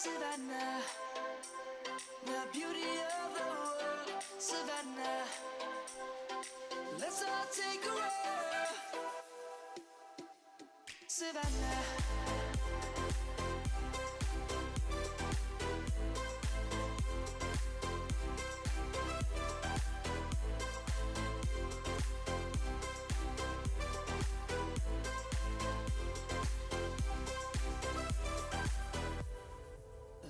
Savannah, the beauty of the world, Savannah. Let's all take a walk, Savannah.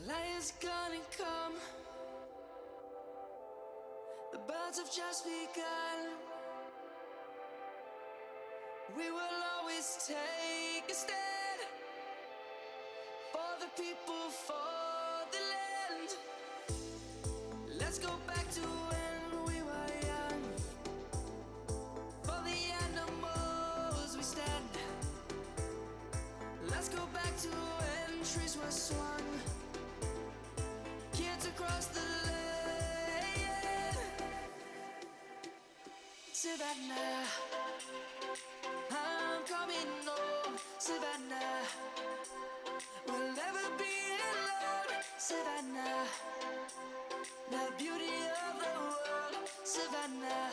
Light is gonna come. The birds have just begun. We will always take a stand for the people, for the land. Let's go back to when we were young. For the animals we stand. Let's go back to when trees were swung. Kids across the land, Savannah. I'm coming home, Savannah. We'll never be alone, Savannah. The beauty of the world, Savannah.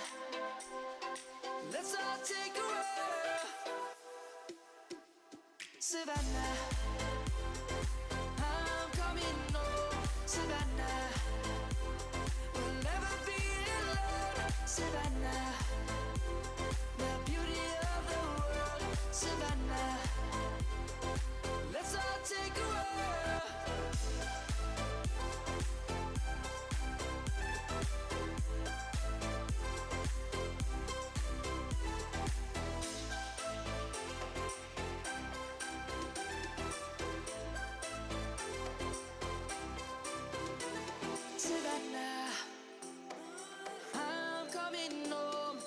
Let's all take a walk, Savannah. I'm coming home, Savannah. We'll never be alone, Savannah. The beauty of the world, Savannah. Let's all take a walk. Savannah, I'm coming home,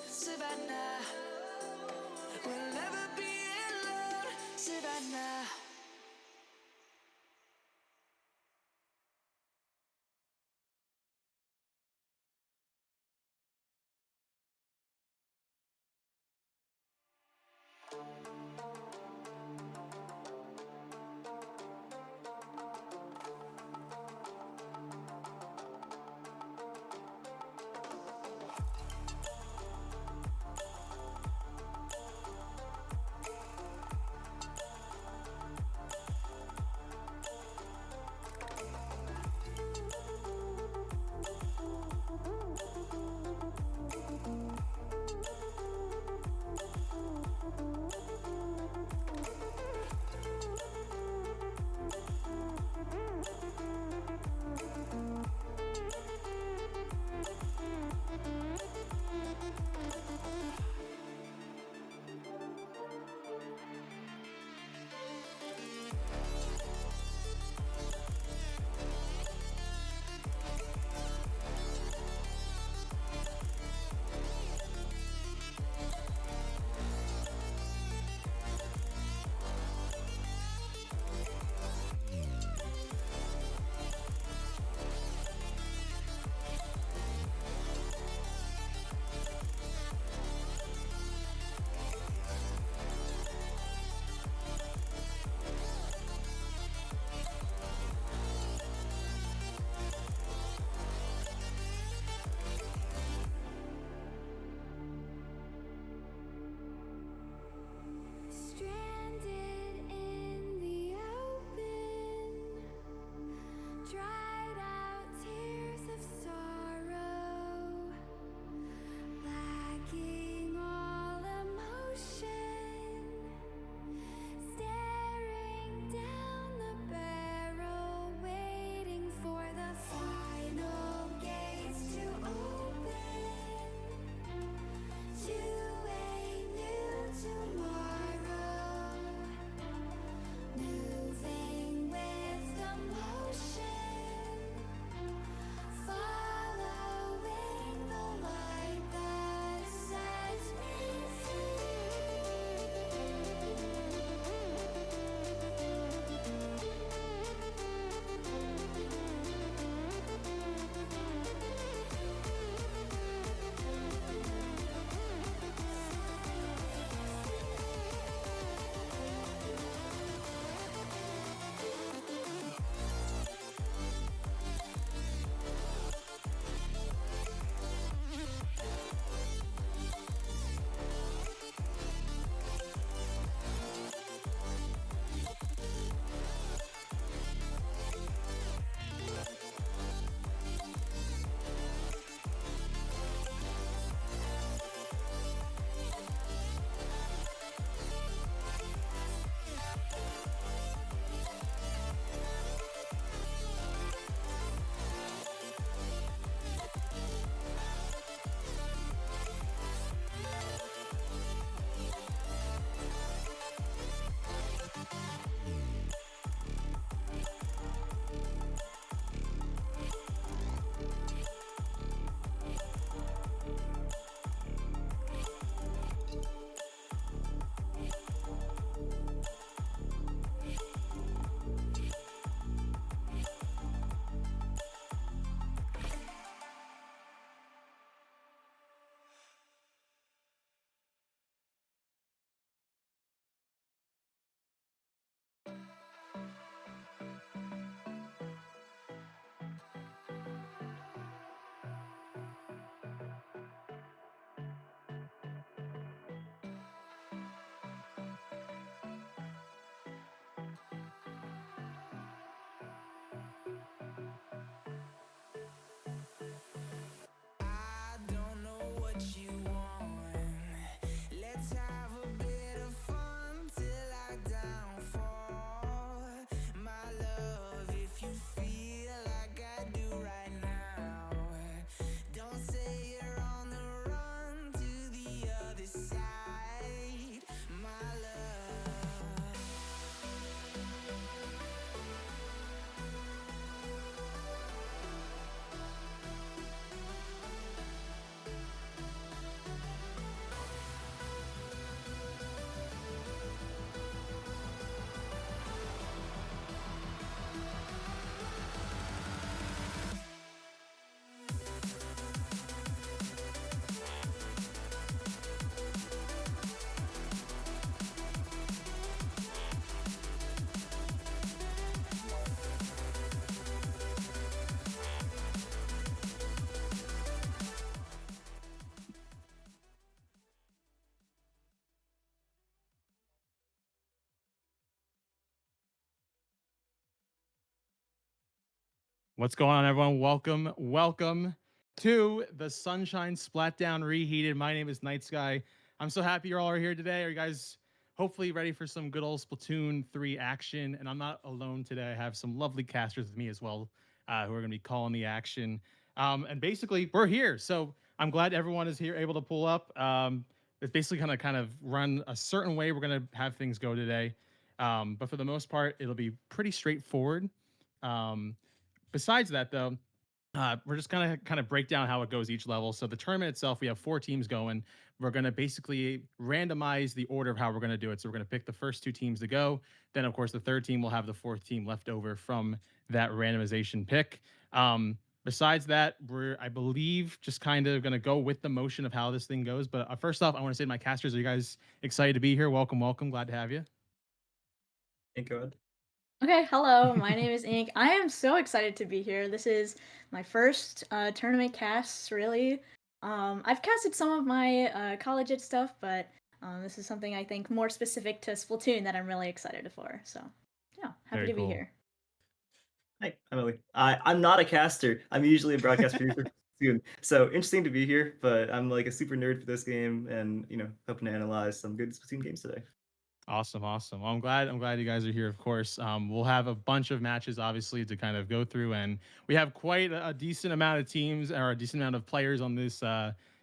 Let's have a bit of fun till I downfall. My love, if you feel like I do right now, don't say you're on the run to the other side, my love. What's going on, everyone? Welcome to the Sunshine Splatdown Reheated. My name is Night Sky. I'm so happy you all are here today. Are you guys hopefully ready for some good old Splatoon 3 action? And I'm not alone today. I have some lovely casters with me as well, who are going to be calling the action. And basically, we're here. So I'm glad everyone is here, able to pull up. It's basically going to kind of run a certain way we're going to have things go today. But for the most part, it'll be pretty straightforward. Um, Besides that, though, we're just gonna kind of break down how it goes each level. So the tournament itself, we have 4 teams going. We're gonna basically randomize the order of how we're gonna do it. So we're gonna pick the first 2 teams to go. Then, of course, the third team will have the fourth team left over from that randomization pick. Besides that, we're, I believe, just kind of gonna go with the motion of how this thing goes. But first off, I want to say to my casters, are you guys excited to be here? Welcome, welcome. Glad to have you. Thank God. Okay, hello. My name is Ink. I am so excited to be here. This is my first tournament cast, really. I've casted some of my collegiate stuff, but this is something I think more specific to Splatoon that I'm really excited for. So, yeah, happy Very to be cool. here. Hi, Emily. I'm not a caster. I'm usually a broadcast producer soon. So interesting to be here, but I'm like a super nerd for this game and hoping to analyze some good Splatoon games today. Awesome, awesome. Well, I'm glad you guys are here. Of course, we'll have a bunch of matches, obviously, to kind of go through, and we have quite a decent amount of teams or a decent amount of players on this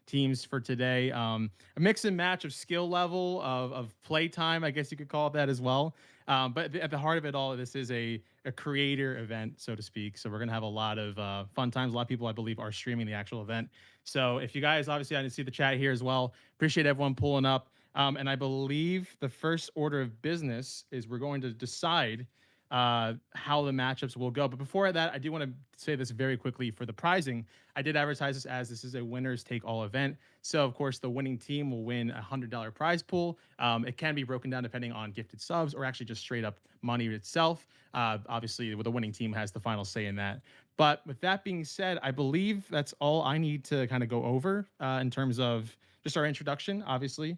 teams for today. A mix and match of skill level of play time, I guess you could call it that as well. But at the heart of it all, this is a creator event, so to speak. So we're gonna have a lot of fun times. A lot of people, I believe, are streaming the actual event. So if you guys, obviously, I didn't see the chat here as well. Appreciate everyone pulling up. And I believe the first order of business is we're going to decide how the matchups will go. But before that, I do want to say this very quickly for the prizing. I did advertise this as this is a winners take all event. So, of course, the winning team will win a $100 prize pool. It can be broken down depending on gifted subs or actually just straight up money itself. Obviously, the winning team has the final say in that. But with that being said, I believe that's all I need to kind of go over in terms of just our introduction, obviously.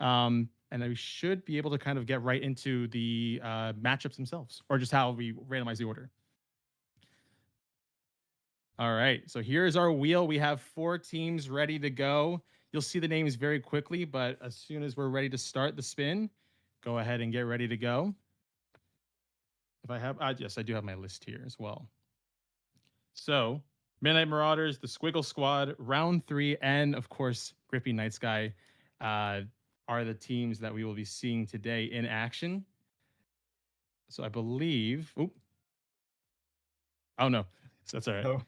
And we should be able to kind of get right into the matchups themselves, or just how we randomize the order. All right, so here's our wheel. We have 4 teams ready to go. You'll see the names very quickly, but as soon as we're ready to start the spin, go ahead and get ready to go. If I have, yes, I do have my list here as well. So, Midnight Marauders, the Squiggle Squad, Round 3, and of course, Grippy Night Sky are the teams that we will be seeing today in action. So I believe. Oh no, so that's all right. Oh,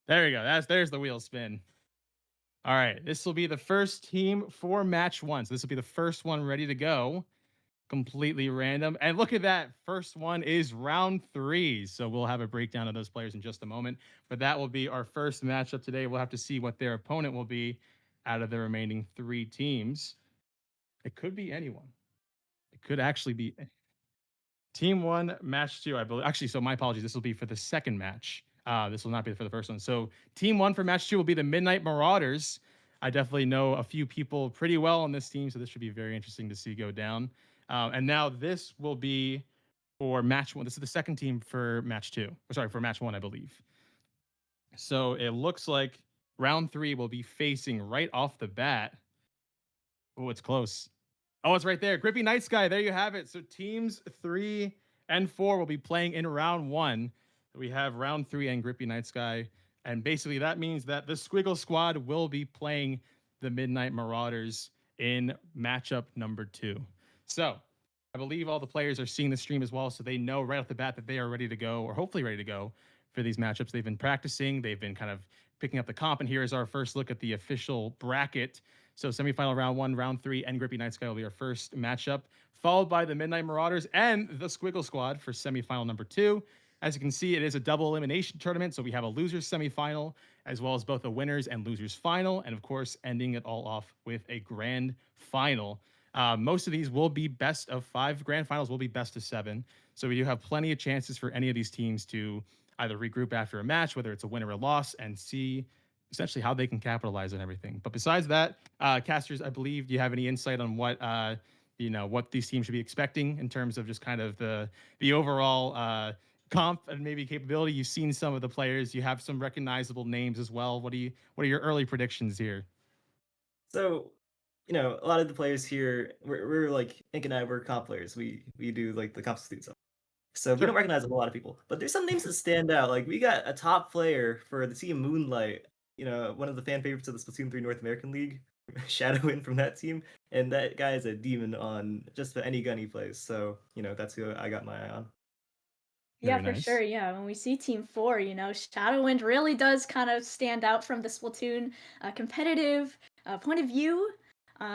There we go. There's the wheel spin. All right, this will be the first team for match 1. So this will be the first one ready to go. Completely random. And look at that. First one is round 3. So we'll have a breakdown of those players in just a moment. But that will be our first matchup today. We'll have to see what their opponent will be out of the remaining 3 teams. It could be anyone. It could actually be team 1, match 2, I believe. Actually, so my apologies. This will be for the second match. This will not be for the first one. So team 1 for match 2 will be the Midnight Marauders. I definitely know a few people pretty well on this team, so this should be very interesting to see go down. And now this will be for match 1. This is the second team for match 2. Sorry, for match 1, I believe. So it looks like round 3 will be facing right off the bat Oh, it's close. Oh, it's right there. Grippy Night Sky. There you have it. So teams 3 and 4 will be playing in round one. We have round three and Grippy Night Sky. And basically that means that the Squiggle Squad will be playing the Midnight Marauders in matchup number 2. So I believe all the players are seeing the stream as well, so they know right off the bat that they are ready to go, or hopefully ready to go for these matchups. They've been practicing, they've been kind of picking up the comp, and here is our first look at the official bracket. So semifinal round one, round three, and Grippy Night Sky will be our first matchup, followed by the Midnight Marauders and the Squiggle Squad for semifinal number 2. As you can see, it is a double elimination tournament, so we have a losers semifinal as well as both a winners and losers final, and of course, ending it all off with a grand final. Most of these will be best of 5. Grand finals will be best of 7. So we do have plenty of chances for any of these teams to either regroup after a match, whether it's a win or a loss, and see essentially how they can capitalize on everything. But besides that, casters, I believe, do you have any insight on what what these teams should be expecting in terms of just kind of the overall comp and maybe capability? You've seen some of the players. You have some recognizable names as well. What are your early predictions here? So, a lot of the players here, we're like Ink and I, we're comp players. We do like the comp stuff. So we don't Sure. recognize a lot of people, but there's some names that stand out. Like we got a top player for the team Moonlight, one of the fan favorites of the Splatoon 3 North American League, Shadowin from that team, and that guy is a demon on just about any gun he plays. So that's who I got my eye on. Yeah, Very for sure. nice. Yeah, when we see Team 4, Shadowwind really does kind of stand out from the Splatoon competitive point of view.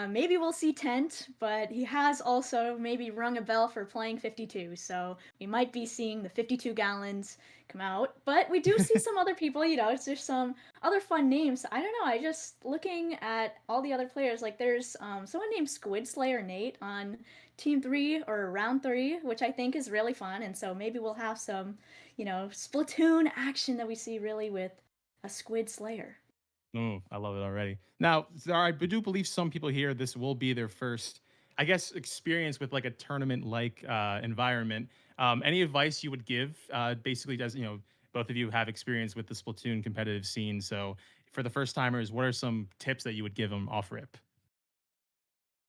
Maybe we'll see Tent, but he has also maybe rung a bell for playing 52, so we might be seeing the 52 gallons come out. But we do see some other people, there's some other fun names. I don't know, I just looking at all the other players, like there's someone named Squid Slayer Nate on Team 3 or Round 3, which I think is really fun. And so maybe we'll have some, Splatoon action that we see really with a Squid Slayer. Oh, I love it already. Now, I do believe some people here, this will be their first, I guess, experience with like a tournament like environment. Any advice you would give? Basically, does both of you have experience with the Splatoon competitive scene? So, for the first timers, what are some tips that you would give them off rip?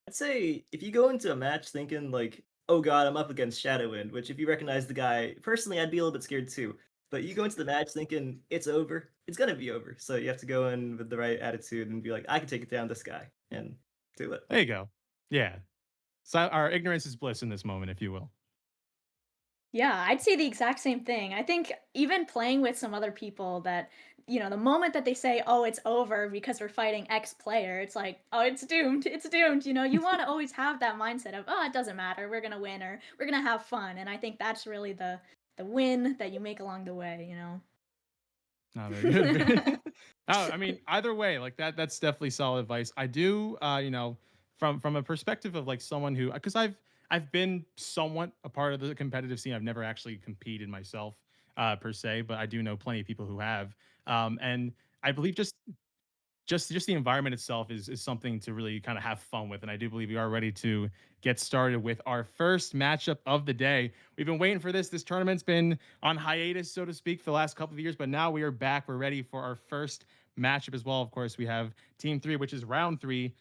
I'd say if you go into a match thinking like, "Oh God, I'm up against Shadowwind," which if you recognize the guy personally, I'd be a little bit scared too. But you go into the match thinking it's over, it's gonna be over. So you have to go in with the right attitude and be like, "I can take it down this guy," and do it. There you go. Yeah. So, our ignorance is bliss in this moment, if you will. Yeah, I'd say the exact same thing. I think even playing with some other people that, the moment that they say, oh, it's over because we're fighting X player, it's like, oh, it's doomed. It's doomed. You want to always have that mindset of, oh, it doesn't matter. We're going to win or we're going to have fun. And I think that's really the win that you make along the way. Oh, very good. Oh, I mean, either way, like that's definitely solid advice. I do, from a perspective of like someone who, because I've been somewhat a part of the competitive scene. I've never actually competed myself, per se, but I do know plenty of people who have. And I believe just the environment itself is something to really kind of have fun with. And I do believe we are ready to get started with our first matchup of the day. We've been waiting for this. This tournament's been on hiatus, so to speak, for the last couple of years, but now we are back. We're ready for our first matchup as well. Of course, we have Team 3, which is round 3,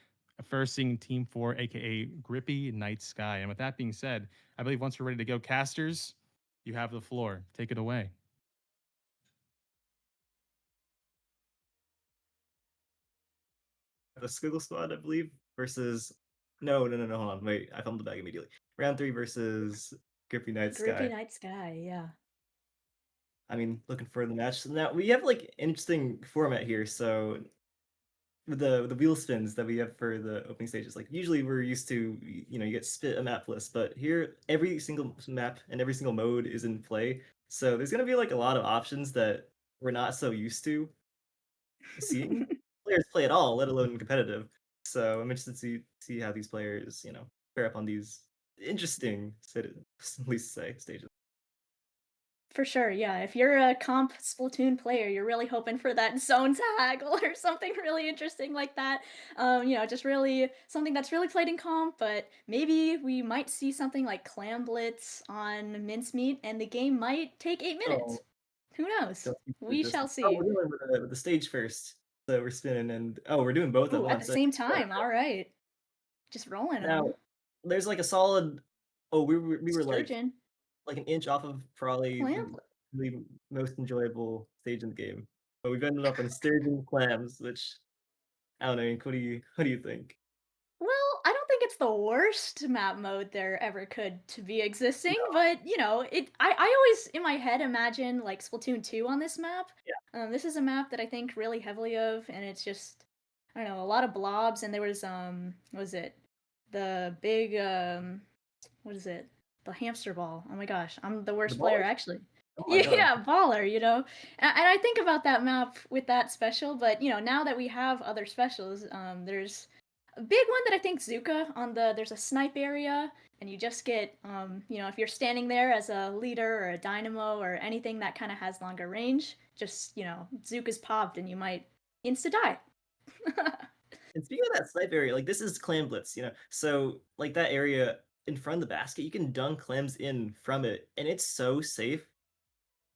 first seeing Team 4, aka Grippy Night Sky. And with that being said, I believe once we're ready to go, casters, you have the floor. Take it away. The Squiggle Squad, I believe, versus no, hold on, wait, I fumbled the bag immediately. Round 3 versus Grippy Night Grippy Sky. Night Sky, yeah. I mean, looking for the match. So now we have like interesting format here. So with the wheel spins that we have for the opening stages, like usually we're used to you get spit a map list, but here every single map and every single mode is in play. So there's gonna be like a lot of options that we're not so used to seeing players play at all, let alone competitive. So I'm interested to see how these players, pair up on these interesting, at least say, stages. For sure, yeah. If you're a comp Splatoon player, you're really hoping for that zone tag or something really interesting like that. Just really something that's really played in comp, but maybe we might see something like Clam Blitz on Mincemeat and the game might take 8 minutes. Oh, Who knows? don't keep We just shall oh, see. we're doing with the stage first. So we're spinning and we're doing both at Ooh, at the once. same time. All right. just rolling Now, them. there's like a solid. Oh, we were Sturgeon, like an inch off of probably clam. the most enjoyable stage in the game, but we've ended up on sturgeon clams, which I don't know. Ink, what do you think? Well, I don't think it's the worst map mode there ever could to be existing, No, but you know, I always in my head imagine like Splatoon 2 on this map. yeah, This is a map that I think really heavily of, and it's just I don't know, a lot of blobs, and there was what was it? The big what is it? The hamster ball. Oh my gosh, I'm the the worst player ball. actually. Oh my god. Yeah, baller, you know. And I think about that map with that special, but you know, now that we have other specials, there's a big one that I think Zuka on there's a snipe area, and you just get you know, if you're standing there as a leader or a dynamo or anything that kind of has longer range, just you know, Zuka's popped and you might insta die. And speaking of that snipe area, like this is clam blitz, so like that area in front of the basket, you can dunk clams in from it, and it's so safe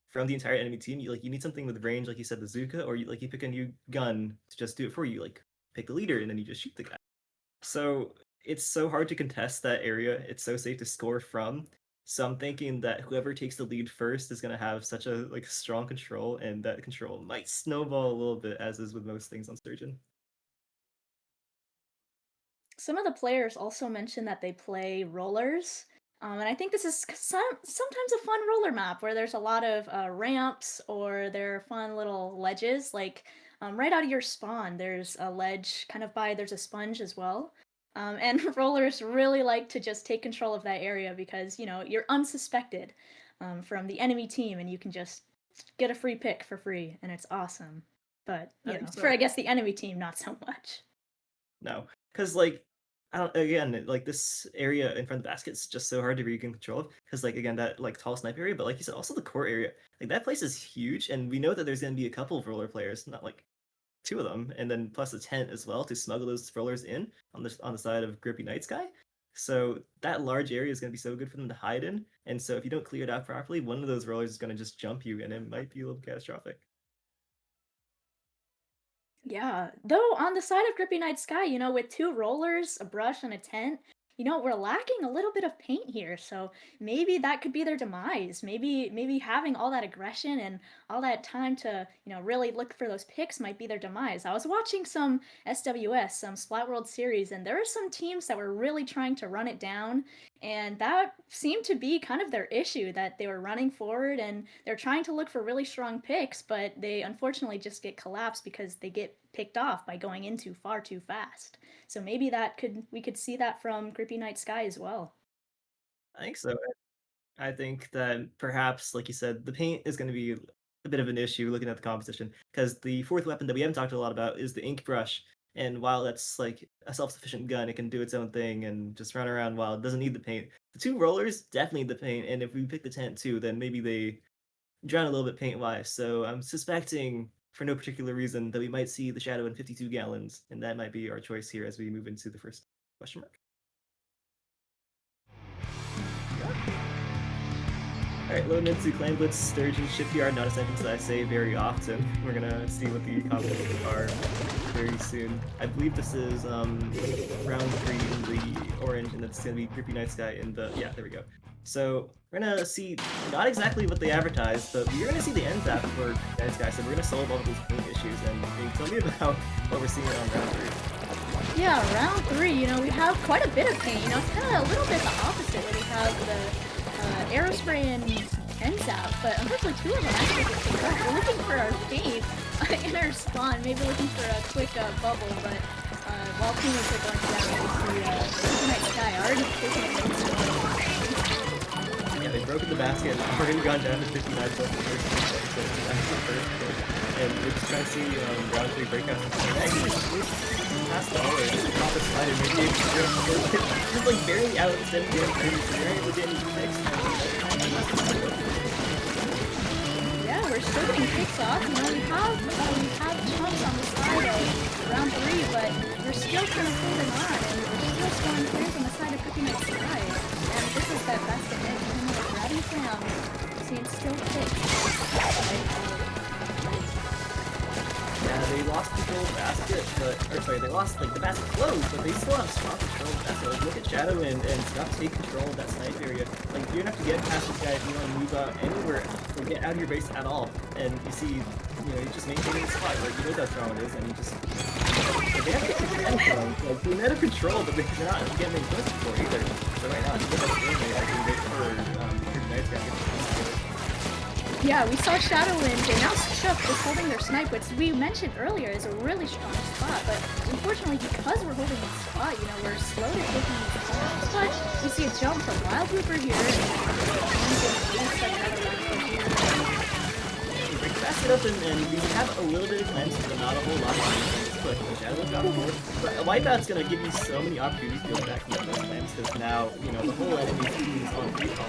from the entire enemy team. You need something with range, like you said, the Zuka, or you pick a new gun to just do it for you. Like pick the leader, and then you just shoot the guy. So it's so hard to contest that area. It's so safe to score from. So I'm thinking that whoever takes the lead first is gonna have such a strong control, and that control might snowball a little bit, as is with most things on Sturgeon. Some of the players also mentioned that they play rollers. And I think this is sometimes a fun roller map where there's a lot of ramps or there are fun little ledges. Like right out of your spawn, there's a ledge kind of there's a sponge as well. And rollers really like to just take control of that area because, you know, you're unsuspected from the enemy team and you can just get a free pick for free and it's awesome. But, I you know, think for so. I guess the enemy team, not so much. No, because I don't again like this area in front of the basket's just so hard to regain control of. Because again that tall snipe area, but like you said, also the core area, that place is huge, and we know that there's gonna be a couple of roller players, not like two of them, and then plus a tent as well to smuggle those rollers in on the side of Grippy Night Sky. So that large area is gonna be so good for them to hide in, and so if you don't clear it out properly, one of those rollers is gonna just jump you, and it might be a little catastrophic. Yeah, though on the side of Grippy Night Sky, you know, with two rollers, a brush, and a tent, you know, we're lacking a little bit of paint here. So maybe that could be their demise. Maybe having all that aggression and all that time to, you know, really look for those picks might be their demise. I was watching some SWS, some Splat World Series, and there were some teams that were really trying to run it down, and that seemed to be kind of their issue that they were running forward and they're trying to look for really strong picks, but they unfortunately just get collapsed because they get picked off by going into far too fast. So maybe we could see that from Grippy Night Sky as well. I think so. I think that perhaps, like you said, the paint is going to be a bit of an issue looking at the competition, because the fourth weapon that we haven't talked a lot about is the ink brush. And while that's like a self-sufficient gun, it can do its own thing and just run around while it doesn't need the paint. The two rollers definitely need the paint, and if we pick the tent too, then maybe they drown a little bit paint-wise. So I'm suspecting, for no particular reason, that we might see the Shadow in 52 gallons, and that might be our choice here as we move into the first question mark. Alright, loading into Clan Blitz Sturgeon Shipyard, not a sentence that I say very often. We're gonna see what the competitions are very soon. I believe this is round 3 in the orange, and that's gonna be Grippy Night Sky in the, yeah, there we go. So we're gonna see not exactly what they advertised, but we're gonna see the end zap for Night Sky, so we're gonna solve all of these paint issues, and tell me about what we're seeing on round 3. Yeah, round 3, you know, we have quite a bit of paint. You know, it's kind of a little bit the opposite where we have the aerospray and ends out, but unfortunately two of them actually get picked up. We're looking for our fave in our spawn, maybe looking for a quick bubble, but while teammates are going down, we see Night Sky already taking it. Yeah, they've broken the basket, already gone down to 59 plus the first and we're just trying to see round 3 breakouts. Actually, past the hallway, just pop a slide and maybe just like barely out of the 7 game, and you're able to get any picks. Yeah, we're still getting picks off. You know, we have chunks on the side of round 3, but we're still kind of holding on, and we're still scoring players on the side of Cookie Night Sky. And this is that best of it. You know, grabbing Sam, seeing still picks. Yeah, they lost control of the basket, but or sorry, they lost like the basket closed, but they still have strong control of the basket. Like look at Shadow and Scott take control of that snipe area. Like you're gonna have to get past this guy if you want to move out anywhere or get out of your base at all. And you see, he's just maintaining the spot. Like you know how strong it is, and he just like, they have to get command from him. Like they're out of control, but they're not getting any points for either. So right now, it's a good game. I can wait for Knight's gonna get the points for it. Yeah, we saw Shadowwind and now Shook is holding their snipe, which we mentioned earlier is a really strong spot, but unfortunately because we're holding this spot, we're slow to taking these points, but we see a jump from Wild Hooper here, You break the basket up and we have a little bit of cleanse, but not a whole lot of things. But the Shadow got forward. But a wipeout's gonna give you so many opportunities to go back and get those cleanse, because now, the whole enemy team is on recall.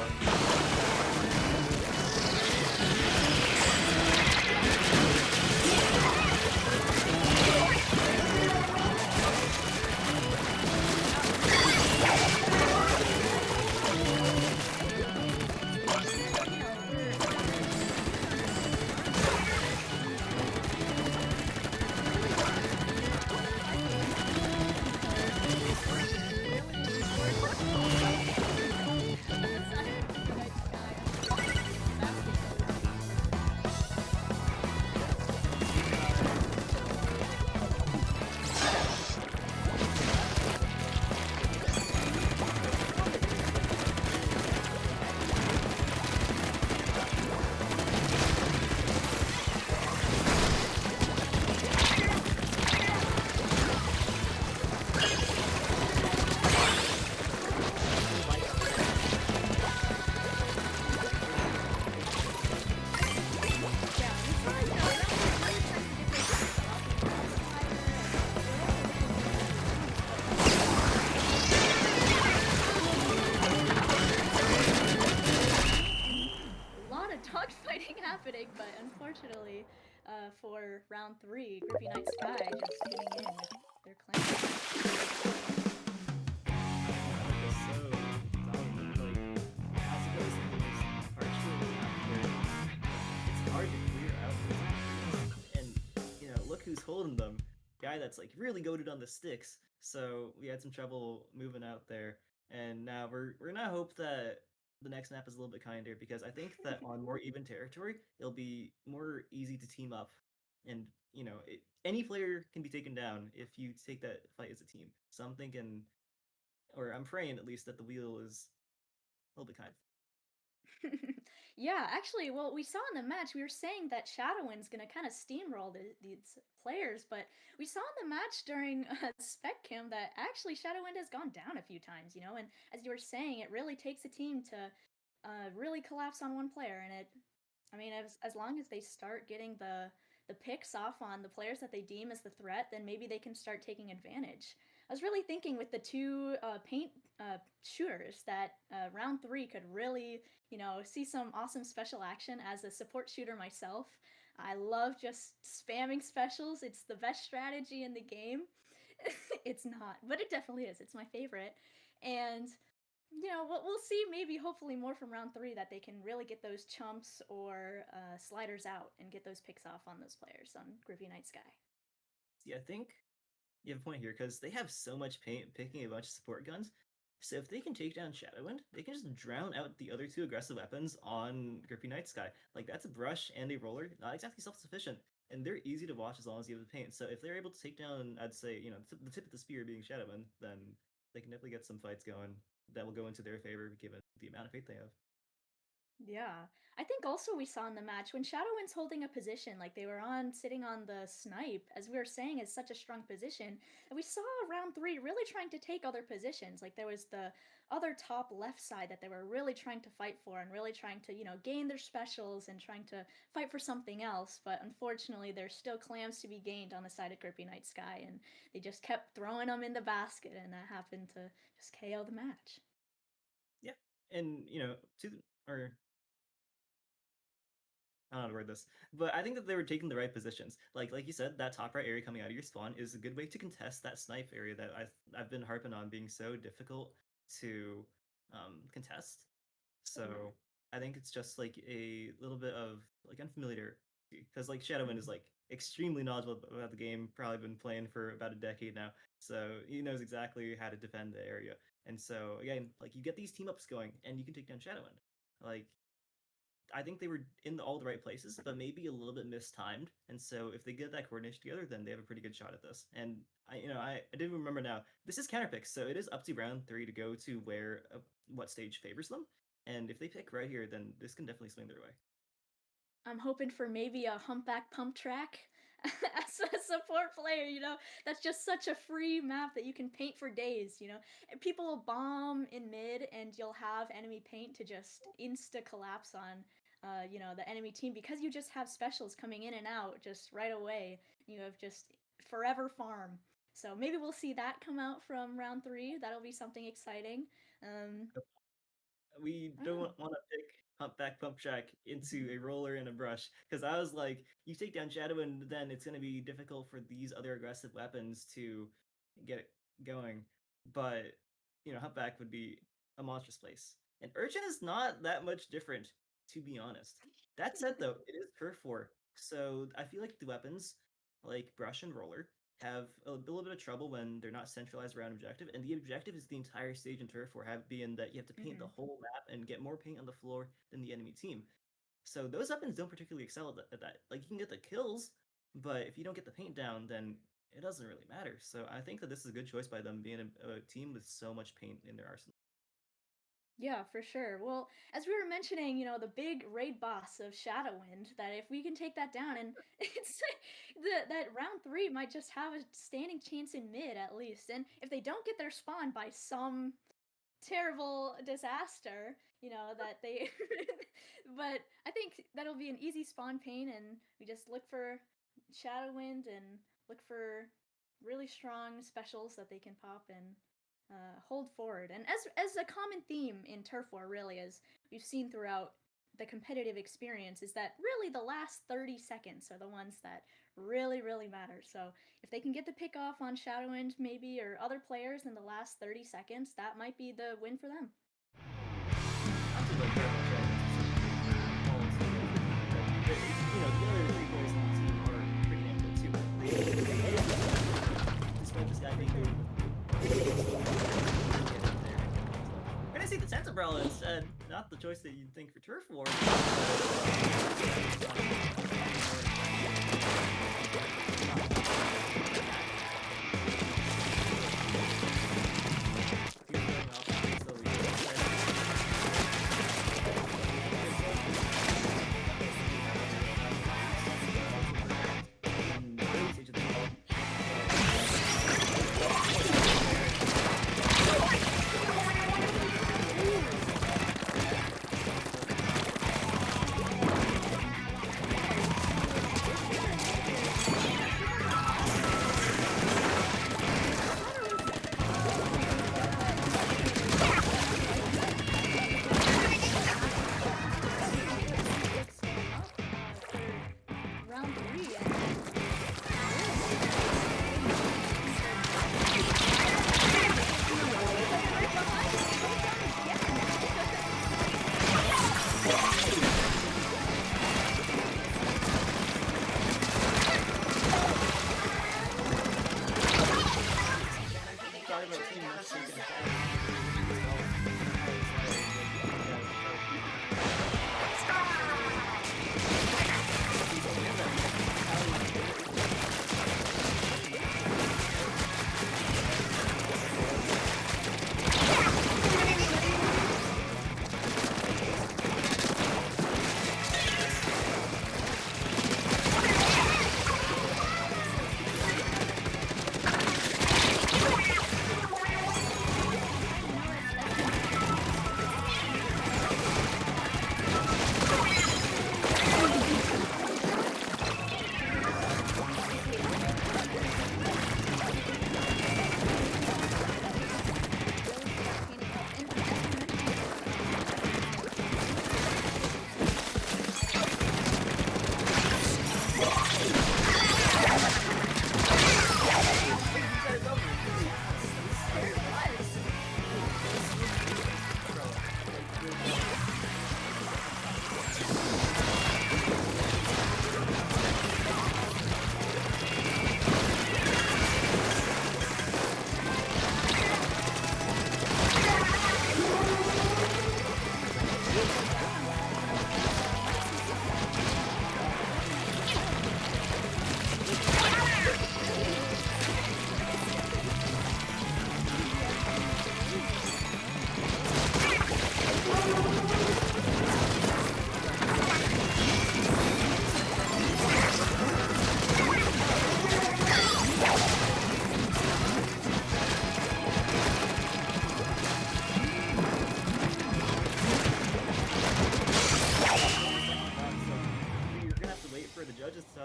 happening, but unfortunately, for round 3, Groupie Night Sky just getting in with their claim. Look who's holding them. Guy that's like really goated on the sticks. So we had some trouble moving out there, and now we're gonna hope that the next map is a little bit kinder, because I think that on more even territory, it'll be more easy to team up, and any player can be taken down if you take that fight as a team. So I'm thinking, or I'm praying at least, that the wheel is a little bit kind. Yeah, actually, well, we saw in the match, we were saying that Shadowwind's gonna kind of steamroll these players, but we saw in the match during Spec Cam that actually Shadowwind has gone down a few times, and as you were saying, it really takes a team to really collapse on one player, and I mean, as long as they start getting the picks off on the players that they deem as the threat, then maybe they can start taking advantage. I was really thinking with the two paint shooters that round 3 could really, see some awesome special action. As a support shooter myself, I love just spamming specials. It's the best strategy in the game. It's not, but it definitely is. It's my favorite. And we'll see maybe hopefully more from round 3 that they can really get those chumps or sliders out and get those picks off on those players on Groupie Night Sky. See, I think you have a point here, because they have so much paint picking a bunch of support guns. So if they can take down Shadowwind, they can just drown out the other 2 aggressive weapons on Grippy Night Sky. Like, that's a brush and a roller, not exactly self-sufficient, and they're easy to watch as long as you have the paint. So if they're able to take down, I'd say, the tip of the spear being Shadowwind, then they can definitely get some fights going that will go into their favor given the amount of faith they have. Yeah. I think also we saw in the match when Shadowwind's holding a position, like they were sitting on the snipe, as we were saying, is such a strong position. And we saw round 3 really trying to take other positions. Like there was the other top left side that they were really trying to fight for and really trying to, gain their specials and trying to fight for something else. But unfortunately, there's still clams to be gained on the side of Grippy Night Sky, and they just kept throwing them in the basket, and that happened to just KO the match. Yeah, and or I don't know how to word this, but I think that they were taking the right positions. Like you said, that top right area coming out of your spawn is a good way to contest that snipe area that I've been harping on being so difficult to contest. So I think it's just like a little bit of like unfamiliar, because like Shadowwind is like extremely knowledgeable about the game. Probably been playing for about a decade now, so he knows exactly how to defend the area. And so again, like you get these team ups going, and you can take down Shadowwind. Like I think they were in all the right places, but maybe a little bit mistimed. And so if they get that coordination together, then they have a pretty good shot at this. And I didn't remember now. This is counterpicks, so it is up to round 3 to go to where what stage favors them. And if they pick right here, then this can definitely swing their way. I'm hoping for maybe a humpback pump track as a support player, That's just such a free map that you can paint for days. And people will bomb in mid and you'll have enemy paint to just insta collapse on the enemy team because you just have specials coming in and out just right away. You have just forever farm. So maybe we'll see that come out from round 3. That'll be something exciting. We I don't know. don't want to pick Humpback Pump Track into a roller and a brush because I was like, you take down Shadow and then it's going to be difficult for these other aggressive weapons to get it going. But Humpback would be a monstrous place, and Urchin is not that much different, to be honest. That said, though, it is Turf War, so I feel like the weapons like brush and roller have a little bit of trouble when they're not centralized around objective, and the objective is the entire stage in Turf War being that you have to paint the whole map and get more paint on the floor than the enemy team. So those weapons don't particularly excel at that. Like you can get the kills, but if you don't get the paint down, then it doesn't really matter. So I think that this is a good choice by them being a team with so much paint in their arsenal. Yeah, for sure. Well, as we were mentioning, the big raid boss of Shadowwind, that if we can take that down, and it's that round 3 might just have a standing chance in mid at least. And if they don't get their spawn by some terrible disaster, that they but I think that'll be an easy spawn pain and we just look for Shadowwind and look for really strong specials that they can pop and hold forward. And as a common theme in Turf War, really, as we've seen throughout the competitive experience, is that really the last 30 seconds are the ones that really, really matter. So if they can get the pick off on Shadowwind, maybe, or other players in the last 30 seconds, that might be the win for them. Not to go very much out the other 3 players on the team are pretty damn good too. Despite this guy being good. We're gonna see the Tensabrella instead, not the choice that you'd think for Turf War.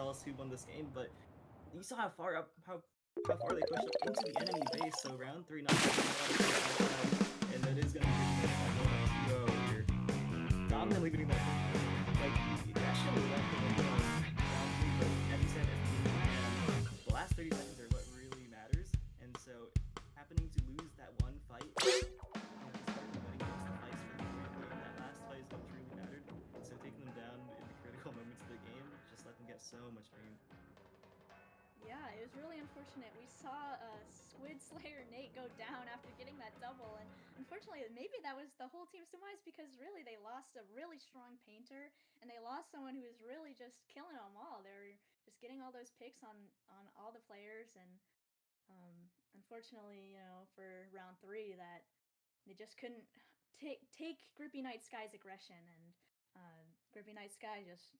tell us who won this game, but you saw how far they pushed up into the enemy base. So round 3, not and it is going to be going up 2-0 here. Dominantly beating that. Like that should have left the window on round 3, but as you said, the last 30 seconds are what really matters, and so happening to lose that one fight. That last fight is what truly mattered. So taking them down in the critical moments of the game just let them get so much pain. Yeah, it was really unfortunate. We saw Squid Slayer Nate go down after getting that double, and unfortunately, maybe that was the whole team's demise because really they lost a really strong painter, and they lost someone who was really just killing them all. They were just getting all those picks on all the players, and unfortunately, for round 3, that they just couldn't take Grippy Night Sky's aggression, and Grippy Night Sky just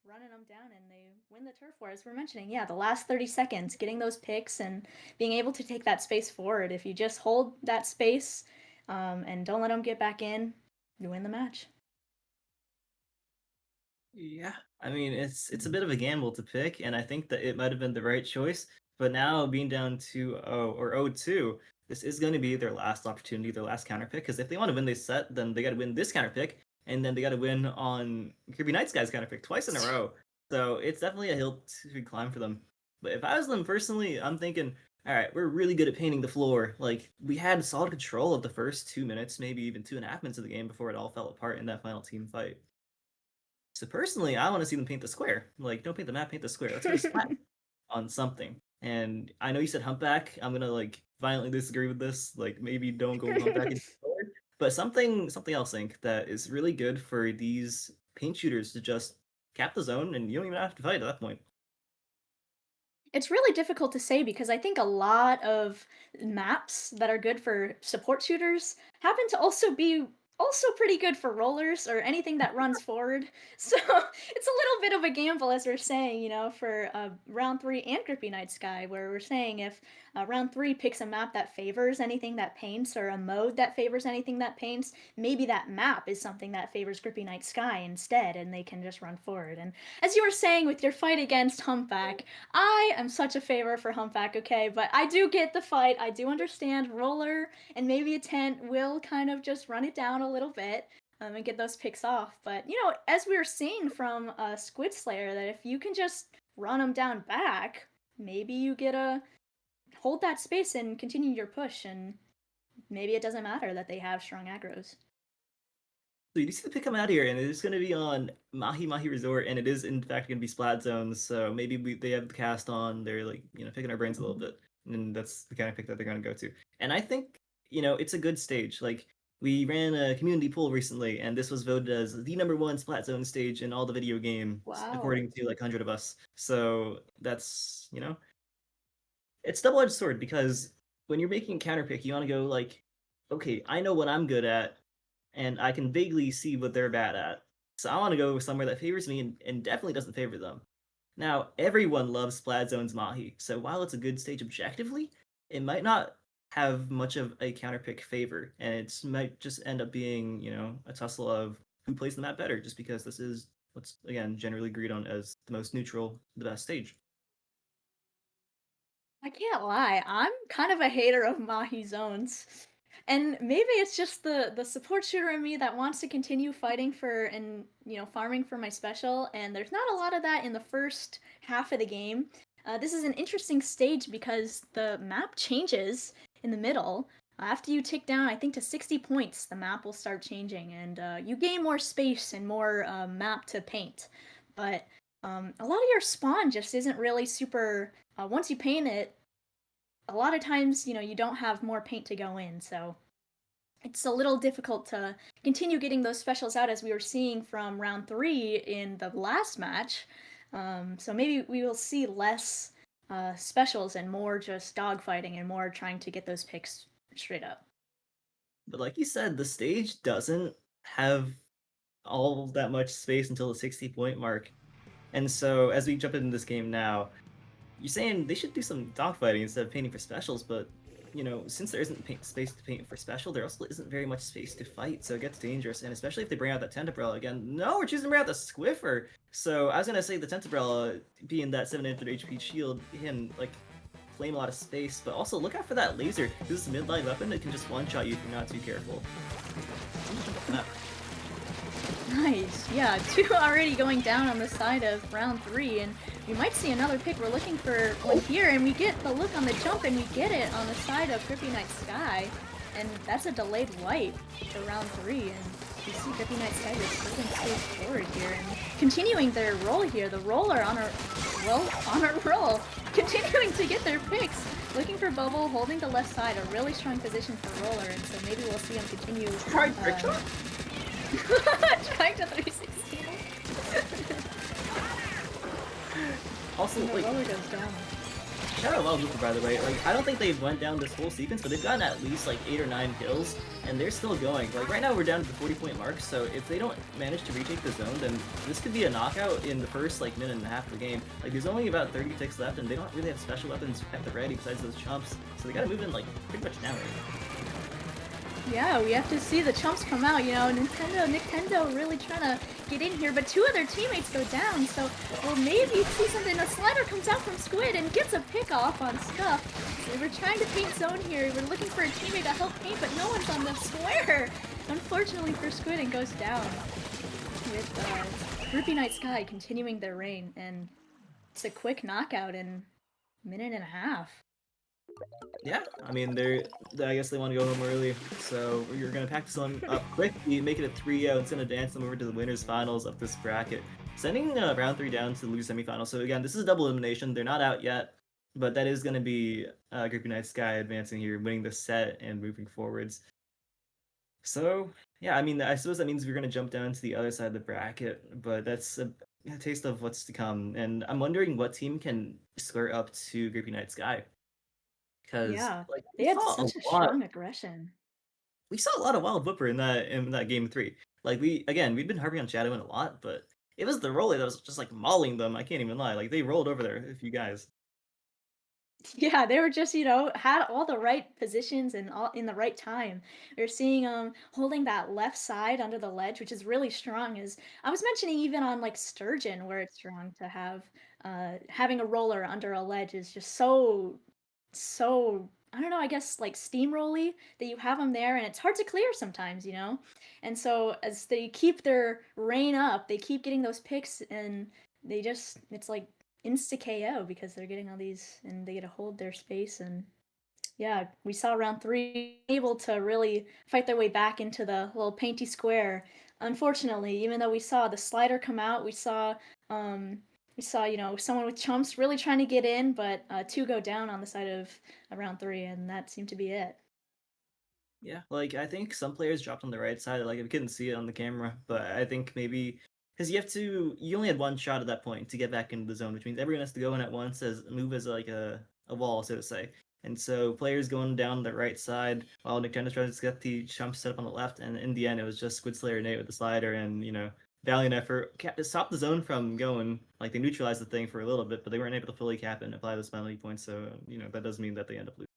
running them down, and they win the turf war. As we're mentioning, yeah, the last 30 seconds, getting those picks and being able to take that space forward. If you just hold that space and don't let them get back in, you win the match. Yeah, I mean it's a bit of a gamble to pick, and I think that it might have been the right choice. But now being down 2-0 or 0-2, this is going to be their last opportunity, their last counter pick. Because if they want to win this set, then they got to win this counter pick, and then they got to win on Kirby Night Sky's counter pick twice in a row. So it's definitely a hill to climb for them. But if I was them personally, I'm thinking, all right, we're really good at painting the floor. Like we had solid control of the first 2 minutes, maybe even 2.5 minutes of the game before it all fell apart in that final team fight. So personally, I want to see them paint the square. Like, don't paint the map, paint the square. Let's get a splat on something. And I know you said humpback. I'm gonna like violently disagree with this. Like, maybe don't go humpback forward. But something else, Inc, that is really good for these paint shooters to just cap the zone, and you don't even have to fight at that point. It's really difficult to say because I think a lot of maps that are good for support shooters happen to also be pretty good for rollers or anything that runs forward. So it's a little bit of a gamble, as we're saying, for round 3 and Grippy Night Sky, where we're saying if round 3 picks a map that favors anything that paints or a mode that favors anything that paints, maybe that map is something that favors Grippy Night Sky instead, and they can just run forward. And as you were saying with your fight against Humpback, I am such a favor for Humpback, okay? But I do get the fight. I do understand Roller and maybe a Tent will kind of just run it down a little bit and get those picks off. But, as we were seeing from Squid Slayer, that if you can just run them down back, maybe you get a hold that space and continue your push, and maybe it doesn't matter that they have strong aggros. So you see the pick come out here, and it is going to be on Mahi Mahi Resort, and it is in fact going to be Splat Zones. So maybe they have the cast on. They're like picking our brains a little bit, and that's the kind of pick that they're going to go to. And I think it's a good stage. Like we ran a community poll recently, and this was voted as the #1 Splat Zone stage in all the video games, according to like 100 of us. So that's it's double-edged sword because when you're making a counter pick, you want to go like, okay, I know what I'm good at, and I can vaguely see what they're bad at. So I want to go somewhere that favors me and definitely doesn't favor them. Now, everyone loves Splat Zone's Mahi, so while it's a good stage objectively, it might not have much of a counterpick favor, and it might just end up being, a tussle of who plays the map better, just because this is what's, again, generally agreed on as the most neutral, the best stage. I can't lie, I'm kind of a hater of Mahi zones. And maybe it's just the support shooter in me that wants to continue fighting for and farming for my special, and there's not a lot of that in the first half of the game. This is an interesting stage because the map changes in the middle. After you tick down, I think to 60 points, the map will start changing, and you gain more space and more map to paint. But a lot of your spawn just isn't really super. Once you paint it, a lot of times, you don't have more paint to go in, so it's a little difficult to continue getting those specials out as we were seeing from round 3 in the last match. So maybe we will see less specials and more just dogfighting and more trying to get those picks straight up. But like you said, the stage doesn't have all that much space until the 60-point mark. And so as we jump into this game now, you're saying they should do some dogfighting instead of painting for specials, but since there isn't space to paint for special, there also isn't very much space to fight, so it gets dangerous. And especially if they bring out that Tent Umbrella again. No, we're choosing to bring out the Squiffer. So I was gonna say the Tent Umbrella, being that 700 HP shield, can like claim a lot of space, but also look out for that laser. This is a mid-line weapon that can just one-shot you if you're not too careful. Nice. Yeah, 2 already going down on the side of round 3, and we might see another pick. We're looking for one here, and we get the look on the jump, and we get it on the side of Grippy Night Sky, and that's a delayed wipe to round 3, and we see Grippy Night Sky just moving space forward here, and continuing their roll here. The roller on a roll, continuing to get their picks. Looking for Bubble, holding the left side, a really strong position for roller, and so maybe we'll see him continue. Tried trick shot? Trying to 360. Also, And the like, roller goes down. shout out Wild Looper, by the way. Like, I don't think they've went down this whole sequence, but they've gotten at least like 8 or 9 kills, and they're still going. Like right now, we're down to the 40-point mark. So if they don't manage to retake the zone, then this could be a knockout in the first like minute and a half of the game. Like there's only about 30 ticks left, and they don't really have special weapons at the ready besides those chumps. So they gotta move in like pretty much now. Right? Yeah, we have to see the chumps come out, Nintendo really trying to get in here, but 2 of their teammates go down, so we'll maybe see something. A slider comes out from Squid and gets a pick off on Scuff. So we're trying to paint zone here, we're looking for a teammate to help paint, but no one's on the square! Unfortunately for Squid, it goes down. With Grippy Night Sky continuing their reign, and it's a quick knockout in a minute and a half. Yeah, I mean, I guess they want to go home early, so you're gonna pack this one up quick. You make it a 3-0. It's gonna dance them over to the winners finals of this bracket, sending round 3 down to the loser semifinals. So again, this is a double elimination. They're not out yet, but that is gonna be Grippy Night Sky advancing here, winning the set and moving forwards. So yeah, I mean, I suppose that means we're gonna jump down to the other side of the bracket, but that's a taste of what's to come. And I'm wondering what team can square up to Grippy Night Sky. Because Yeah, like they had such a strong aggression. we saw a lot of Wild Whipper in that game 3. Like we'd been harping on Shadowin a lot, but it was the roller that was just like mauling them. I can't even lie. Like they rolled over there, a few guys. Yeah, they were just, had all the right positions and all in the right time. We're seeing holding that left side under the ledge, which is really strong. As I was mentioning, even on like Sturgeon, where it's strong to have having a roller under a ledge is just so I don't know, I guess like steamrolly that you have them there and it's hard to clear sometimes. And so as they keep their reign up, they keep getting those picks and it's like insta KO because they're getting all these and they get to hold their space. And yeah, we saw round 3 able to really fight their way back into the little painty square. Unfortunately, even though we saw the slider come out, someone with chumps really trying to get in, but 2 go down on the side of round 3, and that seemed to be it. Yeah, like I think some players dropped on the right side. Like I couldn't see it on the camera, but I think maybe because you only had one shot at that point to get back into the zone, which means everyone has to go in at once, move as like a wall, so to say. And so players going down the right side while Nintendo tries to get the chump set up on the left, and in the end it was just Squid Slayer and Nate with the slider, and valiant effort. Stopped the zone from going. Like they neutralized the thing for a little bit, but they weren't able to fully cap it and apply those penalty points. So that does mean that they end up losing.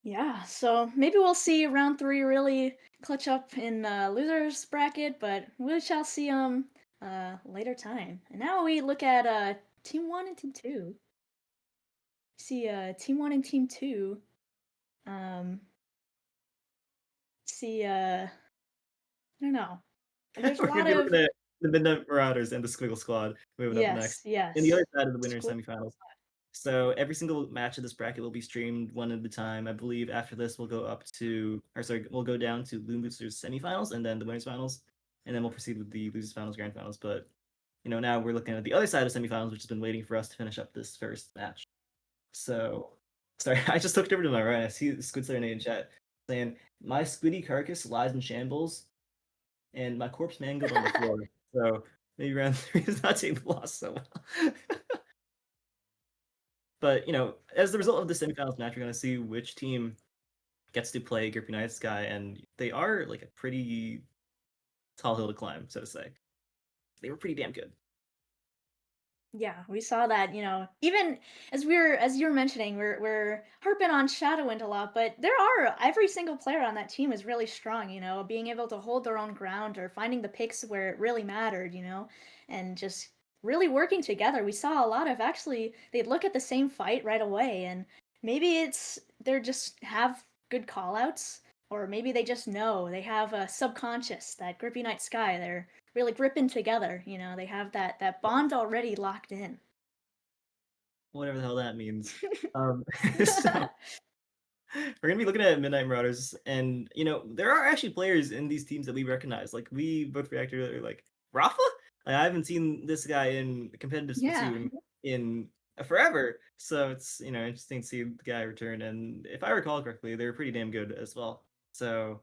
Yeah, so maybe we'll see round 3 really clutch up in losers bracket, but we shall see later time. And now we look at team 1 and team 2. See team 1 and team 2. See I don't know. There's a We're lot gonna be of looking at the Midnight Marauders and the Squiggle Squad moving up next. yes. And the other side of the winners Squid- semifinals. So every single match of this bracket will be streamed one at a time. I believe after this we'll go we'll go down to Loom Boosters semifinals and then the winners finals, and then we'll proceed with the losers finals, grand finals. But now we're looking at the other side of semifinals, which has been waiting for us to finish up this first match. So sorry, I just looked over to my right. I see Squid Slayer in chat saying, "My squiddy carcass lies in shambles, and my corpse mangled on the floor." So maybe round 3 is not taking the loss so well. But as the result of the semifinals match, we're gonna see which team gets to play Grippy Night Sky, and they are like a pretty tall hill to climb, so to say. They were pretty damn good. Yeah, we saw that, even as you were mentioning, we're harping on Shadowwind a lot, but there are every single player on that team is really strong, being able to hold their own ground or finding the picks where it really mattered, and just really working together. We saw a lot of actually they'd look at the same fight right away, and maybe it's they're just have good call outs, or maybe they just know they have a subconscious that Grippy Night Sky. They're really gripping together. They have that bond already locked in. Whatever the hell that means. So we're gonna be looking at Midnight Marauders, and there are actually players in these teams that we recognize. Like we both reacted earlier, like Rafa. Like, I haven't seen this guy in competitive Yeah. Splatoon in forever, so it's interesting to see the guy return. And if I recall correctly, they're pretty damn good as well. So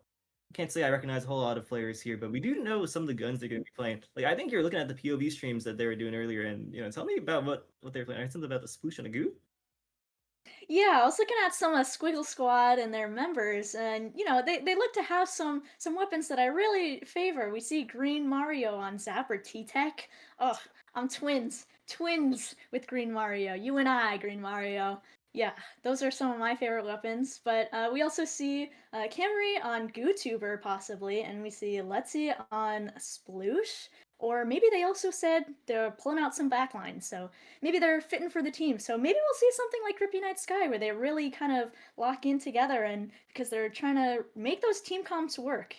I can't say I recognize a whole lot of players here, but we do know some of the guns they're gonna be playing. Like I think you're looking at the POV streams that they were doing earlier, and tell me about what they're playing. I heard something about the Sploosh and a Goo. Yeah, I was looking at some of Squiggle Squad and their members, and they look to have some weapons that I really favor. We see Green Mario on Zapper T-Tech. Oh, I'm twins with Green Mario. You and I, Green Mario. Yeah, those are some of my favorite weapons. But we also see Camry on GooTuber possibly, and we see Letzi on Sploosh. Or maybe they also said they're pulling out some backlines, so maybe they're fitting for the team. So maybe we'll see something like Grippy Night Sky where they really kind of lock in together and because they're trying to make those team comps work.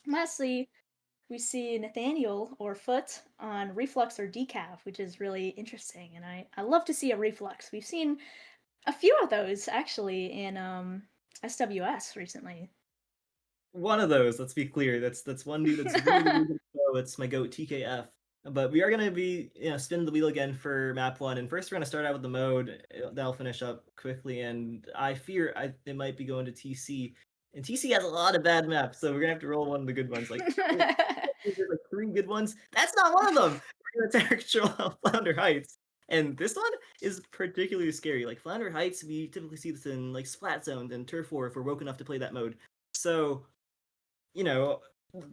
Lastly, we see Nathaniel or Foot on Reflux or Decaf, which is really interesting. And I love to see a Reflux. We've seen a few of those actually in SWS recently. One of those, let's be clear. That's one dude that's really, really good to go. It's my goat TKF. But we are gonna be spin the wheel again for map one. And first we're gonna start out with the mode. That'll finish up quickly. And I fear it might be going to TC. And TC has a lot of bad maps, so we're gonna have to roll one of the good ones. Like there's like three good ones. That's not one of them. We're gonna attack Flounder Heights. And this one is particularly scary. Like Flounder Heights, we typically see this in like Splat Zone and Turf War if we're woke enough to play that mode. So you know,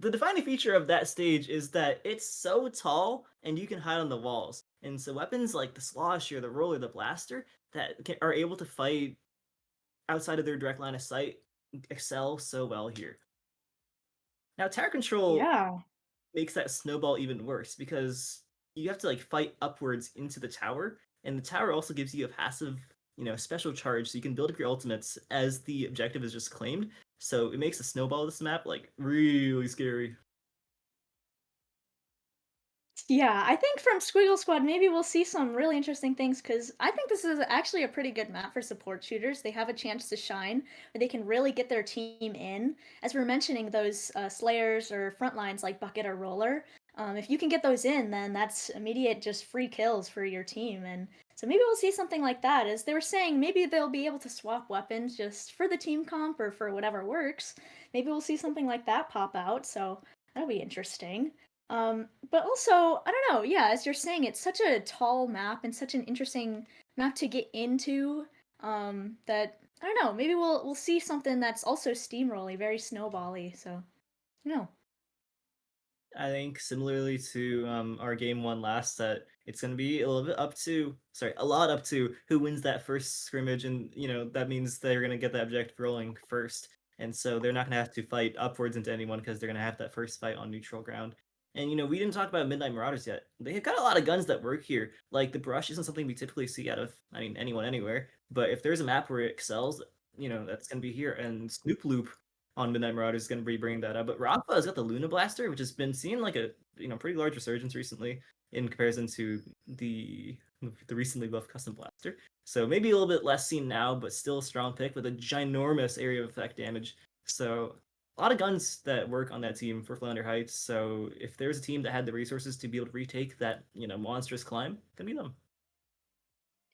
the defining feature of that stage is that it's so tall and you can hide on the walls. And so weapons like the Slosh or the Roller, the Blaster, are able to fight outside of their direct line of sight excel so well here. Now, Tower Control Yeah. makes that snowball even worse because you have to like fight upwards into the tower, and the tower also gives you a passive, special charge, so you can build up your ultimates as the objective is just claimed. So it makes the snowball of this map like really scary. Yeah, I think from Squiggle Squad, maybe we'll see some really interesting things because I think this is actually a pretty good map for support shooters. They have a chance to shine, where they can really get their team in. As we're mentioning, those Slayers or front lines like Bucket or Roller, if you can get those in, then that's immediate just free kills for your team. And so maybe we'll see something like that. As they were saying, maybe they'll be able to swap weapons just for the team comp or for whatever works. Maybe we'll see something like that pop out. So that'll be interesting. But also, I don't know, yeah, as you're saying, it's such a tall map and such an interesting map to get into, that I don't know, maybe we'll see something that's also steamrolly, very snowbally, so no. I think similarly to our game one last set, it's going to be a little bit a lot up to who wins that first scrimmage, and that means they're going to get that objective rolling first, and so they're not going to have to fight upwards into anyone because they're going to have that first fight on neutral ground. And we didn't talk about Midnight Marauders yet. They've got a lot of guns that work here. Like the brush isn't something we typically see out of, I mean, anyone anywhere. But if there's a map where it excels, that's going to be here. And Snoop Loop on Midnight Marauders is going to be bringing that up. But Rafa has got the Luna Blaster, which has been seeing like a pretty large resurgence recently in comparison to the recently buffed Custom Blaster. So maybe a little bit less seen now, but still a strong pick with a ginormous area of effect damage. So a lot of guns that work on that team for Flounder Heights. So if there's a team that had the resources to be able to retake that monstrous climb, it's gonna be them.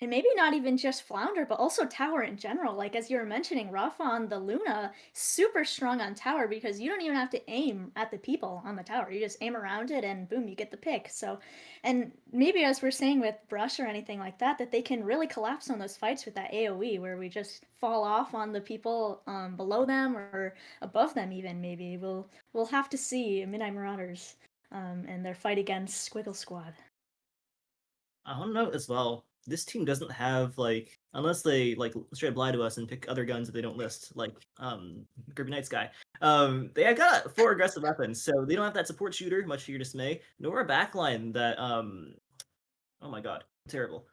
And maybe not even just Flounder, but also Tower in general. Like as you were mentioning, Rafa on the Luna, super strong on Tower because you don't even have to aim at the people on the tower. You just aim around it and boom, you get the pick. So, and maybe as we're saying with Brush or anything like that, that they can really collapse on those fights with that AoE where we just fall off on the people below them or above them even. Maybe we'll have to see Midnight Marauders and their fight against Squiggle Squad. I don't know as well. This team doesn't have like, unless they like straight up lie to us and pick other guns that they don't list, like Kirby Knight's guy. They have got 4 aggressive weapons, so they don't have that support shooter, much to your dismay, nor a backline that oh my god, terrible.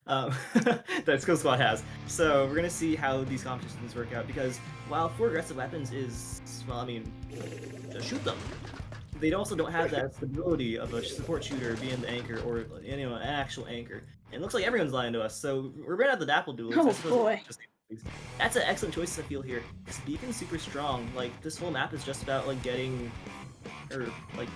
That Skill Squad has. So we're gonna see how these competitions work out because while 4 aggressive weapons is, well, I mean, shoot them. They also don't have that stability of a support shooter being the anchor or an actual anchor. And it looks like everyone's lying to us, so we're right at the Dapple duel. Oh boy. That's an excellent choice I feel here. This beacon's super strong. Like this whole map is just about like getting, or like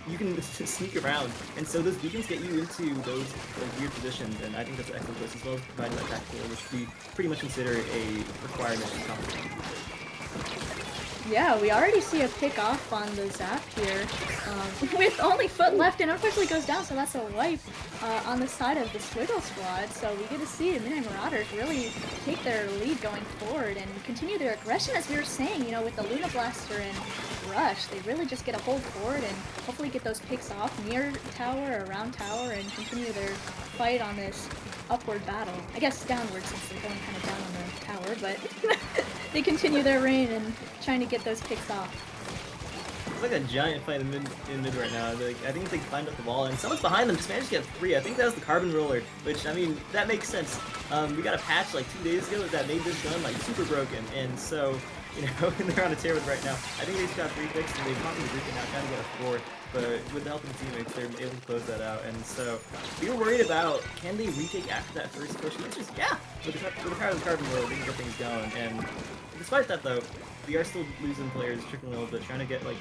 you can just sneak around, and so those beacons get you into those like, weird positions. And I think that's an excellent choice as well as providing that tactical, which we pretty much consider a requirement in competition. Yeah, we already see a pick off on the Zap here, with only foot left, and unfortunately goes down, so that's a wipe on the side of the Squiggle Squad. So we get to see the Midnight Marauders really take their lead going forward and continue their aggression, as we were saying, you know, with the Luna Blaster and Rush. They really just get a hold forward and hopefully get those picks off near tower or around tower and continue their fight on this upward battle. I guess downward since they're going kind of down on the tower, but they continue their reign and trying to get those picks off. It's like a giant fight in mid right now. Like, I think they climbed up the wall and someone's behind them just managed to get 3. I think that was the Carbon Roller, which, I mean, that makes sense. We got a patch like 2 days ago that made this gun like super broken, and so, you know, they're on a tear with it right now. I think they just got 3 picks and they've probably breaking now trying to get a 4th, but with the help of the teammates, they're able to close that out. And so we were worried about, can they retake after that first push? And it's just, yeah, with the power of the Carbon Roller, they can get things going. And despite that though, we are still losing players, trickling a little bit, trying to get like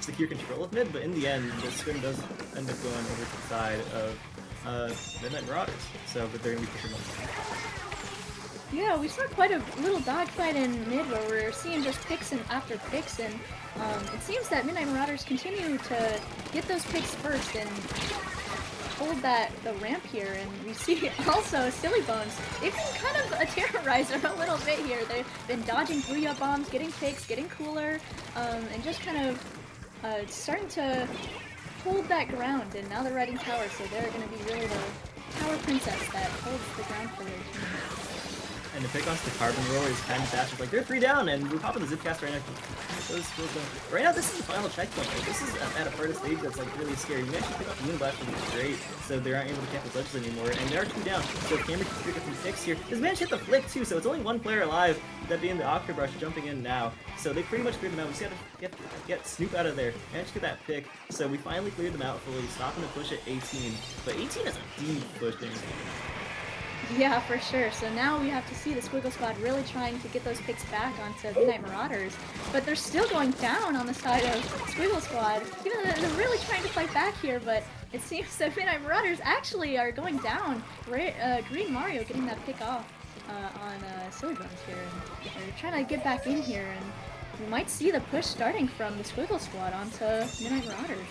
secure control of mid, but in the end, the scrim does end up going over to the side of Midnight Marauders. So, but they're gonna be pushing them. Yeah, we saw quite a little dogfight in mid where we're seeing just picks and after picks, and it seems that Midnight Marauders continue to get those picks first and hold the ramp here. And we see also Silly Bones. They've been kind of a terrorizer a little bit here. They've been dodging Booyah Bombs, getting picks, getting cooler, and just kind of starting to hold that ground. And now they're riding tower, so they're going to be really the tower princess that holds the ground for their team. And the pick onto the Carbon Roller is kind of fast. It's like, they're 3 down, and we're popping the Zipcast right now. Right now, this is the final checkpoint. Like, this is at a part of the stage that's like really scary. We actually pick up the Moon Blast, which is great, so they aren't able to camp the ledges anymore. And they are 2 down, so Cameron can pick up some picks here. This man's hit the flick too, so it's only 1 player alive, that being the Octobrush jumping in now. So they pretty much cleared them out. We just gotta get Snoop out of there, managed to get that pick. So we finally cleared them out fully, stopping the push at 18. But 18 is a deep push, James. Yeah, for sure. So now we have to see the Squiggle Squad really trying to get those picks back onto Midnight Marauders, but they're still going down on the side of Squiggle Squad. Even though they're really trying to fight back here, but it seems that Midnight Marauders actually are going down. Green Mario getting that pick off on Silly Bones here, and they're trying to get back in here, and we might see the push starting from the Squiggle Squad onto Midnight Marauders.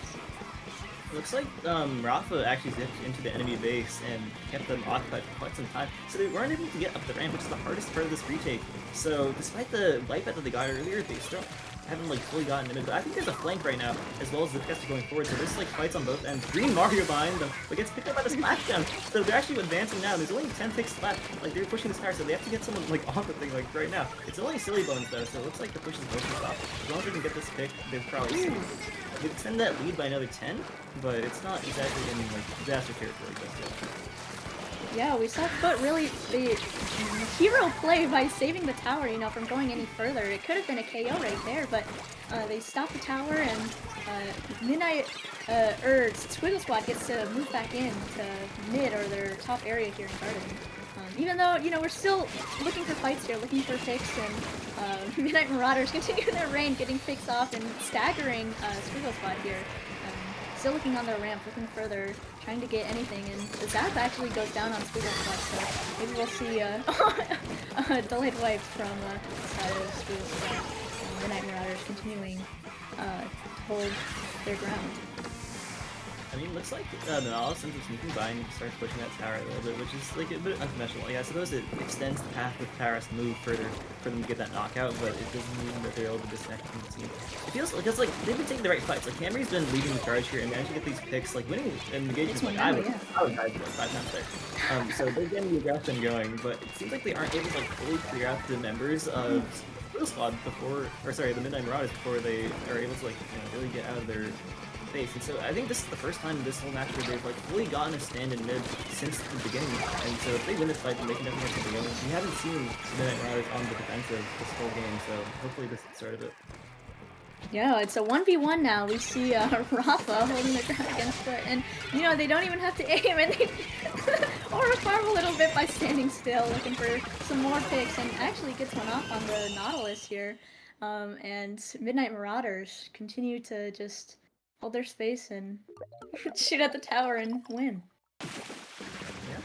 Looks like Rafa actually zipped into the enemy base and kept them occupied for quite some time, so they weren't able to get up the ramp, which is the hardest part of this retake. So despite the light bet that they got earlier, they still haven't like fully gotten in it. But I think there's a flank right now, as well as Zipcast going forward, so this like fights on both ends. Green Mario behind them, but gets picked up by the Splatdown. So they're actually advancing now. There's only 10 picks left. Like they're pushing this tower, so they have to get someone like on the thing like right now. It's only Silly Bones though, so it looks like the push is mostly stopped. As long as they can get this pick, they've probably they extend that lead by another 10, but it's not exactly in like disaster territory just yet. Yeah, we saw Foot really the hero play by saving the tower, you know, from going any further. It could have been a KO right there, but they stopped the tower, and Squiggle Squad gets to move back in to mid or their top area here in Garden. Even though, you know, we're still looking for fights here, looking for picks, and Midnight Marauders continue their reign, getting picks off and staggering Squiggle Squad here. Still looking on their ramp, looking further, trying to get anything, and the Zap actually goes down on Squiggle Squad, so maybe we'll see a delayed wipe from the side of Squiggle Squad. Midnight Marauders continuing to hold their ground. I mean, looks like the Nautilus ends up sneaking by and starts pushing that tower a little bit, which is like a bit unconventional. Like, I suppose it extends the path with Paris to move further for them to get that knockout, but it doesn't mean that they're able to disconnect from the team. It feels like it's like they've been taking the right fights. Like Camry's been leading the charge here and managing to get these picks, like winning engagements. Like I would die for like 5 times there. So they're getting the aggression going, but it seems like they aren't able to like fully clear out the members of the squad before, or sorry, the Midnight Marauders before they are able to like really get out of their base. And so I think this is the first time in this whole match where they've like fully gotten a stand in mid since the beginning. And so if they win this fight, then they can definitely get something going. We haven't seen the Midnight Marauders on the defensive this whole game, so hopefully this is the start of it. Yeah, it's a 1v1 now. We see Rafa holding the ground against it, and they don't even have to aim, and they or farm a little bit by standing still, looking for some more picks, and actually gets one off on the Nautilus here. And Midnight Marauders continue to just hold their space and shoot at the tower and win. Yeah,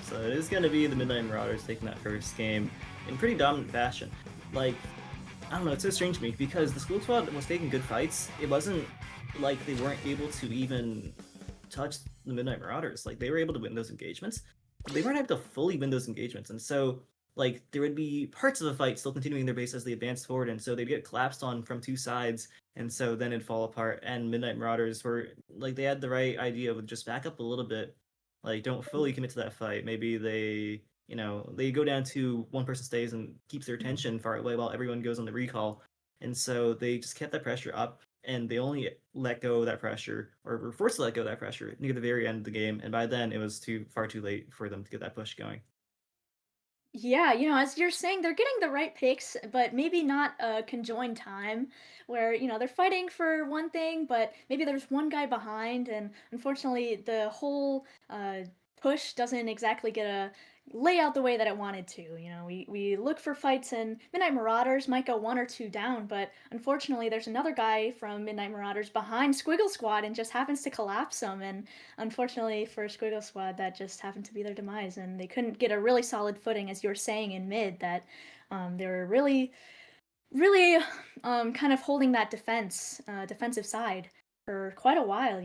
so it is going to be the Midnight Marauders taking that first game in pretty dominant fashion. Like, I don't know, it's so strange to me because the School Squad was taking good fights. It wasn't like they weren't able to even touch the Midnight Marauders. Like, they were able to win those engagements, but they weren't able to fully win those engagements. And so, like, there would be parts of the fight still continuing their base as they advanced forward, and so they'd get collapsed on from two sides, and so then it'd fall apart. And Midnight Marauders were, like, they had the right idea of just back up a little bit. Like, don't fully commit to that fight. Maybe they they go down to one person stays and keeps their attention far away while everyone goes on the recall. And so they just kept that pressure up, and they only let go of that pressure, or were forced to let go of that pressure near the very end of the game. And by then, it was far too late for them to get that push going. Yeah, as you're saying, they're getting the right picks, but maybe not a conjoined time where, they're fighting for one thing, but maybe there's one guy behind, and unfortunately, the whole push doesn't exactly get a layout the way that it wanted to. We look for fights, and Midnight Marauders might go one or two down, but unfortunately, there's another guy from Midnight Marauders behind Squiggle Squad and just happens to collapse them, and unfortunately for Squiggle Squad, that just happened to be their demise, and they couldn't get a really solid footing, as you were saying in mid, that they were really, really kind of holding that defensive side for quite a while,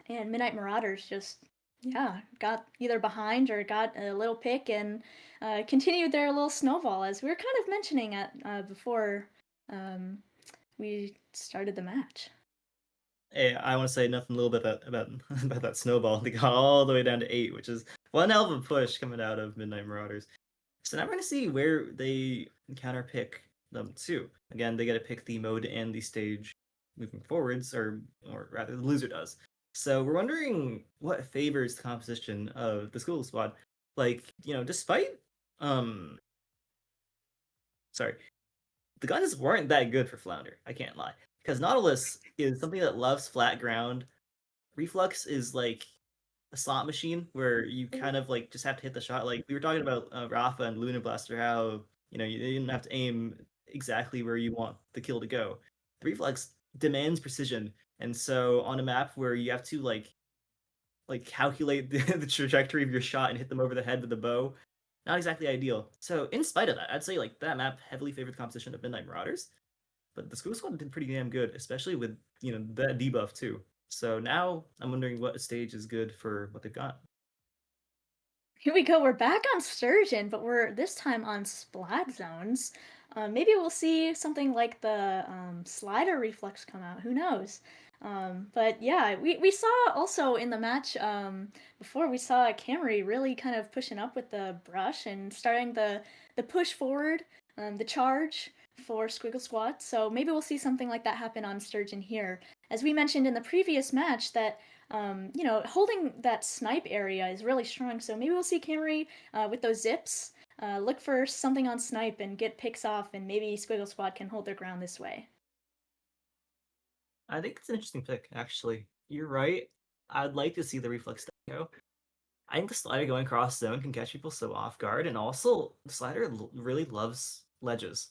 And Midnight Marauders just, got either behind or got a little pick and continued their little snowball, as we were kind of mentioning at before we started the match. Hey, I want to say nothing a little bit about that snowball. They got all the way down to 8, which is one hell of a push coming out of Midnight Marauders. So now we're going to see where they counter pick them too. Again, they get to pick the mode and the stage moving forwards, or rather, the loser does. So we're wondering what favors the composition of the School Squad. Like, despite sorry, the guns weren't that good for Flounder. I can't lie, because Nautilus is something that loves flat ground. Reflux is like a slot machine where you kind of like just have to hit the shot. Like we were talking about Rafa and Luna Blaster, how you didn't have to aim exactly where you want the kill to go. The Reflux demands precision, and so on a map where you have to like calculate the trajectory of your shot and hit them over the head with a bow, not exactly ideal. So in spite of that, I'd say like that map heavily favored the composition of Midnight Marauders, but the School Squad did pretty damn good, especially with that debuff too. So now I'm wondering what stage is good for what they've got. Here we go. We're back on Sturgeon, but we're this time on Splat Zones. Maybe we'll see something like the slider reflex come out. Who knows? But yeah, we saw also in the match before, we saw Camry really kind of pushing up with the brush and starting the push forward, the charge for Squiggle Squad. So maybe we'll see something like that happen on Sturgeon here. As we mentioned in the previous match, that holding that snipe area is really strong. So maybe we'll see Camry with those zips. Look for something on snipe and get picks off, and maybe Squiggle Squad can hold their ground this way. I think it's an interesting pick, actually. You're right. I'd like to see the reflex go. I think the slider going cross zone can catch people so off guard, and also the slider really loves ledges.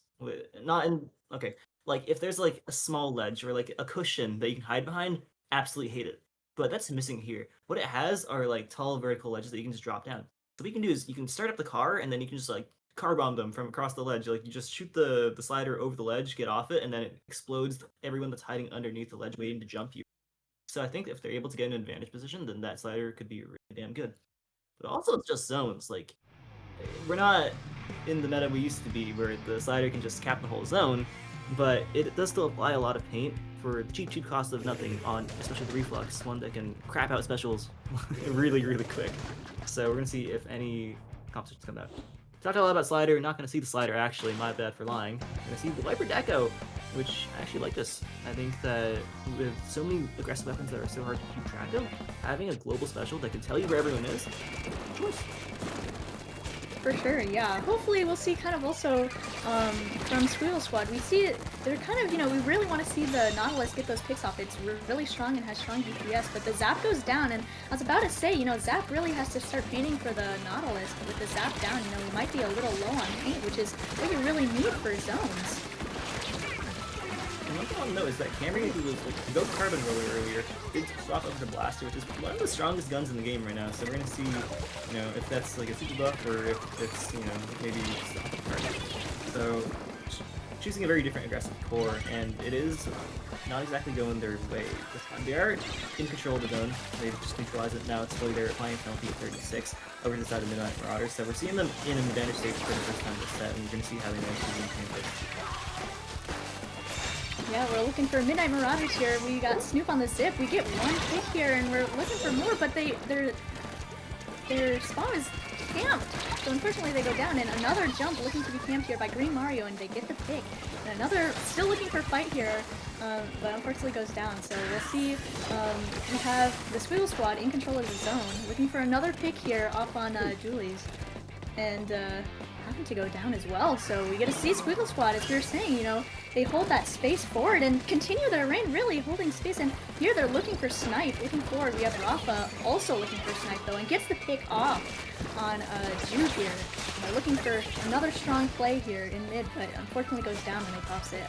Not in okay, like if there's like a small ledge or like a cushion that you can hide behind, absolutely hate it. But that's missing here. What it has are like tall vertical ledges that you can just drop down. So what you can do is you can start up the car, and then you can just like car bomb them from across the ledge. Like you just shoot the slider over the ledge, get off it, and then it explodes everyone that's hiding underneath the ledge waiting to jump you. So I think if they're able to get an advantage position, then that slider could be really damn good. But also, it's just zones. Like, we're not in the meta we used to be, where the slider can just cap the whole zone, but it does still apply a lot of paint for the cheap cost of nothing on, especially the reflux, one that can crap out specials really, really quick. So we're gonna see if any competitions come out. Talked a lot about slider. We're not gonna see the slider actually. My bad for lying. We're gonna see the Viper Deco, which I actually like this. I think that with so many aggressive weapons that are so hard to keep track of, having a global special that can tell you where everyone is, choice. For sure, yeah. Hopefully we'll see kind of also from Squeal Squad, we see it, they're kind of, we really want to see the Nautilus get those picks off. It's really strong and has strong DPS, but the Zap goes down, and I was about to say, Zap really has to start painting for the Nautilus, but with the Zap down, we might be a little low on paint, which is what you really need for zones. And one thing I want to note is that Camry, who was like go carbon roller earlier, did swap over to Blaster, which is one of the strongest guns in the game right now. So we're gonna see, if that's like a super buff or if it's, maybe just a card. So choosing a very different aggressive core, and it is not exactly going their way this time. They are in control of the zone. They've just neutralized it. Now it's fully there, applying penalty at 36 over to the side of Midnight Marauders. So we're seeing them in an advantage state for the first time this set, and we're gonna see how they manage to maintain this. Yeah, we're looking for Midnight Marauders here. We got Snoop on the zip. We get one pick here, and we're looking for more, but their spawn is camped. So unfortunately they go down, and another jump looking to be camped here by Green Mario, and they get the pick. And another still looking for fight here, but unfortunately goes down. So we'll see. We have the Squiggle Squad in control of the zone, looking for another pick here off on Julie's. And having to go down as well. So we get to see Squiggle Squad, as we were saying, they hold that space forward and continue their reign, really holding space. And here they're looking for Snipe, looking forward. We have Rafa also looking for Snipe, though, and gets the pick off on Jude here. They're looking for another strong play here in mid, but unfortunately goes down when they pops it.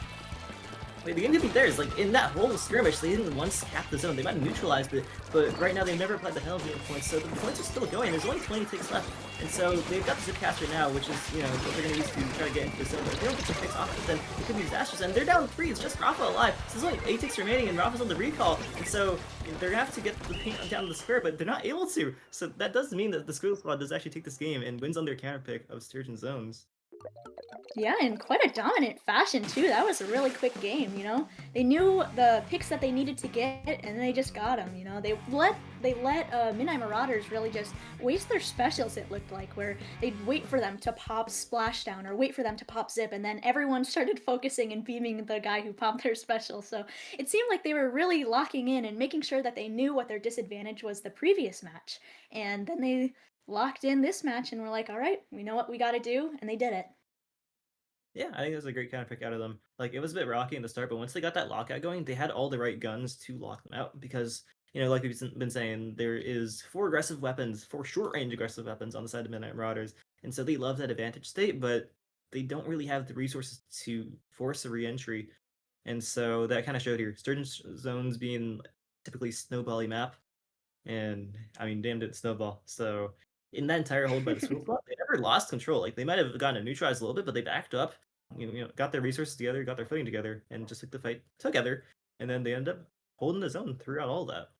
Wait, the game to be there is like in that whole skirmish, they didn't once cap the zone. They might have neutralized it, but right now they've never applied the penalty points, so the points are still going. There's only 20 ticks left, and so they've got the Zipcaster now, which is what they're going to use to try to get into the zone. But if they don't get some picks off it, then it could be disastrous. And they're down 3. It's just Rafa alive. So there's only 8 ticks remaining, and Rafa's on the recall, and so they're gonna have to get the paint down to the square, but they're not able to. So that does mean that the Squiggle Squad does actually take this game and wins on their counter pick of Sturgeon Zones. Yeah, in quite a dominant fashion too. That was a really quick game, They knew the picks that they needed to get, and they just got them, They let Midnight Marauders really just waste their specials, it looked like, where they'd wait for them to pop Splashdown or wait for them to pop Zip, and then everyone started focusing and beaming the guy who popped their special. So it seemed like they were really locking in and making sure that they knew what their disadvantage was the previous match. And then they locked in this match and were like, all right, we know what we got to do, and they did it. Yeah, I think that was a great counter pick out of them. Like, it was a bit rocky in the start, but once they got that lockout going, they had all the right guns to lock them out because, like we've been saying, there is 4 aggressive weapons, 4 short-range aggressive weapons on the side of Midnight Marauders, and so they love that advantage state, but they don't really have the resources to force a re-entry, and so that kind of showed here. Sturgeon Zones being typically snowbally map, and, I mean, damn, did it snowball. So in that entire hold by the Squiggle Squad, they never lost control. Like, they might have gotten neutralized a little bit, but they backed up, got their resources together, got their footing together, and just took the fight together. And then they end up holding the zone throughout all that.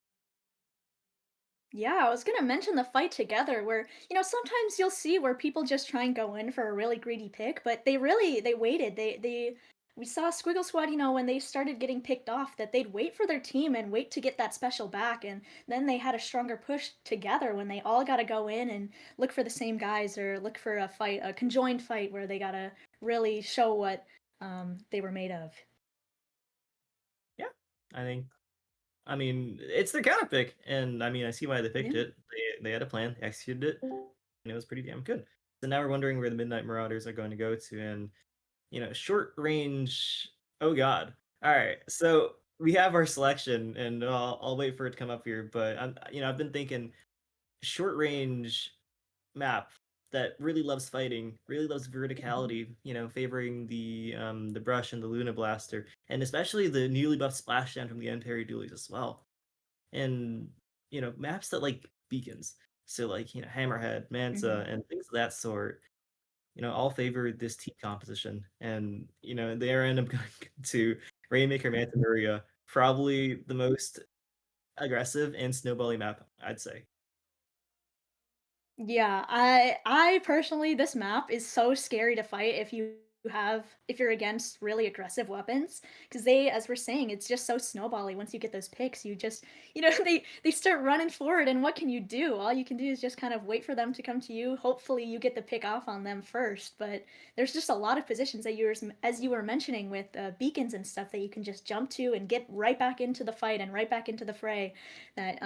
Yeah, I was gonna mention the fight together where, sometimes you'll see where people just try and go in for a really greedy pick, but they waited. We saw Squiggle Squad, when they started getting picked off, that they'd wait for their team and wait to get that special back, and then they had a stronger push together when they all gotta go in and look for the same guys or look for a fight, a conjoined fight where they gotta really show what they were made of. Yeah, I mean, it's their counter pick, and I mean, I see why they picked Yeah. it. They had a plan, they executed it, and it was pretty damn good. So now we're wondering where the Midnight Marauders are going to go to, and short range. Oh God! All right, so we have our selection, and I'll wait for it to come up here. But I've been thinking short range map that really loves fighting, really loves verticality, favoring the brush and the Luna Blaster, and especially the newly buffed Splashdown from the Unparried Dualies as well. And maps that like beacons. So like, Hammerhead, Manta, and things of that sort, all favor this team composition. And, they end up going to Rainmaker Manta Maria, probably the most aggressive and snowbally map, I'd say. Yeah, I personally, this map is so scary to fight if you're against really aggressive weapons, because they, as we're saying, it's just so snowbally. Once you get those picks, you just, they start running forward, and what can you do? All you can do is just kind of wait for them to come to you. Hopefully you get the pick off on them first, but there's just a lot of positions that as you were mentioning with beacons and stuff, that you can just jump to and get right back into the fight and right back into the fray, that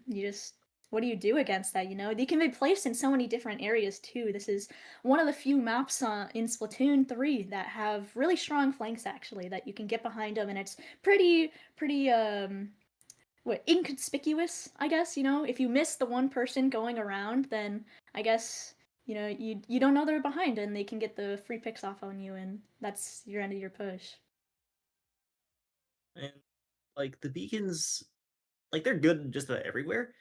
you just, what do you do against that? They can be placed in so many different areas too. This is one of the few maps in Splatoon 3 that have really strong flanks, actually, that you can get behind them, and it's pretty inconspicuous, I guess. If you miss the one person going around, then I guess you don't know they're behind, and they can get the free picks off on you, and that's your end of your push. And like the beacons, like they're good just about everywhere.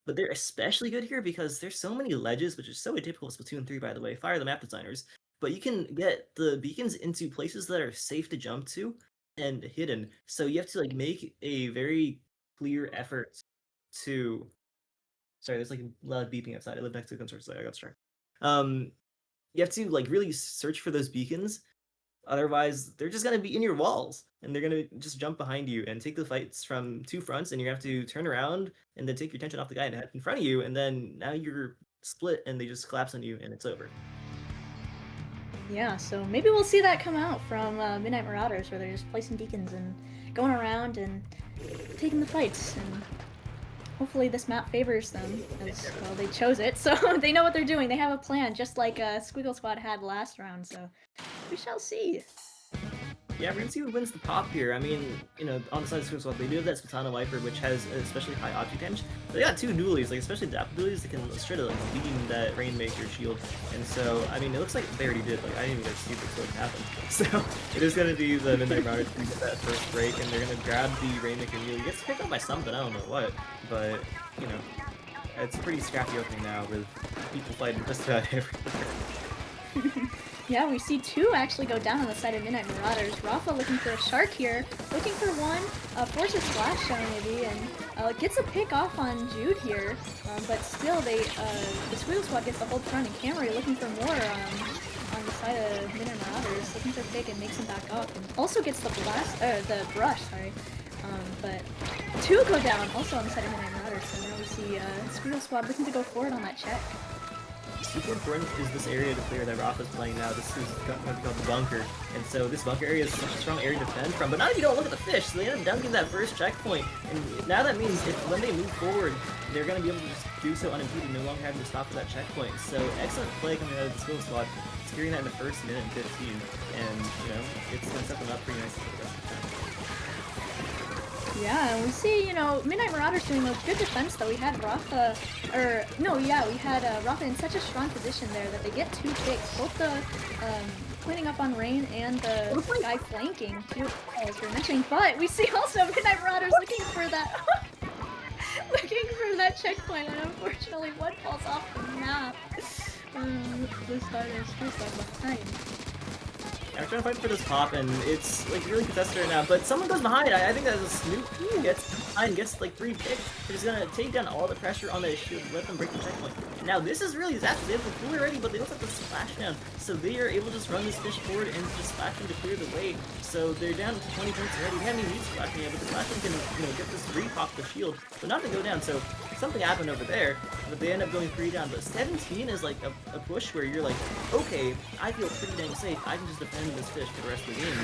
But they're especially good here because there's so many ledges, which is so atypical of Splatoon 3, by the way. Fire the map designers. But you can get the beacons into places that are safe to jump to and hidden. So you have to like make a very clear effort to. Sorry, there's like a loud beeping outside. I live next to a construction site. I got distracted. You have to like really search for those beacons. Otherwise, they're just gonna be in your walls, and they're gonna just jump behind you and take the fights from two fronts, and you have to turn around and then take your attention off the guy in front of you, and then now you're split, and they just collapse on you, and it's over. Yeah, so maybe we'll see that come out from Midnight Marauders, where they're just placing beacons and going around and taking the fights, and hopefully this map favors them, as well, they chose it, so they know what they're doing. They have a plan, just like Squiggle Squad had last round, so we shall see. Yeah, we're gonna see who wins the pop here. I mean, on the side of Squid Squad, they do have that Splatana Viper, which has an especially high object damage. They got two dualies, like especially the dualies, they can straight up like beam that Rainmaker shield. And so, I mean, it looks like they already did. Like, I didn't even get to see what's going to happen. So, it is gonna be the Midnight Marauders to get that first break, and they're gonna grab the Rainmaker melee. It gets picked up by something, I don't know what, but it's a pretty scrappy opening now with people fighting just about everywhere. Yeah, we see two actually go down on the side of Midnight Marauders. Rafa looking for a shark here, looking for one, forces Splashdown maybe, and gets a pick off on Jude here, but still the Squeal Squad gets the whole front, and Camry looking for more on the side of Midnight Marauders, looking for a pick and makes him back up, and also gets the brush, sorry. But two go down also on the side of Midnight Marauders, so now we see Squeal Squad looking to go forward on that check. Super important is this area to clear that Rafa's playing now. This is going to be called the bunker, and so this bunker area is such a strong area to defend from. But not if you don't look at the fish, so they end up dunking that first checkpoint, and now that means when they move forward, they're going to be able to just do so unimpeded, no longer having to stop for that checkpoint. So excellent play coming out of the Skill Squad, securing that in the first minute and 15, and it's going to set them up pretty nicely for the rest of the time. Yeah, and we see, Midnight Marauders doing a good defense, though. We had Rafa, Rafa in such a strong position there that they get two picks, both the cleaning up on Rain and the guy flanking, too, as we were mentioning. But we see also Midnight Marauders looking for that, checkpoint, and unfortunately one falls off the map. The starters just behind. I'm trying to fight for this pop, and it's like really contested right now, but someone goes behind. I think that was a Snoop gets behind, gets like 3 picks. He's gonna take down all the pressure on the shield, let them break the checkpoint. Now this is really disastrous. They have the pool already, but they don't have the Splashdown, so they are able to just run this fish forward and just splash him to clear the way. So they're down to 20 points already. They haven't even used Splashdown yet, but the Splashdown can get this re-pop the shield, but not to go down. So something happened over there, but they end up going 3 down. But 17 is like a push where you're like, okay, I feel pretty dang safe. I can just defend this fish for the rest of the game.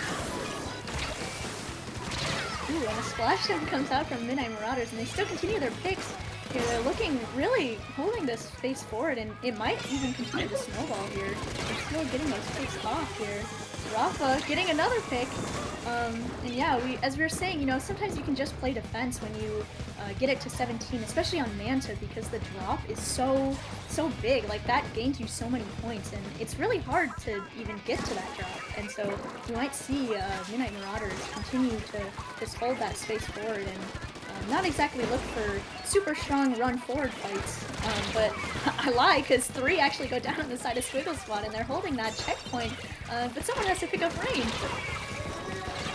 Ooh, and a Splashdown comes out from Midnight Marauders, and they still continue their picks. Here, they're really holding this face forward, and it might even continue to snowball here. They're still getting those picks off here. Rafa getting another pick. And yeah, as we were saying, sometimes you can just play defense when you get it to 17, especially on Manta, because the drop is so big. Like, that gains you so many points, and it's really hard to even get to that drop. And so you might see Midnight Marauders continue to just hold that space forward and not exactly look for super strong run forward fights, but I lie, because 3 actually go down on the side of Squiggle Squad, and they're holding that checkpoint, but someone has to pick up Rain.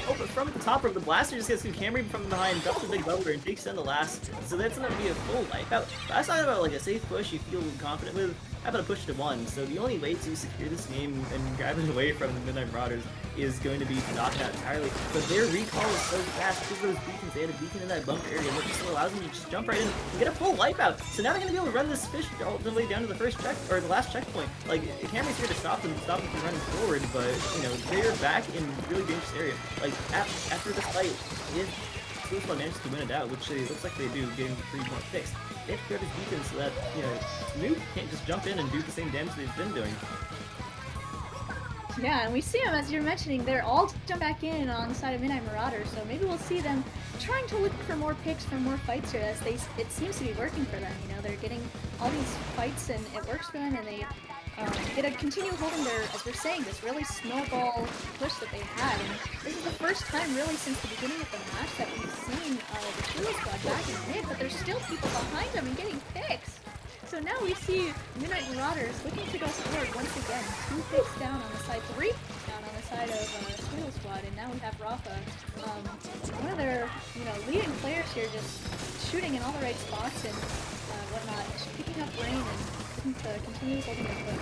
Oh, but from the top room. The blaster just gets through Camry from behind, drops a big bumper, and takes down the last. So that's gonna be a full wipeout. I was talking about like a safe push you feel confident with. How about a push to 1? So the only way to secure this game and grab it away from the Midnight Marauders is going to be to knock it out entirely. But their recall is so fast because those beacons. They had a beacon in that bunker area, which just allows them to just jump right in and get a full wipeout. So now they're gonna be able to run this fish all the way down to the first check or the last checkpoint. Like Camry's here to stop them from running forward, but you know they're back in a really dangerous area. Like after this fight, if Splatdown manages to win it out, which it looks like they do, getting the 3-point fix, they have to grab his beacon so that you know Noob can't just jump in and do the same damage they've been doing. Yeah, and we see them, as you're mentioning, they're all jump back in on the side of Midnight Marauders, so maybe we'll see them trying to look for more picks for more fights here, as it seems to be working for them. You know, they're getting all these fights and it works for them, and they get to continue holding their, as we're saying, this really snowball push that they had. And this is the first time really since the beginning of the match that we've seen the Trio Squad back in mid, but there's still people behind them and getting picks. So now we see Midnight Marauders looking to go forward once again. 2 picks down on the side, 3 down on the side of Trio Squad, and now we have Rafa, one of their leading players here, just shooting in all the right spots and whatnot, just picking up rain and looking to continue holding their foot.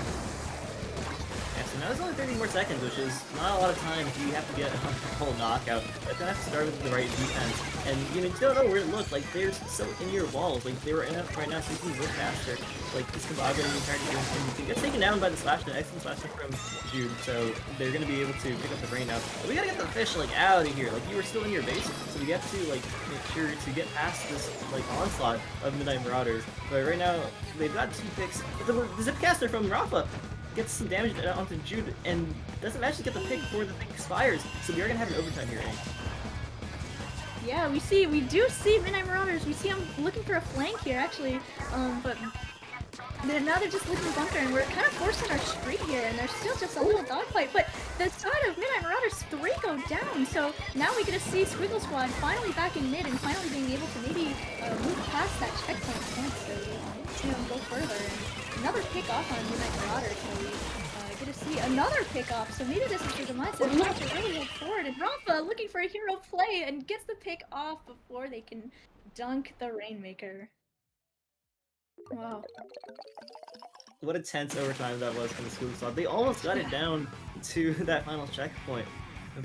Yeah, so now there's only 30 more seconds, which is not a lot of time if you have to get a whole knockout. But gonna have to start with the right defense. And you don't know where to look. Like they're so in your walls. Like they were in it right now, so you can look faster. Like this Kabaga and you try to do gets taken down by the slash, the excellent slash from Jude. So they're gonna be able to pick up the brain now. But we gotta get the fish like out of here. Like you were still in your base, so we have to like make sure to get past this like onslaught of Midnight Marauders. But right now they've got 2 picks. But the Zipcaster from Rafa gets some damage onto Jude and doesn't manage to get the pick before the pick expires. So we are gonna have an overtime here, Hank. Yeah, we do see Midnight Marauders. We see them looking for a flank here, actually. But now they're just looking bunker, and we're kind of forcing our streak here, and there's still just a little dogfight. But the side of Midnight Marauders 3 go down, so now we get to see Squiggle Squad finally back in mid and finally being able to maybe move past that checkpoint point, so we see them go further. And another pick off on Midnight Marauders, so we get to see another pick off. So maybe this is the demise of them to really hold forward. And Rafa looking for a hero play and gets the pick off before they can dunk the Rainmaker. Wow. What a tense overtime that was from the Squiggle Squad. They almost got it down to that final checkpoint.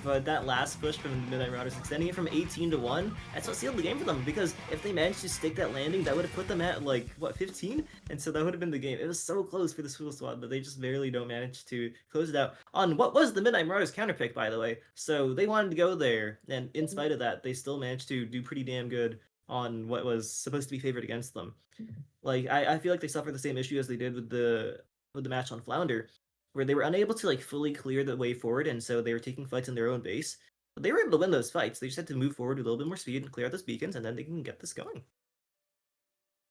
But that last push from the Midnight Marauders, extending it from 18 to 1, that's what sealed the game for them. Because if they managed to stick that landing, that would have put them at, like, what, 15? And so that would have been the game. It was so close for the Squiggle Squad, but they just barely don't manage to close it out on what was the Midnight Marauders counterpick, by the way. So they wanted to go there, and in spite of that, they still managed to do pretty damn good on what was supposed to be favored against them. Like, I feel like they suffered the same issue as they did with the match on Flounder, where they were unable to like fully clear the way forward, and so they were taking fights in their own base. But they were able to win those fights. They just had to move forward with a little bit more speed and clear out those beacons, and then they can get this going.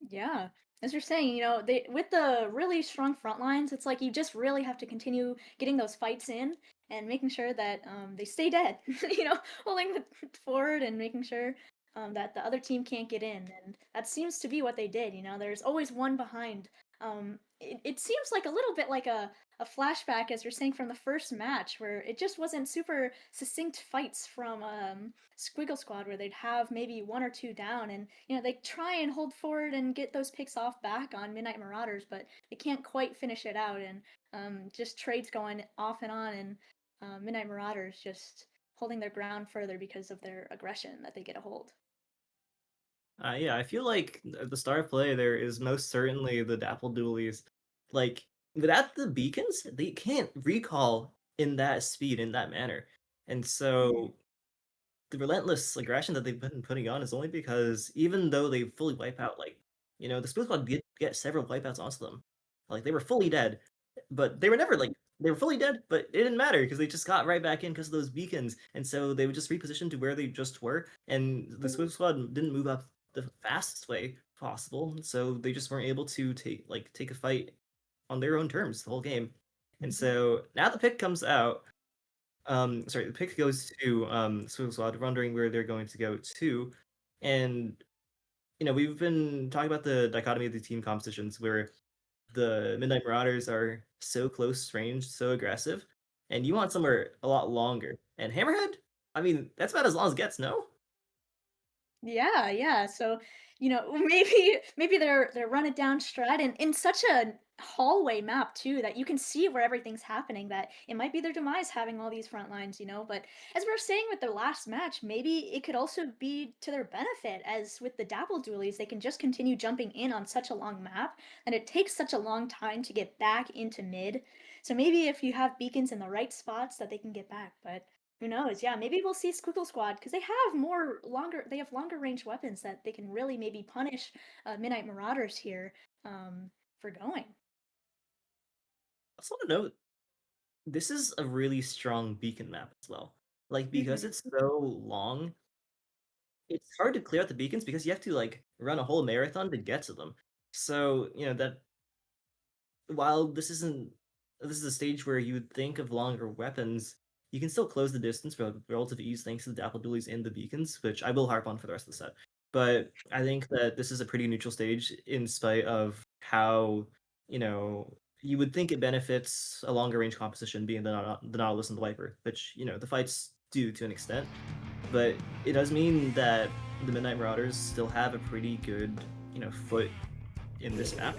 Yeah, as you're saying, they with the really strong front lines, it's like you just really have to continue getting those fights in and making sure that they stay dead. Holding it forward and making sure that the other team can't get in, and that seems to be what they did. There's always one behind. It seems like a little bit like a flashback, as you're saying, from the first match, where it just wasn't super succinct fights from Squiggle Squad, where they'd have maybe 1 or 2 down, and they try and hold forward and get those picks off back on Midnight Marauders, but they can't quite finish it out, and just trades going off and on, and Midnight Marauders just holding their ground further because of their aggression that they get a hold. Yeah, I feel like the star play there is most certainly the Dapple Dualies. Like, without the beacons, they can't recall in that speed, in that manner. And so the relentless aggression that they've been putting on is only because even though they fully wipe out, like, the Split Squad did get several wipeouts onto them. Like, they were fully dead, but they were never, like, they were fully dead, but it didn't matter because they just got right back in because of those beacons. And so they would just reposition to where they just were, and the Split Squad didn't move up the fastest way possible, so they just weren't able to take a fight on their own terms the whole game. And so now the pick comes out. The pick goes to Squiggle Squad, wondering where they're going to go to. And we've been talking about the dichotomy of the team compositions, where the Midnight Marauders are so close range, so aggressive, and you want somewhere a lot longer. And Hammerhead, I mean, that's about as long as it gets, no? Yeah, yeah. So, maybe they're running down Strat and in such a hallway map too that you can see where everything's happening, that it might be their demise having all these front lines. But as we were saying with their last match, maybe it could also be to their benefit, as with the Dapple dualies, they can just continue jumping in on such a long map and it takes such a long time to get back into mid. So maybe if you have beacons in the right spots that they can get back, but who knows? Yeah, maybe we'll see Squiggle Squad because they have longer range weapons that they can really maybe punish Midnight Marauders here for going. I just want to note this is a really strong beacon map as well. Like because Hmm. it's so long, it's hard to clear out the beacons because you have to like run a whole marathon to get to them. So, that while this is a stage where you would think of longer weapons, you can still close the distance for relative ease thanks to the Dapple Dualies and the beacons, which I will harp on for the rest of the set. But I think that this is a pretty neutral stage in spite of how, you would think it benefits a longer range composition being the Nautilus and the Viper, which, the fights do to an extent. But it does mean that the Midnight Marauders still have a pretty good, foot in this map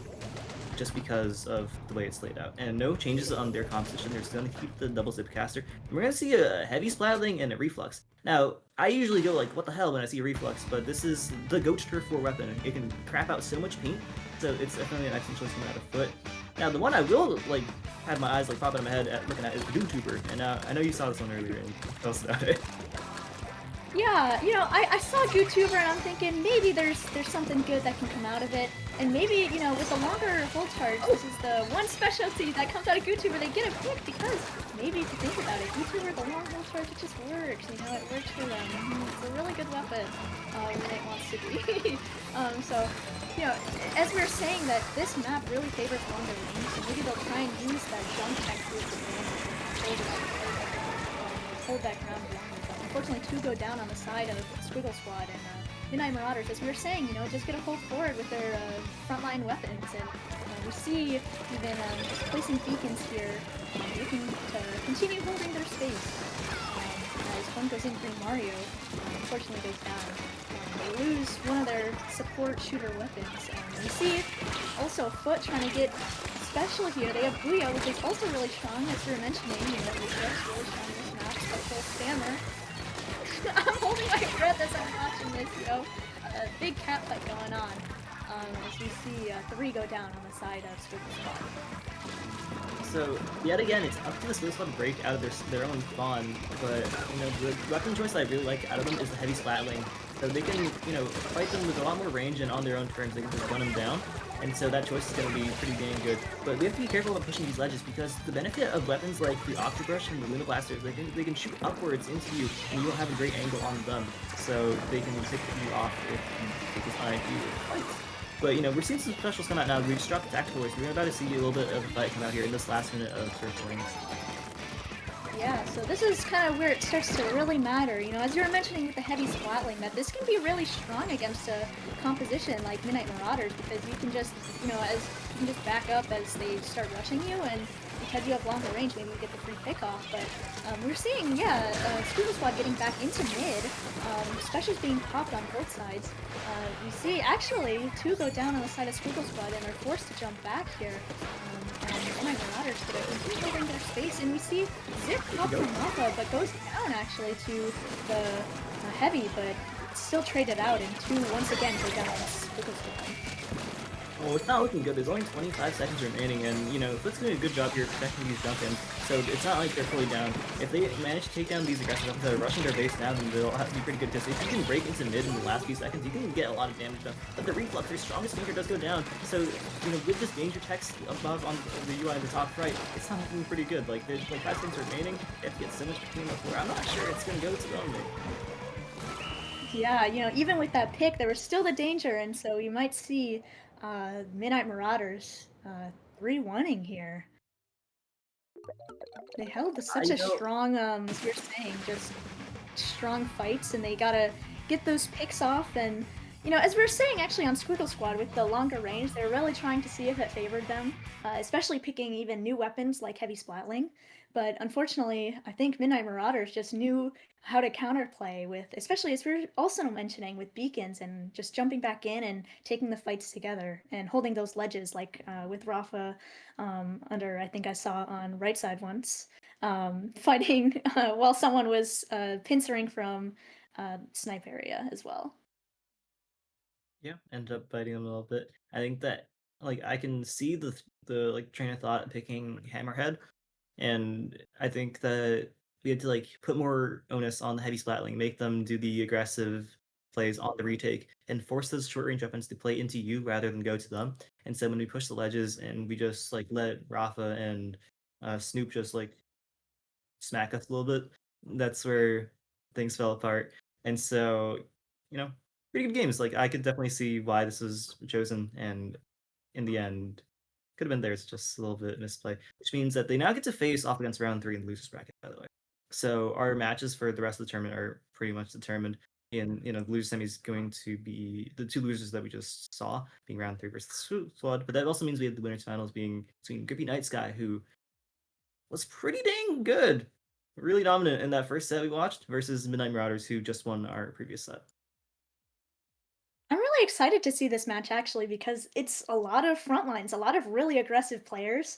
just because of the way it's laid out. And no changes on their composition. They're still going to keep the double zip caster. And we're going to see a heavy splatling and a reflux. Now, I usually go like, what the hell when I see a reflux, but this is the Goat Turf 4 weapon. It can crap out so much paint, so it's definitely an excellent choice coming out of foot. Now, the one I will like have my eyes like pop out of my head at looking at is the YouTuber. And I know you saw this one earlier and tell us about it. Yeah, I saw YouTuber and I'm thinking maybe there's something good that can come out of it. And maybe, with the longer hold charge, this is the one specialty that comes out of YouTuber, they get a pick because maybe if you think about it, YouTuber, the long hold charge, it just works, it works for them. It's a really good weapon when it wants to be. So, as we were saying that this map really favors longer range, so maybe they'll try and use that jump tech to its advantage and hold that ground longer. But unfortunately, two go down on the side of Squiggle Squad and Midnight Marauders, as we were saying, just get a hold forward with their frontline weapons, and we see even just placing beacons here, looking to continue holding their space. As one goes in for Mario, unfortunately goes down. They lose one of their support shooter weapons. We see also Foot trying to get special here. They have Booyah, which is also really strong, as we were mentioning. It's really strong in this map. Special spammer. I'm holding my breath as I'm watching this, a big cat fight going on. As we see 3 go down on the side of Squiggle Squad. So yet again, it's up to the Squiggle Squad to break out of their own spawn, but the weapon choice that I really like out of them is the heavy splatling. So they can fight them with a lot more range and on their own terms. They can just run them down. And so that choice is going to be pretty dang good. But we have to be careful about pushing these ledges because the benefit of weapons like the Octobrush and the Luna Blasters, they can shoot upwards into you and you don't have a great angle on them. So they can pick you off if you take this eye view of fights. But we're seeing some specials come out now. We just dropped the tactical voice. We're about to see a little bit of a fight come out here in this last minute of Turf Wings. Yeah, so this is kind of where it starts to really matter. As you were mentioning with the heavy splatling, that this can be really strong against a composition like Midnight Marauders, because you can just, you can just back up as they start rushing you, and because you have longer range, maybe you get the free pick off. But we're seeing, Squiggle Squad getting back into mid, specials being popped on both sides. You see, actually, 2 go down on the side of Squiggle Squad and are forced to jump back here. And Midnight Marauders going to continue holding their space, and we see Zip pop from Alpha, but goes down actually to the heavy, but still traded out, and 2 once again go down on Squiggle Squad. Well, it's not looking good. There's only 25 seconds remaining, and Foot's doing a good job here protecting these jump ins. So it's not like they're fully down. If they manage to take down these aggressive weapons that are rushing their base now, then they'll have to be pretty good. Because if you can break into mid in the last few seconds, you can get a lot of damage done. But the reflux, their strongest finger does go down. So with this danger text above on the UI in the top right, it's not looking pretty good. Like there's like 5 seconds remaining. They have to get so much between the 4. I'm not sure it's gonna go to them. Yeah, even with that pick, there was still the danger, and so you might see Midnight Marauders 3-1ing here. They held such a strong, as you're saying, just strong fights, and they gotta get those picks off. And as we were saying actually on Squiggle Squad, with the longer range, they're really trying to see if it favored them, especially picking even new weapons like heavy splatling. But unfortunately, I think Midnight Marauders just knew how to counterplay with, especially as we are also mentioning, with beacons and just jumping back in and taking the fights together and holding those ledges, like with Rafa under, I think I saw on right side once, fighting while someone was pincering from snipe area as well. Yeah, ended up biting him a little bit. I think that like I can see the like train of thought picking Hammerhead, and I think that we had to like put more onus on the heavy splatling, make them do the aggressive plays on the retake, and force those short range weapons to play into you rather than go to them. And so when we push the ledges and we just like let Rafa and Snoop just like smack us a little bit, that's where things fell apart. And so, you know, pretty good games. Like I could definitely see why this was chosen, and in the end, could have been theirs, just a little bit misplay. Which means that they now get to face off against round 3 in the losers bracket, by the way. So our matches for the rest of the tournament are pretty much determined. In the loser semi is going to be the two losers that we just saw, being round 3 versus the squad. But that also means we have the winners finals being between Grippy Night Sky, who was pretty dang good, really dominant in that first set we watched, versus Midnight Marauders, who just won our previous set. I'm really excited to see this match actually because it's a lot of front lines, a lot of really aggressive players.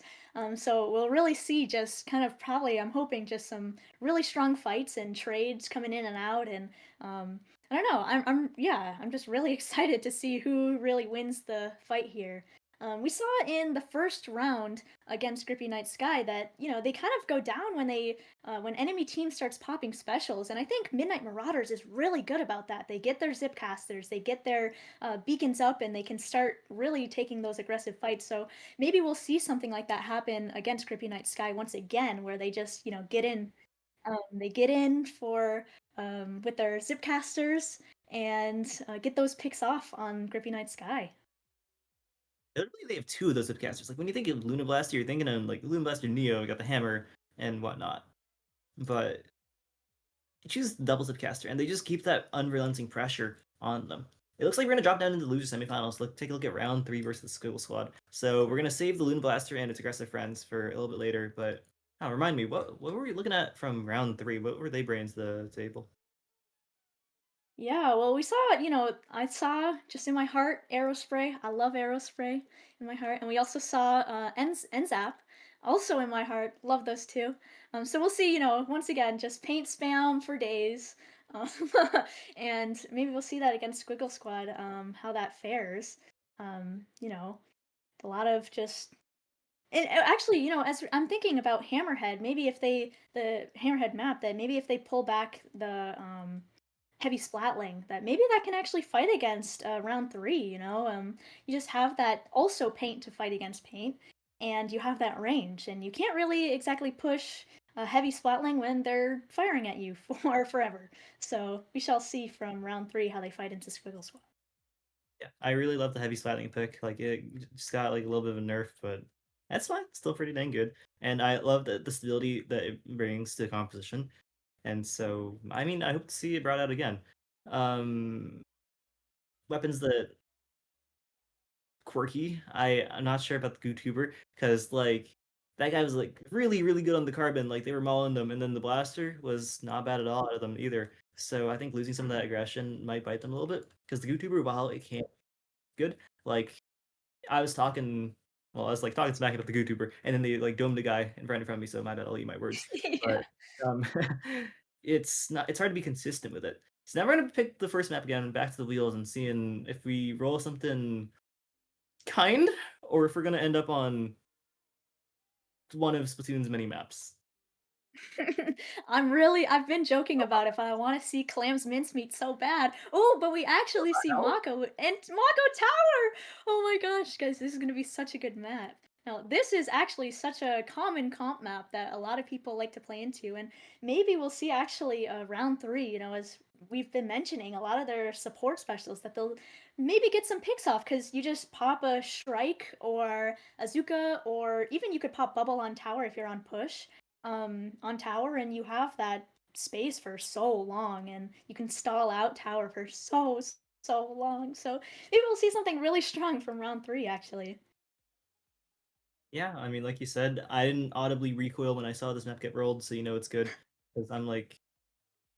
So we'll really see just kind of probably, I'm hoping, just some really strong fights and trades coming in and out. And I don't know, yeah, I'm just really excited to see who really wins the fight here. We saw in the first round against Grippy Night Sky that they kind of go down when enemy team starts popping specials, and I think Midnight Marauders is really good about that. They get their zipcasters, they get their beacons up, and they can start really taking those aggressive fights. So maybe we'll see something like that happen against Grippy Night Sky once again, where they just get in. They get in for with their zipcasters and get those picks off on Grippy Night Sky. Literally, they have two of those zipcasters. Like when you think of Luna Blaster, you're thinking of like Luna Blaster Neo, got the hammer and whatnot. But you choose double zipcaster, and they just keep that unrelenting pressure on them. It looks like we're gonna drop down into the loser semifinals. Take a look at round 3 versus the Squiggle Squad. So we're gonna save the Luna Blaster and its aggressive friends for a little bit later. But remind me, what were we looking at from round 3? What were they bringing to the table? Yeah, well, we saw, I saw just in my heart Aerospray. I love Aerospray in my heart. And we also saw Enzap, also in my heart. Love those two. So we'll see, once again, just paint spam for days. Um, and maybe we'll see that against Squiggle Squad, how that fares. A lot of just. And actually, as I'm thinking about Hammerhead, maybe if the Hammerhead map, that maybe if they pull back the heavy splatling, that maybe that can actually fight against round 3. You just have that also paint to fight against paint, and you have that range, and you can't really exactly push a heavy splatling when they're firing at you for forever. So we shall see from round 3 how they fight into Squiggle Squad. Yeah, I really love the heavy splatting pick. Like it just got like a little bit of a nerf, but that's fine. Still pretty dang good. And I love the stability that it brings to the composition. And so, I mean, I hope to see it brought out again. Um, Weapons that quirky. I'm not sure about the GooTuber because like that guy was like really really good on the carbon. Like they were mauling them, and then the blaster was not bad at all out of them either. So I think losing some of that aggression might bite them a little bit because the GooTuber, while it can't good, like I was talking. Well, I was like talking smack about the GooTuber, and then they like domed the guy in front of me. So my bad, I'll eat my words. Yeah. But um, it's not. It's hard to be consistent with it. So now we're gonna pick the first map again, back to the wheels, and seeing if we roll something kind, or if we're gonna end up on one of Splatoon's mini maps. I've been joking about if I want to see Clam's mincemeat so bad. Oh, but we actually see Hell, Mako and Mako Tower. Oh my gosh, guys, this is going to be such a good map. Now, this is actually such a common comp map that a lot of people like to play into, and maybe we'll see actually round 3, as we've been mentioning, a lot of their support specials that they'll maybe get some picks off because you just pop a Shrike or a Zuka, or even you could pop Bubble on tower if you're on push on tower, and you have that space for so long, and you can stall out tower for so long. So maybe we'll see something really strong from round 3 actually. Yeah, I mean, like you said, I didn't audibly recoil when I saw this map get rolled, so you know it's good. Because I'm like,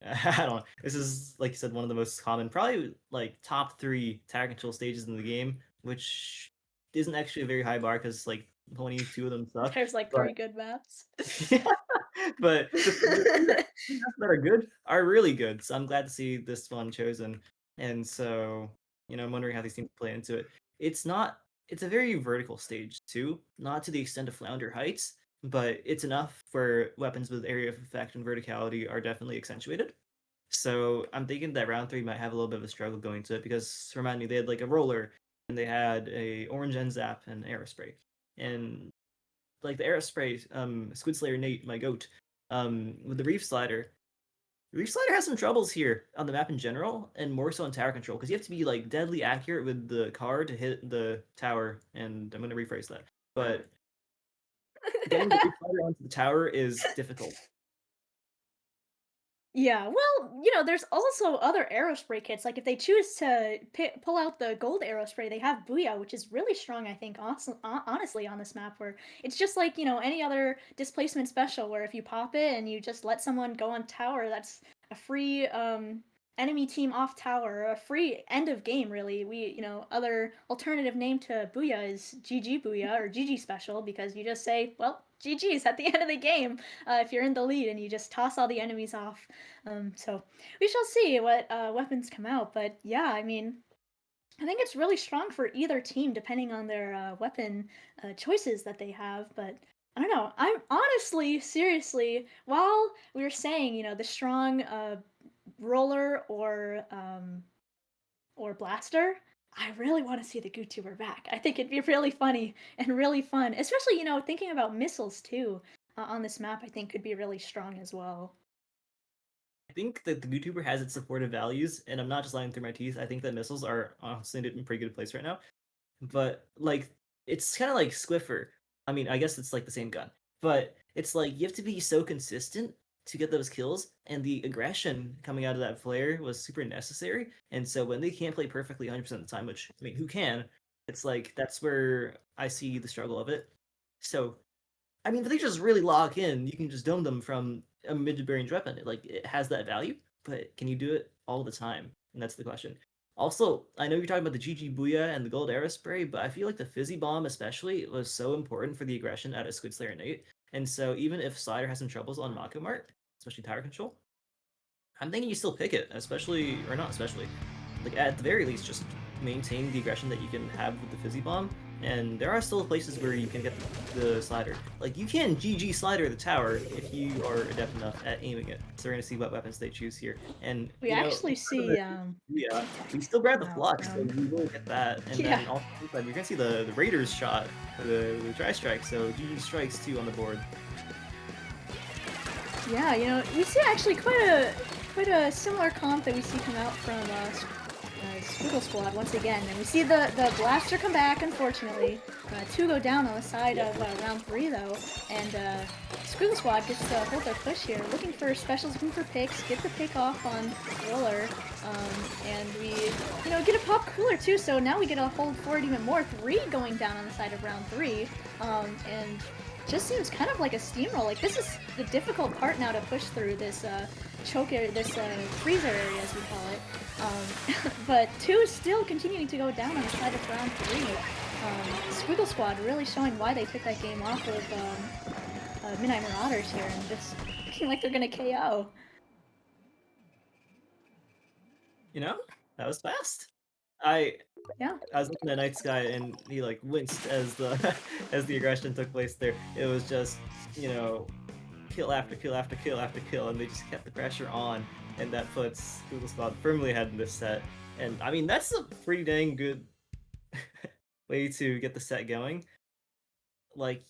I don't know. This is, like you said, one of the most common, probably like top three tower control stages in the game, which isn't actually a very high bar because like 22 of them suck. There's like But 3 good maps. yeah, but the maps that are good are really good. So I'm glad to see this one chosen. And so, I'm wondering how these teams play into it. It's not, it's a very vertical stage too, not to the extent of Flounder Heights, but it's enough where weapons with area of effect and verticality are definitely accentuated. So I'm thinking that round three might have a little bit of a struggle going to it because remind me, they had like a roller and they had a orange end zap and aerospray. And like the aerospray, Squid Slayer Nate, my goat, with the Reef Slider. Reef Slider has some troubles here on the map in general, and more so on tower control, because you have to be like deadly accurate with the car to hit the tower, and I'm gonna rephrase that. But getting the Reef Slider onto the tower is difficult. Yeah, well, there's also other aerospray kits. Like if they choose to pull out the gold aerospray, they have Booyah, which is really strong, I think, honestly, on this map. Where it's just like any other displacement special, where if you pop it and you just let someone go on tower, that's a free enemy team off tower, a free end of game. Really, other alternative name to Booyah is GG Booyah or GG Special because you just say, well, GG's at the end of the game if you're in the lead and you just toss all the enemies off. So we shall see what weapons come out. But yeah, I mean, I think it's really strong for either team depending on their weapon choices that they have. But I don't know. I'm honestly, seriously, while we were saying, the strong roller or blaster, I really want to see the GooTuber back. I think it'd be really funny and really fun, especially thinking about missiles too on this map. I think could be really strong as well. I think that the YouTuber has its supportive values, and I'm not just lying through my teeth. I think that missiles are honestly in a pretty good place right now. But like, it's kind of like Squiffer. I mean, I guess it's like the same gun, but it's like you have to be so consistent to get those kills, and the aggression coming out of that flare was super necessary. And so when they can't play perfectly 100% of the time, which I mean, who can? It's like that's where I see the struggle of it. So I mean, if they just really lock in, you can just dome them from a mid-range weapon. It has that value, but can you do it all the time? And that's the question. Also, I know you're talking about the GG Booyah and the Gold Aerospray, but I feel like the Fizzy Bomb especially was so important for the aggression out of Squid Slayer Nate. And so even if Slider has some troubles on Mako Mart, especially tower control, I'm thinking you still pick it, especially, or not especially, like at the very least, just maintain the aggression that you can have with the Fizzy Bomb. And there are still places where you can get the slider. Like you can GG slider the tower if you are adept enough at aiming it. So we're gonna see what weapons they choose here. And We actually see yeah, we still grab the come out flux, so from- we will get that. And Yeah. then also you're gonna see the Raiders shot, the dry strike. So GG strikes too on the board. Yeah, we see actually quite a similar comp that we see come out from Squiggle Squad once again, and we see the blaster come back. Unfortunately, two go down on the side of round 3 though, and Squiggle Squad gets to hold their push here, looking for specials, looking for picks, get the pick off on Roller, and we get a pop cooler too. So now we get a hold forward even more. 3 going down on the side of round 3, and just seems kind of like a steamroll. Like this is the difficult part now to push through this choke area, this freezer area as we call it. But 2 is still continuing to go down on the side of round 3. Squiggle Squad really showing why they took that game off of Midnight Marauders here and just looking like they're gonna KO. That was fast. I Yeah. I was looking at Night Sky and he like winced as the as the aggression took place there. It was just, kill after kill after kill after kill, and they just kept the pressure on, and that puts Google Squad firmly ahead in this set. And I mean that's a pretty dang good way to get the set going. Like,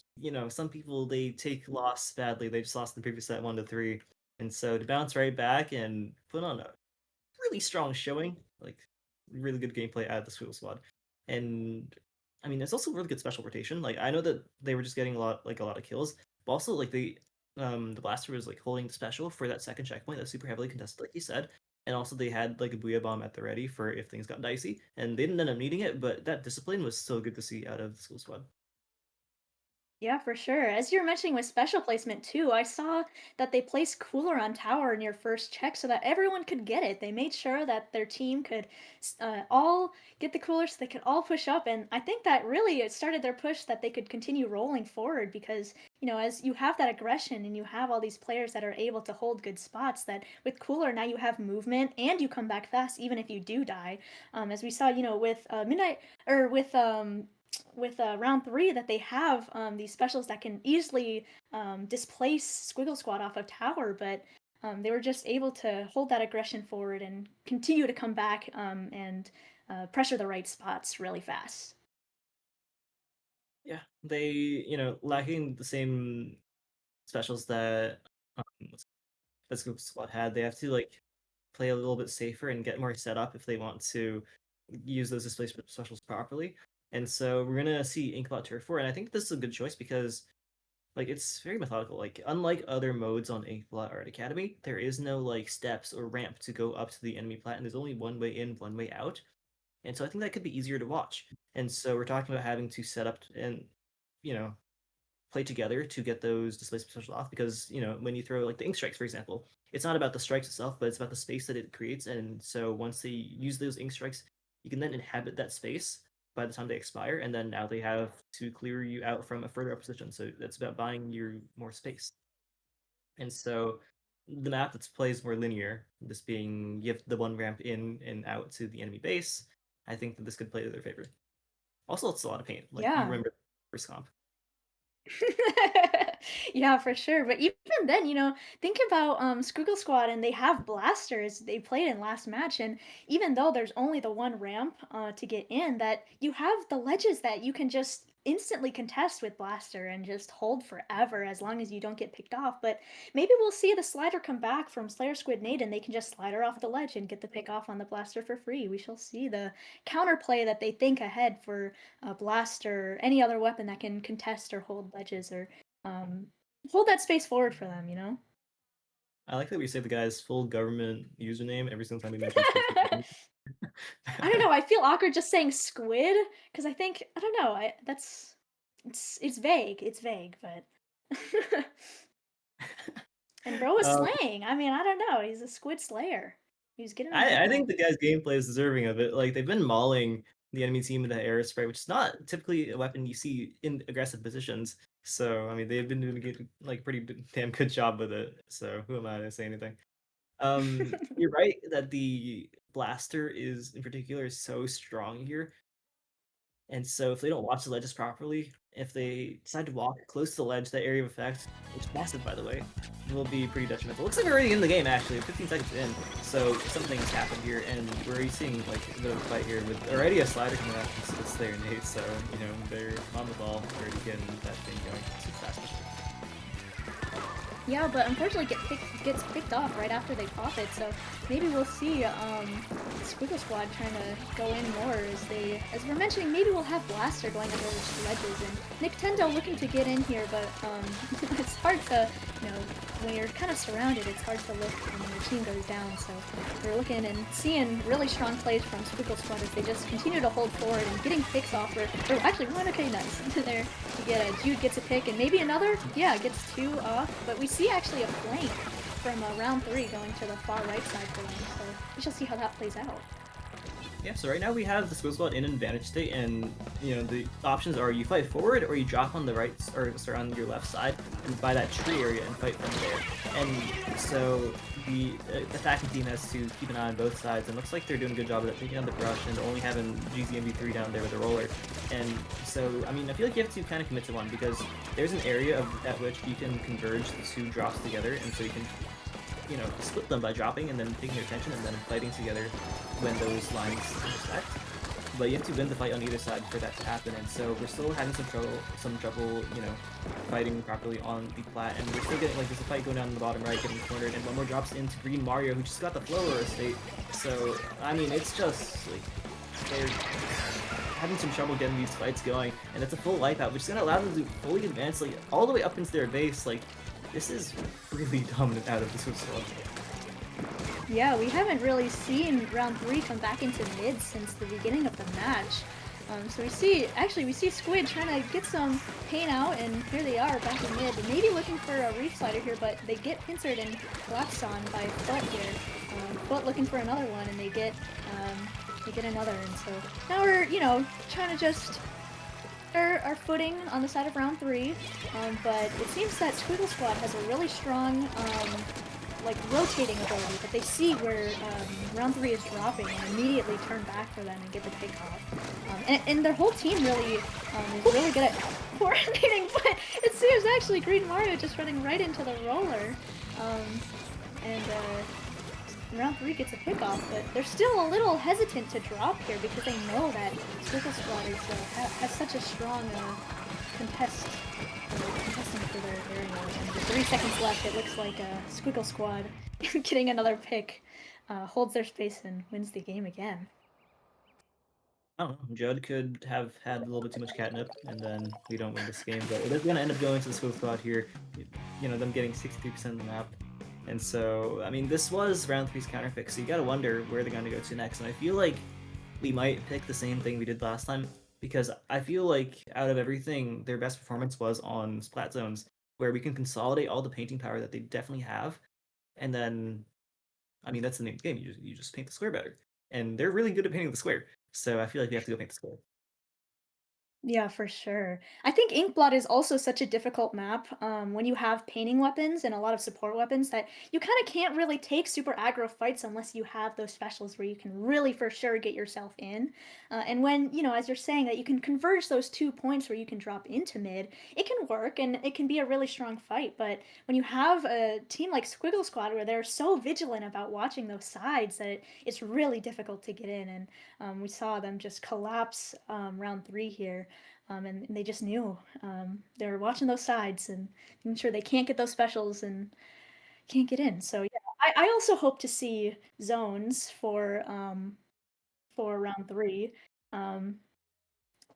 some people they take loss badly. They just lost the previous set 1-3. And so to bounce right back and put on a really strong showing, like really good gameplay out of the Squiggle Squad. And I mean, it's also really good special rotation. Like I know that they were just getting a lot of kills, but also like the blaster was like holding the special for that second checkpoint that's super heavily contested, like you said. And also they had like a Booyah Bomb at the ready for if things got dicey, and they didn't end up needing it, but that discipline was so good to see out of the Squiggle Squad. Yeah, for sure. As you're mentioning with special placement too, I saw that they placed cooler on tower in your first check so that everyone could get it. They made sure that their team could all get the cooler so they could all push up. And I think that really it started their push that they could continue rolling forward because, as you have that aggression and you have all these players that are able to hold good spots, that with cooler now you have movement and you come back fast even if you do die. As we saw, with Midnight or with round three that they have these specials that can easily displace Squiggle Squad off of tower, but they were just able to hold that aggression forward and continue to come back and pressure the right spots really fast. Yeah, they, lacking the same specials that that Scoop Squad had. They have to like play a little bit safer and get more set up if they want to use those displacement specials properly. And so we're gonna see Inkbot Turf 4, and I think this is a good choice because like it's very methodical. Like unlike other modes on Inkblot Art Academy, there is no like steps or ramp to go up to the enemy plat, and there's only one way in, one way out. And so I think that could be easier to watch. And so we're talking about having to set up and you know play together to get those displacement specials off because when you throw like the ink strikes, for example, it's not about the strikes itself, but it's about the space that it creates. And so once they use those ink strikes, you can then inhabit that space by the time they expire, and then now they have to clear you out from a further up position. So that's about buying you more space. And so the map that plays more linear, this being you have the one ramp in and out to the enemy base, I think that this could play to their favor. Also, it's a lot of paint. Like you Yeah. remember first comp. Yeah, for sure. But even then, think about Squiggle Squad and they have blasters they played in last match. And even though there's only the one ramp to get in, that you have the ledges that you can just instantly contest with blaster and just hold forever as long as you don't get picked off. But maybe we'll see the slider come back from Slayer Squid Nade and they can just slide her off the ledge and get the pick off on the blaster for free. We shall see the counterplay that they think ahead for a blaster or any other weapon that can contest or hold ledges or um, hold that space forward for them. I like that we say the guy's full government username every single time we mention Squid. I don't know. I feel awkward just saying squid because I think I don't know. It's vague. It's vague, but and bro is Um, slaying. I mean, I don't know. He's a squid slayer. He's getting the I job. think the guy's gameplay is deserving of it. Like they've been mauling the enemy team with the air spray, which is not typically a weapon you see in aggressive positions. So I mean, they've been doing like pretty damn good job with it. So who am I to say anything? You're right that the blaster is in particular is so strong here. And so if they don't watch the ledges properly, if they decide to walk close to the ledge, that area of effect, which is massive by the way, will be pretty detrimental. Looks like we're already in the game actually, 15 seconds in. So something has happened here, and we're already seeing like a bit of a fight here with already a slider coming out from Slayer Nate. So they're on the ball, already getting that thing going too fast. Yeah, but unfortunately gets picked off right after they pop it, so maybe we'll see Squiggle Squad trying to go in more as we're mentioning, maybe we'll have Blaster going under the ledges, and Nintendo looking to get in here, but it's hard to, when you're kind of surrounded, it's hard to look when your team goes down, so we're looking and seeing really strong plays from Squiggle Squad as they just continue to hold forward and getting picks off, or actually one, okay, nice, there, you get a Jude gets a pick, and maybe another, yeah, gets two off, but we see actually a flank from round 3 going to the far right side for them, so we shall see how that plays out. Yeah, so right now we have the Squiggle Squad in an advantage state, and the options are you fight forward or you drop on the right or sorry, on your left side and by that tree area and fight from there. And so the attacking team has to keep an eye on both sides, and looks like they're doing a good job of taking on the brush and only having GZMV3 down there with a roller. And so I mean, I feel like you have to kind of commit to one because there's an area at which you can converge the two drops together, and so you can split them by dropping and then taking your attention and then fighting together when those lines intersect. But you have to win the fight on either side for that to happen, and so we're still having some trouble, fighting properly on the plat, and we're still getting like there's a fight going down in the bottom right, getting cornered, and one more drops into Green Mario, who just got the flower estate. So I mean, it's just like they're having some trouble getting these fights going, and it's a full wipeout, which is gonna allow them to fully advance like all the way up into their base. Like this is really dominant out of the Swift Squad. Yeah, we haven't really seen round 3 come back into mid since the beginning of the match. So we see Squid trying to get some paint out, and here they are back in mid. Maybe looking for a reef slider here, but they get pincered and collapsed on by Foot here. Foot looking for another one, and they get another. And so now we're trying to just our footing on the side of round 3, but it seems that Squiggle Squad has a really strong like rotating ability, but they see where round 3 is dropping and immediately turn back for them and get the pick off. And their whole team really is really good at coordinating, but it seems actually Green Mario just running right into the roller. And round 3 gets a pick off, but they're still a little hesitant to drop here because they know that Squiggle Squad is, has such a strong contestant for their area. And with 3 seconds left, it looks like Squiggle Squad getting another pick holds their space and wins the game again. I don't know. Judd could have had a little bit too much catnip, and then we don't win this game. But it is going to end up going to the Squiggle Squad here. Them getting 63% of the map. And so, I mean, this was round 3's counter pick, so you gotta wonder where they're gonna go to next. And I feel like we might pick the same thing we did last time, because I feel like out of everything, their best performance was on splat zones, where we can consolidate all the painting power that they definitely have. And then, I mean, that's the name of the game. You just paint the square better. And they're really good at painting the square. So I feel like we have to go paint the square. Yeah, for sure. I think Inkblot is also such a difficult map when you have painting weapons and a lot of support weapons that you kind of can't really take super aggro fights unless you have those specials where you can really for sure get yourself in. And when, as you're saying that you can converge those 2 points where you can drop into mid, it can work and it can be a really strong fight. But when you have a team like Squiggle Squad where they're so vigilant about watching those sides that it's really difficult to get in. And we saw them just collapse round 3 here. And they just knew they were watching those sides and making sure they can't get those specials and can't get in. So yeah, I also hope to see zones for round 3,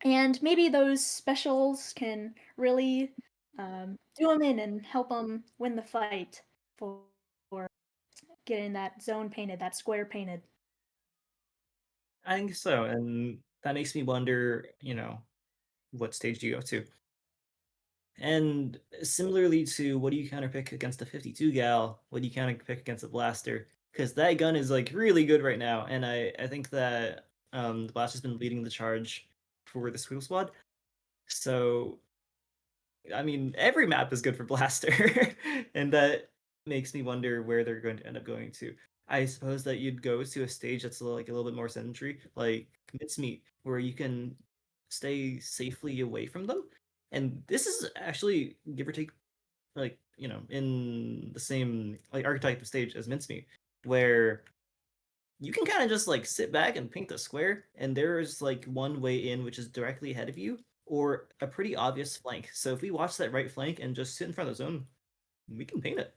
and maybe those specials can really do them in and help them win the fight for getting that zone painted, that square painted. I think so, and that makes me wonder, what stage do you go to? And similarly to what do you counterpick against a 52 gal, what do you counterpick against a blaster? Because that gun is like really good right now, and I think that the blaster's been leading the charge for the Squiggle Squad. So I mean, every map is good for blaster, and that makes me wonder where they're going to end up going to. I suppose that you'd go to a stage that's like a little bit more sedentary, like Mincemeat, where you can stay safely away from them. And this is actually, give or take, like, in the same like archetype of stage as Mincemeat, where you can kind of just like sit back and paint the square, and there's like one way in which is directly ahead of you, or a pretty obvious flank. So if we watch that right flank and just sit in front of the zone, we can paint it.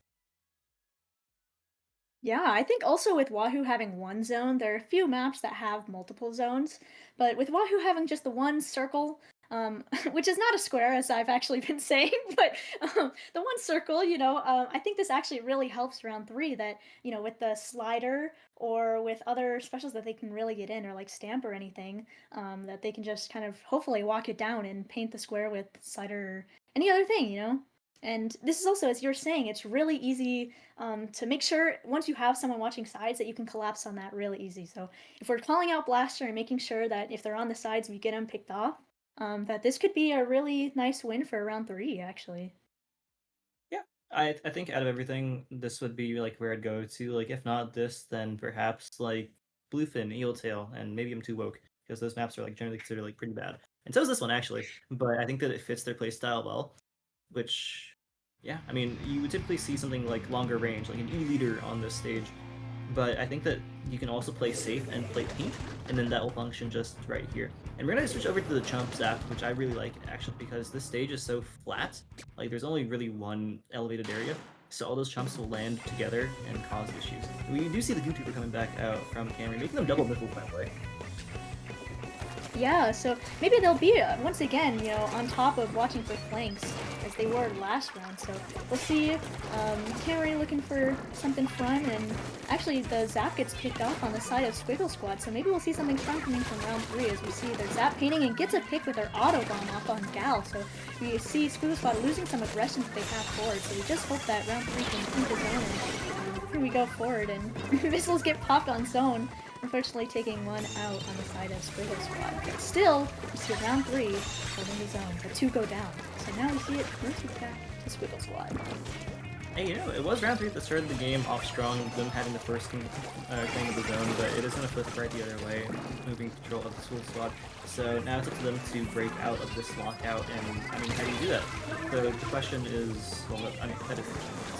Yeah, I think also with Wahoo having one zone, there are a few maps that have multiple zones, but with Wahoo having just the one circle, which is not a square as I've actually been saying, but the one circle, I think this actually really helps round 3 that, with the slider or with other specials that they can really get in or like stamp or anything, that they can just kind of hopefully walk it down and paint the square with slider or any other thing. And this is also, as you're saying, it's really easy to make sure once you have someone watching sides that you can collapse on that really easy. So if we're calling out Blaster and making sure that if they're on the sides, we get them picked off, that this could be a really nice win for round 3, actually. Yeah, I think out of everything, this would be like where I'd go to. Like if not this, then perhaps like Bluefin, Eeltail, and maybe I'm too woke because those maps are like generally considered like pretty bad. And so is this one actually, but I think that it fits their playstyle well. Which, yeah, I mean, you would typically see something like longer range, like an E-leader on this stage, but I think that you can also play safe and play paint, and then that will function just right here. And we're gonna switch over to the chump zap, which I really like, actually, because this stage is so flat, like there's only really one elevated area, so all those chumps will land together and cause issues. We do see the Gootuber coming back out from Camry, making them double missiles that way. Yeah, so maybe they'll be once again, on top of watching for flanks as they were last round. So we'll see. Canary looking for something fun, and actually the zap gets picked off on the side of Squiggle Squad. So maybe we'll see something fun coming from round 3 as we see their zap painting and gets a pick with their auto bomb off on Gal. So we see Squiggle Squad losing some aggression that they have forward. So we just hope that round 3 can keep the zone. And here we go forward, and missiles get popped on zone. Unfortunately, taking one out on the side of Squiggle Squad. But still, we see round 3 holding the zone, but 2 go down. So now we see it rotate back to Squiggle Squad. Hey, it was round 3 that started the game off strong, them having the first claim of the zone, but it is going to flip right the other way, moving control of the Squiggle Squad. So now it's up to them to break out of this lockout, and I mean, how do you do that? The question is, well, I mean, that is,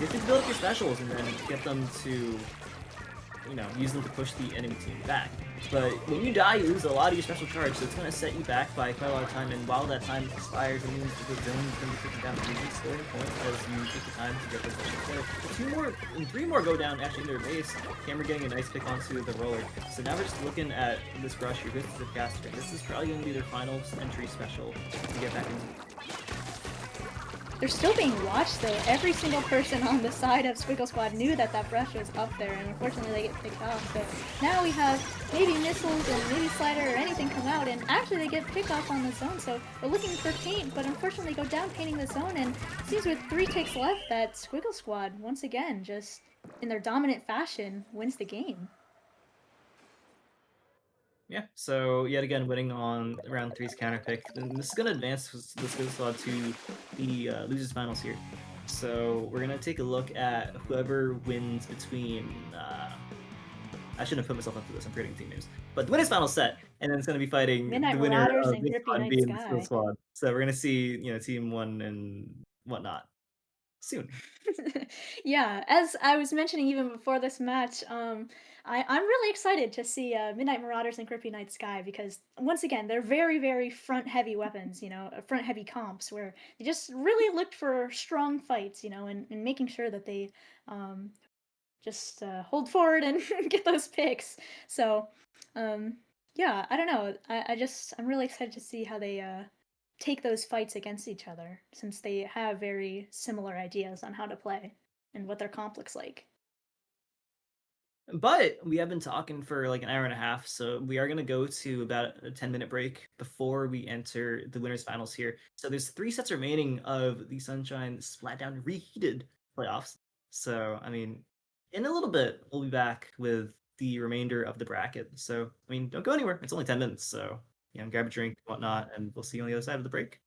you have to build up your specials and then get them to, use them to push the enemy team back. But when you die, you lose a lot of your special charge, so it's going to set you back by quite a lot of time, and while that time expires, it means the zone is going to be taken down to the scoring point as you take the time to get those specials there. 3 more go down actually into their base. Camera getting a nice pick onto the roller. So now we're just looking at this rush here. This is the caster. This is probably going to be their final entry special to get back into. They're still being watched though. Every single person on the side of Squiggle Squad knew that brush was up there, and unfortunately they get picked off. So now we have maybe missiles and maybe slider or anything come out, and actually they get picked off on the zone. So we're looking for paint, but unfortunately go down painting the zone, and it seems with 3 ticks left that Squiggle Squad once again, just in their dominant fashion, wins the game. Yeah, so yet again winning on round 3's counter pick. And this is going to advance the Squiggle Squad to the losers finals here. So we're going to take a look at whoever wins between... I shouldn't have put myself up to this, I'm forgetting team names. But the winners final set, and then it's going to be fighting Midnight the winner Marauders of and this Grippy squad Night being the Sky. Squiggle Squad. So we're going to see, team 1 and whatnot soon. Yeah, as I was mentioning even before this match, I'm really excited to see Midnight Marauders and Grippy Night Sky because once again they're very very front heavy weapons, front heavy comps where they just really looked for strong fights, and making sure that they just hold forward and get those picks. So yeah, I don't know. I'm really excited to see how they take those fights against each other since they have very similar ideas on how to play and what their comp looks like. But we have been talking for like an hour and a half, so we are going to go to about a 10-minute break before we enter the winners finals here. So there's 3 sets remaining of the Sunshine Splatdown Reheated playoffs. So, I mean, in a little bit, we'll be back with the remainder of the bracket. So, I mean, don't go anywhere. It's only 10 minutes, so, grab a drink, whatnot, and we'll see you on the other side of the break.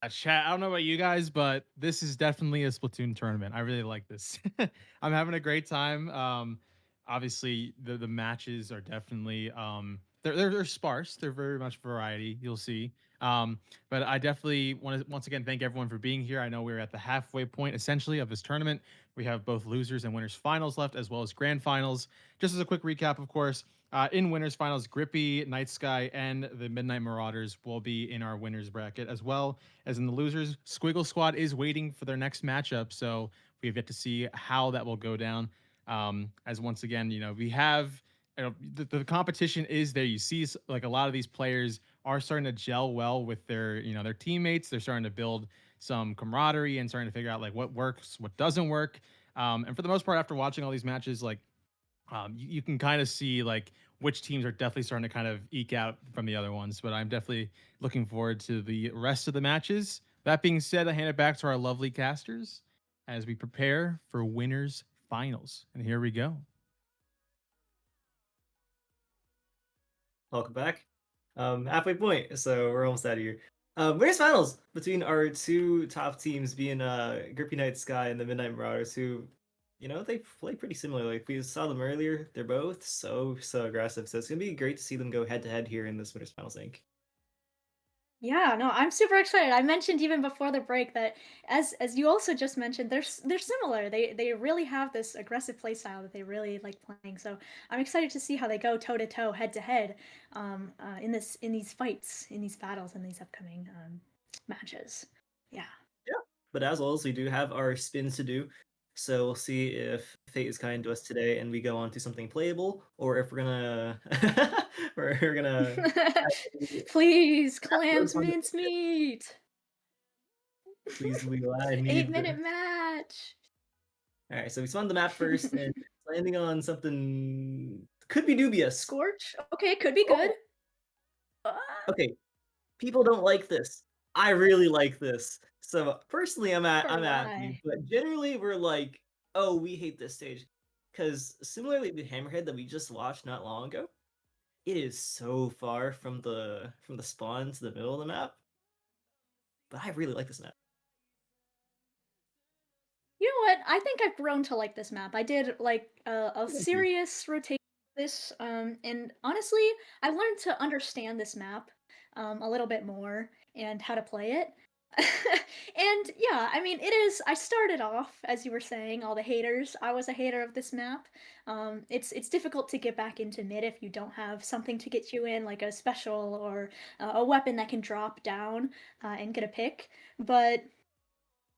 Chat. I don't know about you guys, but this is definitely a Splatoon tournament. I really like this. I'm having a great time. Obviously, the matches are definitely they're sparse. They're very much variety. You'll see. But I definitely want to once again thank everyone for being here. I know we're at the halfway point essentially of this tournament. We have both losers and winners finals left, as well as grand finals. Just as a quick recap, of course, in winners finals, Grippy, Night Sky, and the Midnight Marauders will be in our winners bracket, as well as in the losers. Squiggle Squad is waiting for their next matchup, so we have yet to see how that will go down. As once again, we have the competition is there. You see, like a lot of these players are starting to gel well with their teammates. They're starting to build some camaraderie and starting to figure out like what works, what doesn't work. And for the most part, after watching all these matches, like you can kind of see like which teams are definitely starting to kind of eke out from the other ones. But I'm definitely looking forward to the rest of the matches. That being said, I hand it back to our lovely casters as we prepare for winners finals. And here we go. Welcome back. Halfway point, so we're almost out of here. Winners finals between our two top teams being Grippy Night Sky and the Midnight Marauders, who, they play pretty similarly. Like we saw them earlier, they're both so aggressive. So it's gonna be great to see them go head to head here in this winners finals, Inc. Yeah, no, I'm super excited. I mentioned even before the break that as you also just mentioned, they're similar. They really have this aggressive play style that they really like playing. So I'm excited to see how they go toe to toe, head to head, in these fights, in these battles, in these upcoming matches. Yeah. Yeah. But as always, we do have our spins to do. So we'll see if fate is kind to us today and we go on to something playable, or if we're gonna we're gonna Please, clams mincemeat. please we I need 8-minute match. Alright, so we spawned the map first and it's landing on something could be dubious. Scorch. Okay, could be good. Okay, people don't like this. I really like this. So personally, I'm For happy, why? but generally we're like, oh, we hate this stage, because similarly to Hammerhead that we just watched not long ago, it is so far from the spawn to the middle of the map. But I really like this map. You know what? I think I've grown to like this map. I did like a Thank you. serious rotation of this, and honestly, I learned to understand this map a little bit more and how to play it. And yeah, I mean, it is. I started off, as you were saying, all the haters. I was a hater of this map. It's difficult to get back into mid if you don't have something to get you in, like a special or a weapon that can drop down and get a pick. But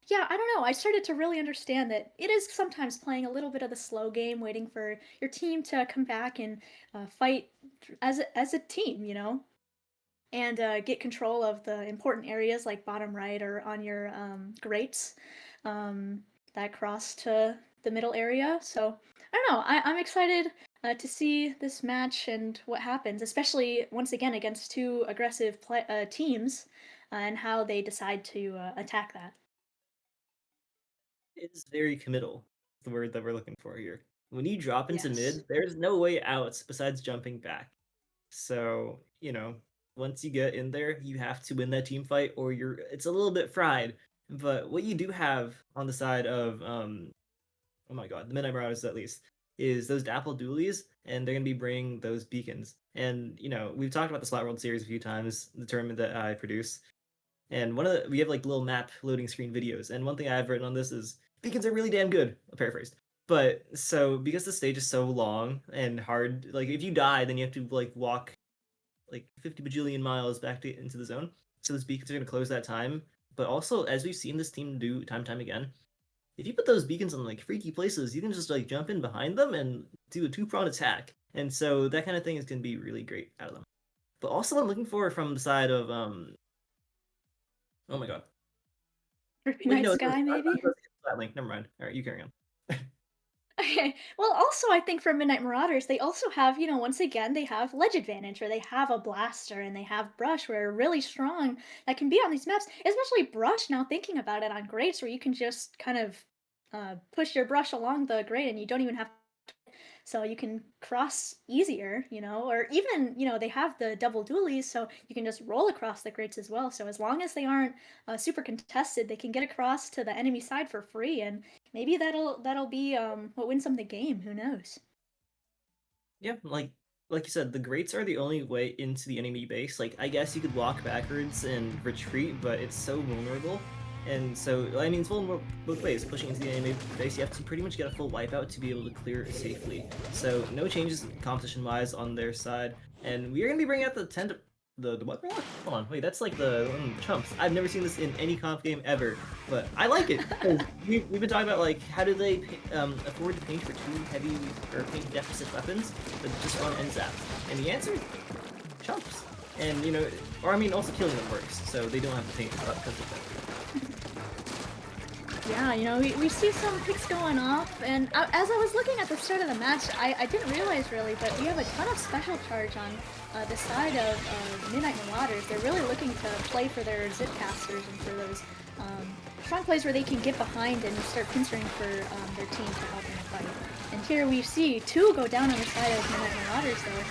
yeah, I don't know. I started to really understand that it is sometimes playing a little bit of the slow game, waiting for your team to come back and fight as a team, and get control of the important areas like bottom right or on your grates that cross to the middle area. So I don't know. I'm excited to see this match and what happens, especially once again against two aggressive teams and how they decide to attack that. It's very committal, the word that we're looking for here. When you drop into Yes. mid, there's no way out besides jumping back. So, once you get in there, you have to win that team fight or it's a little bit fried. But what you do have on the side of oh my god, the Midnight Marauders at least, is those Dapple Dualies, and they're gonna be bringing those beacons. And we've talked about the Splat World series a few times, the tournament that I produce. And we have like little map loading screen videos. And one thing I've written on this is beacons are really damn good. I'll paraphrase. But so because the stage is so long and hard, like if you die, then you have to like walk like 50 bajillion miles back into the zone. So those beacons are gonna close that time. But also, as we've seen this team do time and time again, if you put those beacons on like freaky places, you can just like jump in behind them and do a two-pronged attack. And so that kind of thing is gonna be really great out of them. But also I'm looking for from the side of oh my god. Grippy Well, Night Sky, maybe? That link. Never mind. All right, you carry on. Okay. Well, also, I think for Midnight Marauders, they also have, once again, they have ledge advantage, where they have a blaster and they have brush, where they're really strong that can be on these maps, especially brush. Now thinking about it on grades, where you can just kind of push your brush along the grade and you don't even have so you can cross easier, or even, they have the double dualies, so you can just roll across the grids as well. So as long as they aren't super contested, they can get across to the enemy side for free, and maybe that'll be what wins them the game. Who knows? Yeah, like you said, the grates are the only way into the enemy base. Like, I guess you could walk backwards and retreat, but it's so vulnerable. And so, I mean, it's vulnerable both ways. Pushing into the enemy base, you have to pretty much get a full wipeout to be able to clear it safely. So, no changes competition-wise on their side. And we are going to be bringing out the the what rock? Hold on, wait, that's like the chumps. I've never seen this in any comp game ever, but I like it because we've been talking about like how do they afford to paint for two heavy or paint deficit weapons that just run and zap, and the answer, chumps. And or I mean, also killing them works, so they don't have to paint because of that. Yeah, we see some picks going off, and as I was looking at the start of the match, I didn't realize really, but we have a ton of special charge on the side of Midnight Marauders. They're really looking to play for their zip casters and for those strong plays where they can get behind and start pinstering for their team to help in the fight. And here we see two go down on the side of Midnight Marauders though,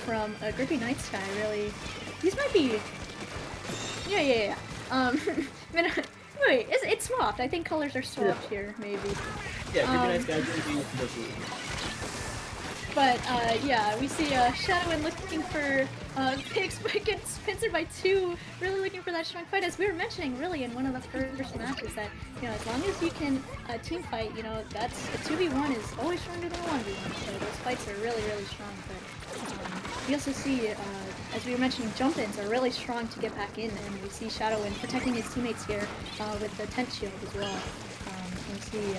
from a Grippy Night Sky. Really, these might be, yeah. Wait, it's swapped. I think colors are swapped here, maybe. Yeah, Grippy Night Sky is going to be But yeah, we see Shadowin looking for picks, but gets pincered by two. Really looking for that strong fight, as we were mentioning, really in one of the first matches. That as long as you can team fight, that's a 2v1 is always stronger than a 1v1. So those fights are really strong. But we also see, as we were mentioning, jump-ins are really strong to get back in, and we see Shadowin protecting his teammates here with the tent shield as well. We see.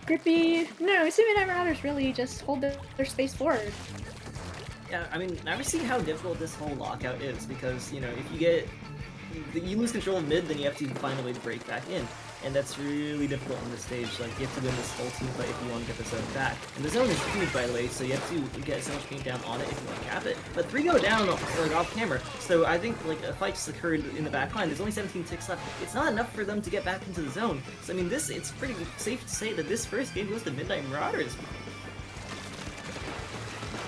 Grippy. No, Midnight Marauders really just hold their space forward. Yeah, I mean, now we're seeing how difficult this whole lockout is because, if you lose control of mid, then you have to find a way to break back in. And that's really difficult on this stage. Like, you have to win this whole team fight if you want to get the zone back. And the zone is huge, by the way, so you have to get so much paint down on it if you want to cap it. But 3 go down, like, off camera. So I think, like, a fight just occurred in the back line. There's only 17 ticks left. It's not enough for them to get back into the zone. So, I mean, it's pretty safe to say that this first game goes to Midnight Marauders.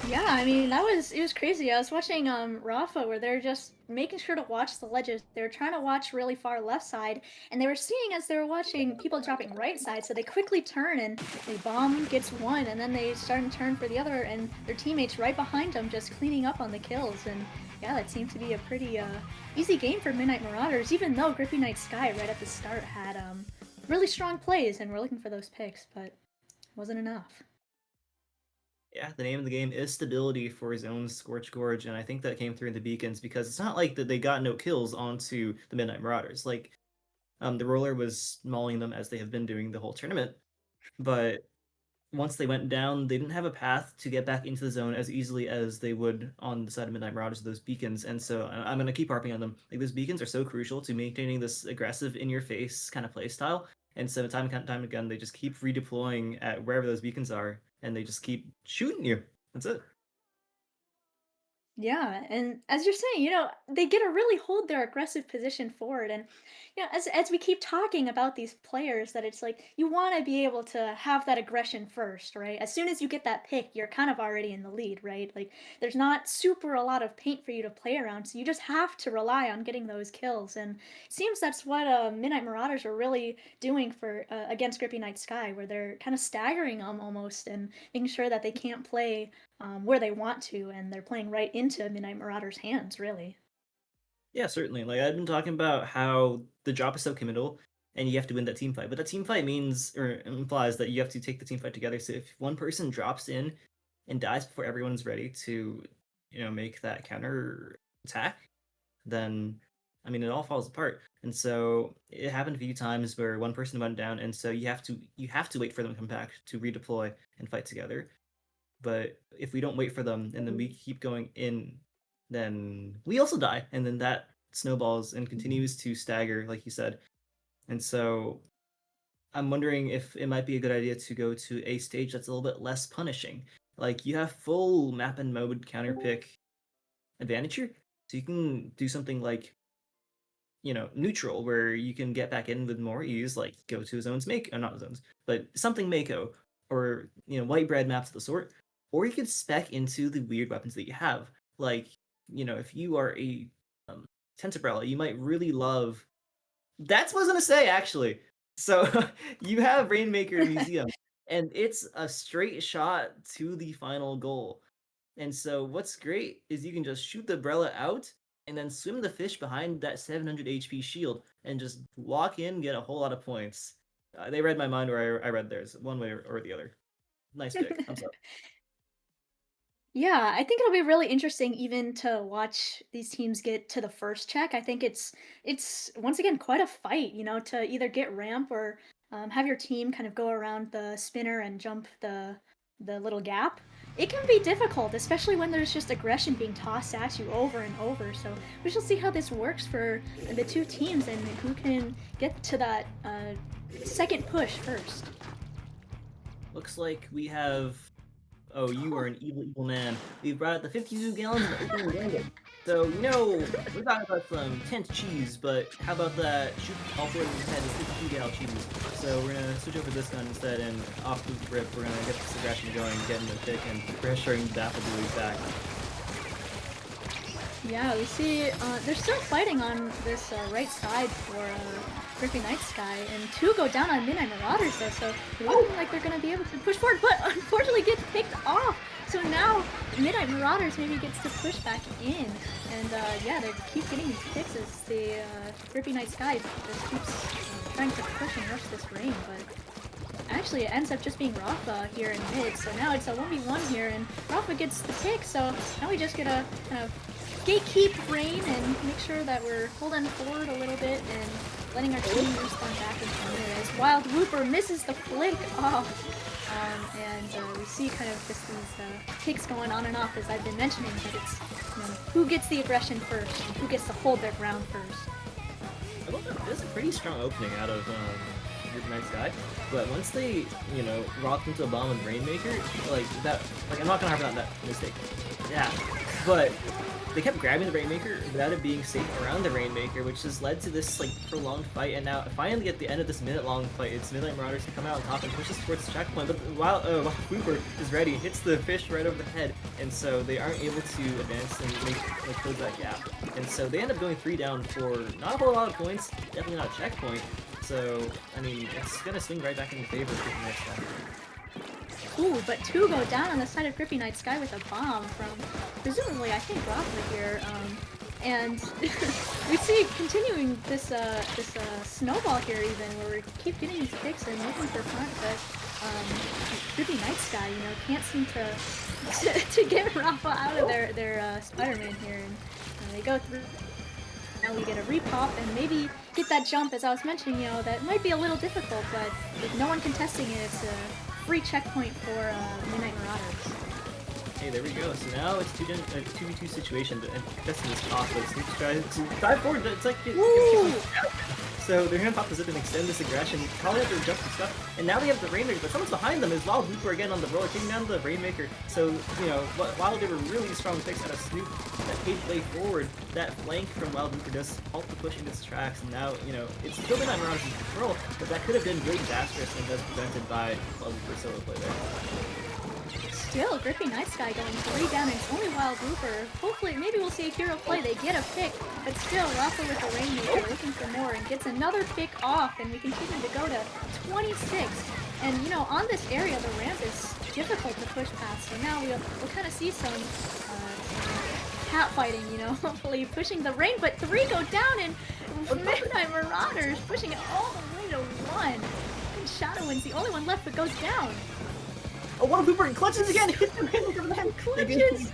Yeah, I mean, it was crazy. I was watching Rafa where they're just making sure to watch the ledges. They were trying to watch really far left side, and they were seeing as they were watching people dropping right side, so they quickly turn and they bomb gets one, and then they start and turn for the other, and their teammates right behind them just cleaning up on the kills. And yeah, that seemed to be a pretty easy game for Midnight Marauders, even though Grippy Night Sky right at the start had really strong plays and were looking for those picks, but wasn't enough. Yeah, the name of the game is stability for his own Scorch Gorge, and I think that came through in the beacons because it's not like that they got no kills onto the Midnight Marauders. Like, the roller was mauling them as they have been doing the whole tournament, but once they went down, they didn't have a path to get back into the zone as easily as they would on the side of Midnight Marauders with those beacons. And so I'm going to keep harping on them. Like, those beacons are so crucial to maintaining this aggressive, in-your-face kind of play style. And so time and time again, they just keep redeploying at wherever those beacons are, and they just keep shooting you. That's it. Yeah, and as you're saying, they get to really hold their aggressive position forward. And as we keep talking about these players, that it's like you want to be able to have that aggression first, right? As soon as you get that pick, you're kind of already in the lead, right? Like there's not super a lot of paint for you to play around, so you just have to rely on getting those kills. And it seems that's what Midnight Marauders are really doing for against Grippy Night Sky, where they're kind of staggering them almost and making sure that they can't play where they want to, and they're playing right into Midnight Marauders' hands, really. Yeah, certainly. Like, I've been talking about how the drop is so committal, and you have to win that team fight. But that team fight means, or implies that you have to take the team fight together. So if one person drops in and dies before everyone's ready to, make that counter attack, then, I mean, it all falls apart. And so it happened a few times where one person went down, and so you have to wait for them to come back to redeploy and fight together. But if we don't wait for them and then we keep going in, then we also die, and then that snowballs and continues to stagger, like you said. And so I'm wondering if it might be a good idea to go to a stage that's a little bit less punishing. Like, you have full map and mode counter pick advantage here, so you can do something like neutral where you can get back in with more ease, like go to zones make not zones, but something Mako or white bread maps of the sort, or you could spec into the weird weapons that you have. Like if you are a Tentabrella, you might really love. That's what I was gonna say actually. So you have Rainmaker Museum, and it's a straight shot to the final goal. And so what's great is you can just shoot the umbrella out and then swim the fish behind that 700 HP shield and just walk in, get a whole lot of points. They read my mind where I read theirs, one way or the other. Nice pick. I'm sorry. Yeah, I think it'll be really interesting even to watch these teams get to the first check. I think it's once again quite a fight, to either get ramp or have your team kind of go around the spinner and jump the little gap. It can be difficult, especially when there's just aggression being tossed at you over and over. So we shall see how this works for the two teams and who can get to that second push first. Looks like we have. Oh, you are an evil man. We've brought out the 52 gallons of opening gambit. So, we're talking about some tent cheese, but how about that shoot all four of these heads with 52 gal cheese? So we're gonna switch over to this gun instead, and off the rip, we're gonna get this aggression going, get in the pick, and pressuring Daffodil's back. Yeah, we see they're still fighting on this right side for Griffy Night Sky, and two go down on Midnight Marauders though, so they're looking like they're going to be able to push forward, but unfortunately gets picked off. So now Midnight Marauders maybe gets to push back in, and yeah, they keep getting these picks as the Griffy Night Sky just keeps trying to push and rush this rain, but actually it ends up just being Rafa here in mid, so now it's a 1v1 here, and Rafa gets the pick, so now we just get a kind of gatekeep rain and make sure that we're holding forward a little bit and letting our team respawn back into mid as Wild Whooper misses the flick off. And we see kind of just these picks going on and off as I've been mentioning, but it's who gets the aggression first and who gets to hold their ground first. I love that. This is a pretty strong opening out of Group Night Sky, but once they, rocked into a bomb with Rainmaker, like I'm not gonna harp on that mistake. Yeah, but they kept grabbing the Rainmaker without it being safe around the Rainmaker, which has led to this prolonged fight. And now, finally, at the end of this minute-long fight, it's Midnight Marauders to come out on top and push us towards the checkpoint. But while Whooper is ready, hits the fish right over the head, and so they aren't able to advance and close that gap. And so they end up going 3 down for not a whole lot of points, definitely not a checkpoint. So I mean, it's gonna swing right back in favor for the next time. Ooh, but two go down on the side of Grippy Night Sky with a bomb from, presumably, I think, Rafa here. And we see continuing this snowball here even, where we keep getting these picks and looking for front, but Grippy Night Sky, can't seem to get Rafa out of their Spider-Man here. And they go through. Now we get a repop and maybe get that jump, as I was mentioning, that might be a little difficult, but with no one contesting it, it's a free checkpoint for Midnight Marauders. Hey, there we go. So now it's 2v2 situation, and contesting this top, but Snoop's trying to dive forward. It's like so they're gonna pop the zip and extend this aggression, calling out their jump and stuff. And now they have the Rainmaker, but someone's behind them as Wild Whooper again on the roller, taking down the Rainmaker. So while they were really strong picks out of Snoop that paved the way forward, that flank from Wild Whooper does halt the pushing its tracks. And now it's still been on Marauders in control, but that could have been really disastrous and that's prevented by Wild Whooper solo play there. Still, Grippy Night Sky going 3 down, and it's only Wild Whooper. Hopefully, maybe we'll see a hero play. They get a pick, but still, Rafa with the Rainmaker looking for more and gets another pick off, and we continue to go to 26. And, on this area, the ramp is difficult to push past, so now we'll kind of see some cat fighting, hopefully pushing the rain, but 3 go down, and Midnight Marauders pushing it all the way to 1. And Shadowwind's the only one left that goes down. Oh, Wild Whooper clutches again! Hits the Rainmaker over the head! Clutches!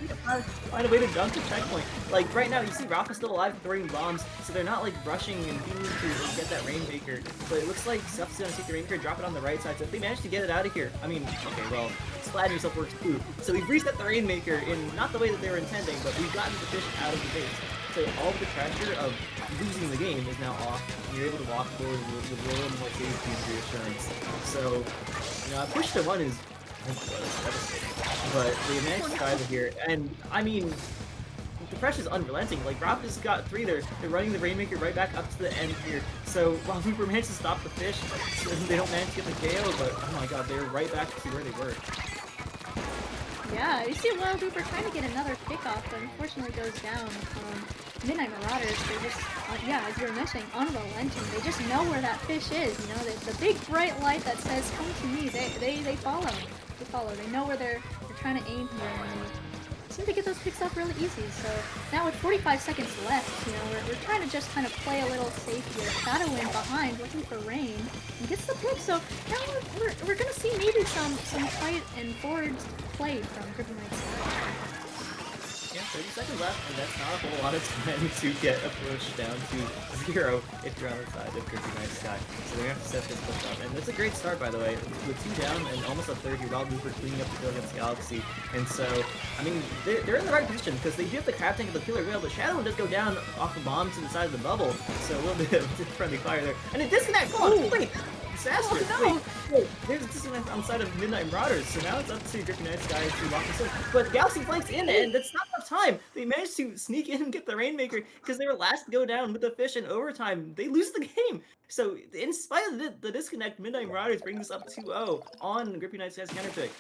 Find a way to dunk the checkpoint. Like, right now, you see Rafa still alive throwing bombs, so they're not, rushing and beating to get that Rainmaker. But it looks like Stuff's gonna take the Rainmaker, drop it on the right side, so if they manage to get it out of here, I mean, okay, well, Splatdown yourself works too. So we've reset the Rainmaker in not the way that they were intending, but we've gotten the fish out of the base. So all of the pressure of losing the game is now off, and you're able to walk forward with a little more safety and reassurance. So, push to 1 is devastating. But they managed to drive it here, and I mean, the pressure's unrelenting. Like, Rob just got 3 there. They're running the Rainmaker right back up to the end here. So while Hooper managed to stop the fish, they don't manage to get the KO, but oh my god, they're right back to where they were. Yeah, you see Wild Hooper trying to get another pick off, but unfortunately goes down. Midnight Marauders, they're just, yeah, as you were mentioning, unrelenting. They just know where that fish is, you know, the big bright light that says, come to me, they follow. They follow. They know where they're trying to aim here, and they seem to get those picks off really easy. So now with 45 seconds left, you know, we're trying to just kind of play a little safe here. Shadowwind behind, looking for rain, and gets the pick. So now we're gonna see maybe some fight and forward play from Griffin Knight's side. Yeah, 30 seconds left, and that's not a whole lot of time to get a push down to 0 if you're on the side of Griffin Knight's Sky. So they're gonna have to set this push up. And it's a great start, by the way. With 2 down and almost a third here, Wild Hooper cleaning up the kill against Galaxy. And so, I mean, they're in the right position because they do have the crab tank of the killer whale, but Shadowwind does go down off the bomb to the side of the bubble. So a little bit of friendly fire there. And a disconnect! Come on! Wait! Disaster! Oh, no. Wait, there's a disconnect on the side of Midnight Marauders, so now it's up to Griffin Knight's Sky to lock this in. But Galaxy flanks in, and that's not enough time. They managed to sneak in and get the Rainmaker because they were last to go down with the fish in overtime. They lose the game. So, in spite of the disconnect, Midnight Marauders bring this up 2-0 on Griffin Knight's Sky's counterpick.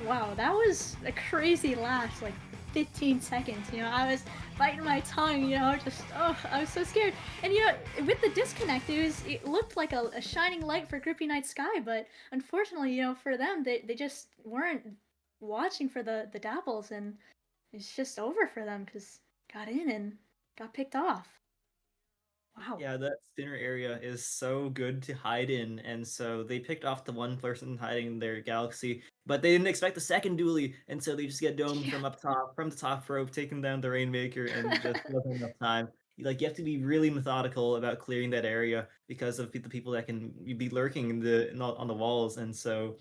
Wow, that was a crazy last, like, 15 seconds, you know, I was biting my tongue, you know, just, oh, I was so scared. And, you know, with the disconnect, it looked like a shining light for Grippy Night Sky, but unfortunately, you know, for them, they just weren't watching for the dapples, and it's just over for them, because got in and got picked off. Wow. Yeah, that spinner area is so good to hide in, and so they picked off the one person hiding in their Galaxy, but they didn't expect the second dually, and so they just get domed from up top, from the top rope, taking down the Rainmaker, and just wasn't enough time. Like, you have to be really methodical about clearing that area because of the people that can be lurking on the walls, and so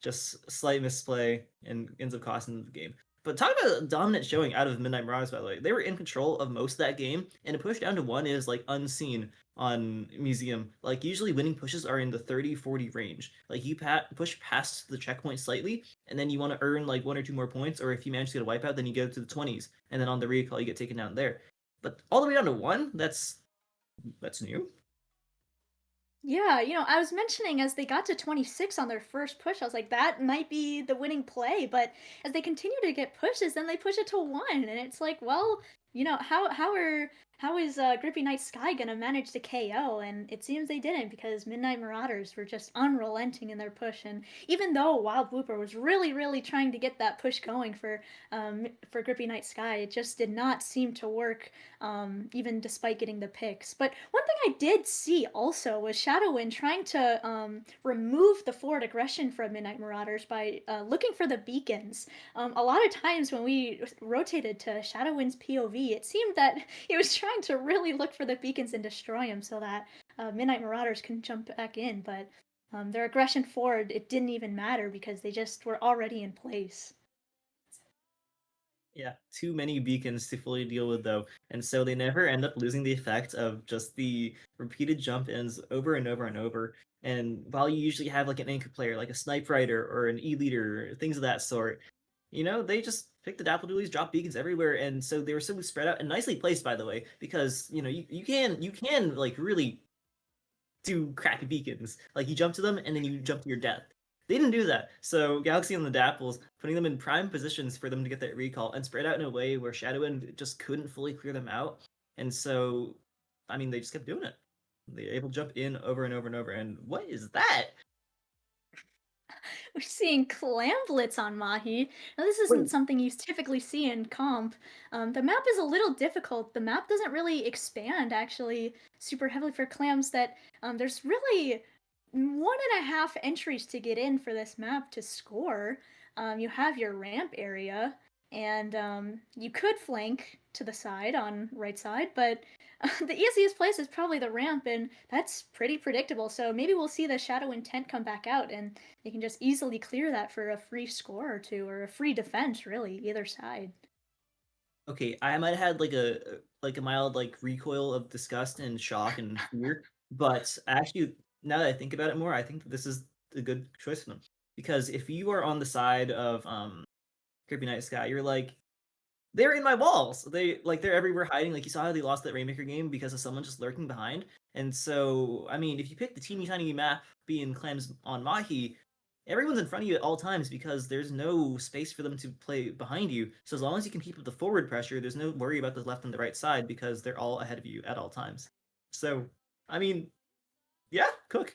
just a slight misplay and ends up costing them the game. But talk about a dominant showing out of Midnight Marauders, by the way. They were in control of most of that game, and a push down to 1 is like unseen on Museum. Like, usually winning pushes are in the 30-40 range. Like, you push past the checkpoint slightly, and then you want to earn like 1 or 2 more points, or if you manage to get a wipeout, then you go to the 20s, and then on the recall, you get taken down there. But all the way down to 1, that's new. Yeah, you know, I was mentioning as they got to 26 on their first push, I was like, that might be the winning play. But as they continue to get pushes, then they push it to 1, and it's like, well, you know, how is Grippy Night Sky gonna manage to KO? And it seems they didn't, because Midnight Marauders were just unrelenting in their push. And even though Wild Whooper was really trying to get that push going for Grippy Night Sky, it just did not seem to work, even despite getting the picks. But one thing I did see also was Shadowwind trying to remove the forward aggression from Midnight Marauders by looking for the beacons. A lot of times when we rotated to Shadowwind's POV, it seemed that he was trying to really look for the beacons and destroy them so that Midnight Marauders can jump back in. But their aggression forward, it didn't even matter because they just were already in place. Yeah, too many beacons to fully deal with, though, and so they never end up losing the effect of just the repeated jump ins over and over and over. And while you usually have like an anchor player, like a snipe rider or an e-leader, things of that sort, you know, they just pick the dapple doolies, drop beacons everywhere, and so they were simply spread out and nicely placed, by the way, because you know you can like really do crappy beacons. Like, you jump to them and then you jump to your death. They didn't do that. So Galaxy and the Dapples, putting them in prime positions for them to get that recall and spread out in a way where Shadowwind just couldn't fully clear them out. And so, I mean, they just kept doing it. They were able to jump in over and over and over. And what is that? We're seeing clamblets on Mahi. Now, this isn't Wait. something you typically see in comp. The map is a little difficult. The map doesn't really expand, actually, super heavily for clams. That there's really 1.5 entries to get in for this map to score. You have your ramp area, and you could flank to the side on right side, but the easiest place is probably the ramp, and that's pretty predictable. So maybe we'll see the Shadow Intent come back out, and they can just easily clear that for a free score or 2, or a free defense, really, either side. Okay, I might have had like a mild like recoil of disgust and shock and fear, but actually, now that I think about it more, I think that this is a good choice for them, because if you are on the side of Creepy Night Sky, you're like, they're in my walls. They're everywhere hiding. Like you saw how they lost that Rainmaker game because of someone just lurking behind. And so, I mean, if you pick the teeny tiny map being clams on Mahi, everyone's in front of you at all times because there's no space for them to play behind you. So as long as you can keep up the forward pressure, there's no worry about the left and the right side because they're all ahead of you at all times. So, I mean, yeah, Cook.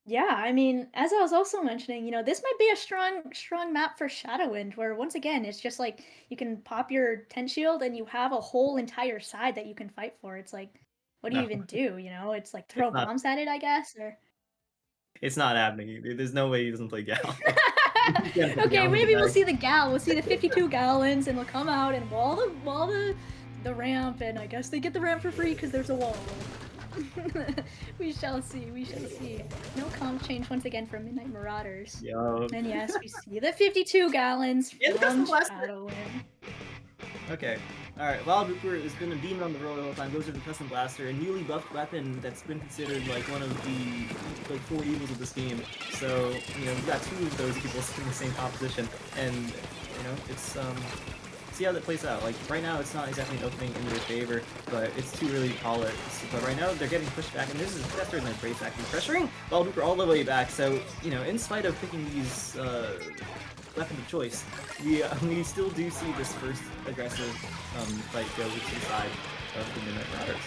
Yeah, I mean, as I was also mentioning, this might be a strong map for Shadowwind, where once again, it's just like you can pop your tent shield and you have a whole entire side that you can fight for. It's like, what do you No, even do? It's like throw it's not. bombs at it, I guess, or. It's not happening. There's no way he doesn't play Gal. He's gonna put the Okay, Gal in the maybe we'll bag. see the gal. We'll see the 52 gallons, and we'll come out and wall the ramp, and I guess they get the ramp for free because there's a wall. We shall see. We shall see. No comp change once again for Midnight Marauders. Yo. And yes, we see the 52 gallons And the from custom blaster. Shadowwind. Okay. Alright, Wild Rooper has been a demon on the road all the time, goes to the custom blaster, a newly buffed weapon that's been considered like one of the 4 evils of this game. So, we've got 2 of those people in the same composition, and it's see how that plays out. Like right now it's not exactly an opening in their favor, but it's too early to call it. But right now they're getting pushed back, and this is faster than their brace acting, pressuring Wild Rooper all the way back. So, in spite of picking these weapon of choice, we still do see this first aggressive fight go to the side of the Midnight Marauders.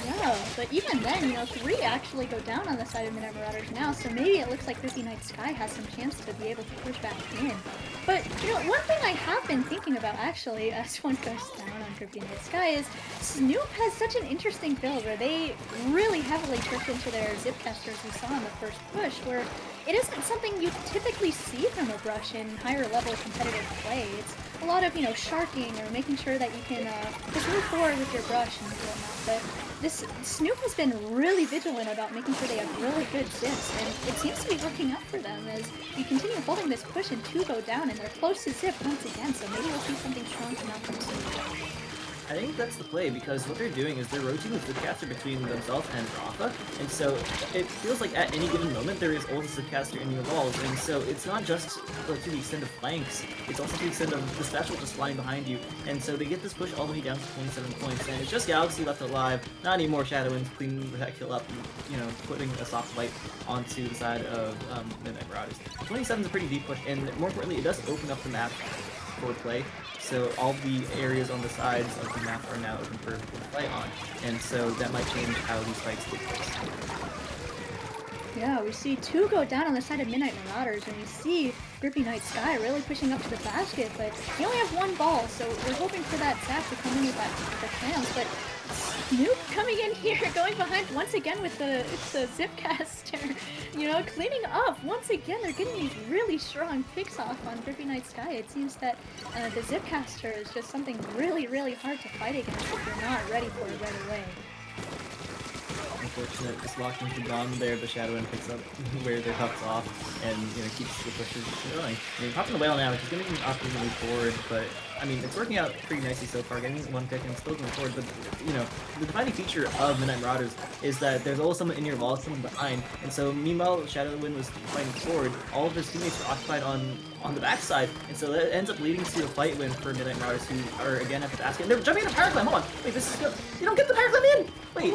Yeah, but even then, 3 actually go down on the side of Midnight Marauders now, so maybe it looks like Grippy Night Sky has some chance to be able to push back in. But, one thing I have been thinking about, actually, as one goes down on Grippy Night Sky, is Snoop has such an interesting build where they really heavily tripped into their Zipcaster, as we saw in the first push, where it isn't something you typically see from a brush in higher level competitive play. It's a lot of, sharking or making sure that you can just move forward with your brush and whatnot. But this Snoop has been really vigilant about making sure they have really good zips, and it seems to be working out for them as we continue holding this push and 2 go down, and they're close to zip once again, so maybe we'll see something strong come out from Snoop. I think that's the play, because what they're doing is they're rotating the Zipcaster between themselves and Rafa, and so it feels like at any given moment there is always a Zipcaster in your walls, and so it's not just to the extent of flanks, it's also to the extent of the special just flying behind you, and so they get this push all the way down to 27 points, and it's just Galaxy left alive, not any more Shadowwinds cleaning that kill up, and, putting a soft light onto the side of Midnight Marauders. 27 is a pretty deep push, and more importantly, it does open up the map for play. So all the areas on the sides of the map are now open for people to fight on, and so that might change how these fights take place. Yeah, we see 2 go down on the side of Midnight Marauders, and we see Grippy Night Sky really pushing up to the basket, but they only have 1 ball, so we're hoping for that Zap to come in with the clams, but Snoop coming in here, going behind once again with the Zipcaster, cleaning up. Once again, they're getting these really strong picks off on Grippy Night Sky. It seems that the Zipcaster is just something really, really hard to fight against if you're not ready for it right away. Unfortunate, just locking the bomb there, the Shadowwind picks up where their huck's off and keeps the pushers going. I mean, popping the whale now, which is going to be an option to move forward, but I mean, it's working out pretty nicely so far, getting 1 pick and still going forward, but the defining feature of Midnight Marauders is that there's always someone in your wall, someone behind, and so meanwhile Shadowwind was fighting forward, all of his teammates were occupied on the backside, and so that ends up leading to a fight win for Midnight Marauders, who are again at the basket, and they're jumping in the power climb, hold on, wait, this is good, you don't get the power climb in! Wait,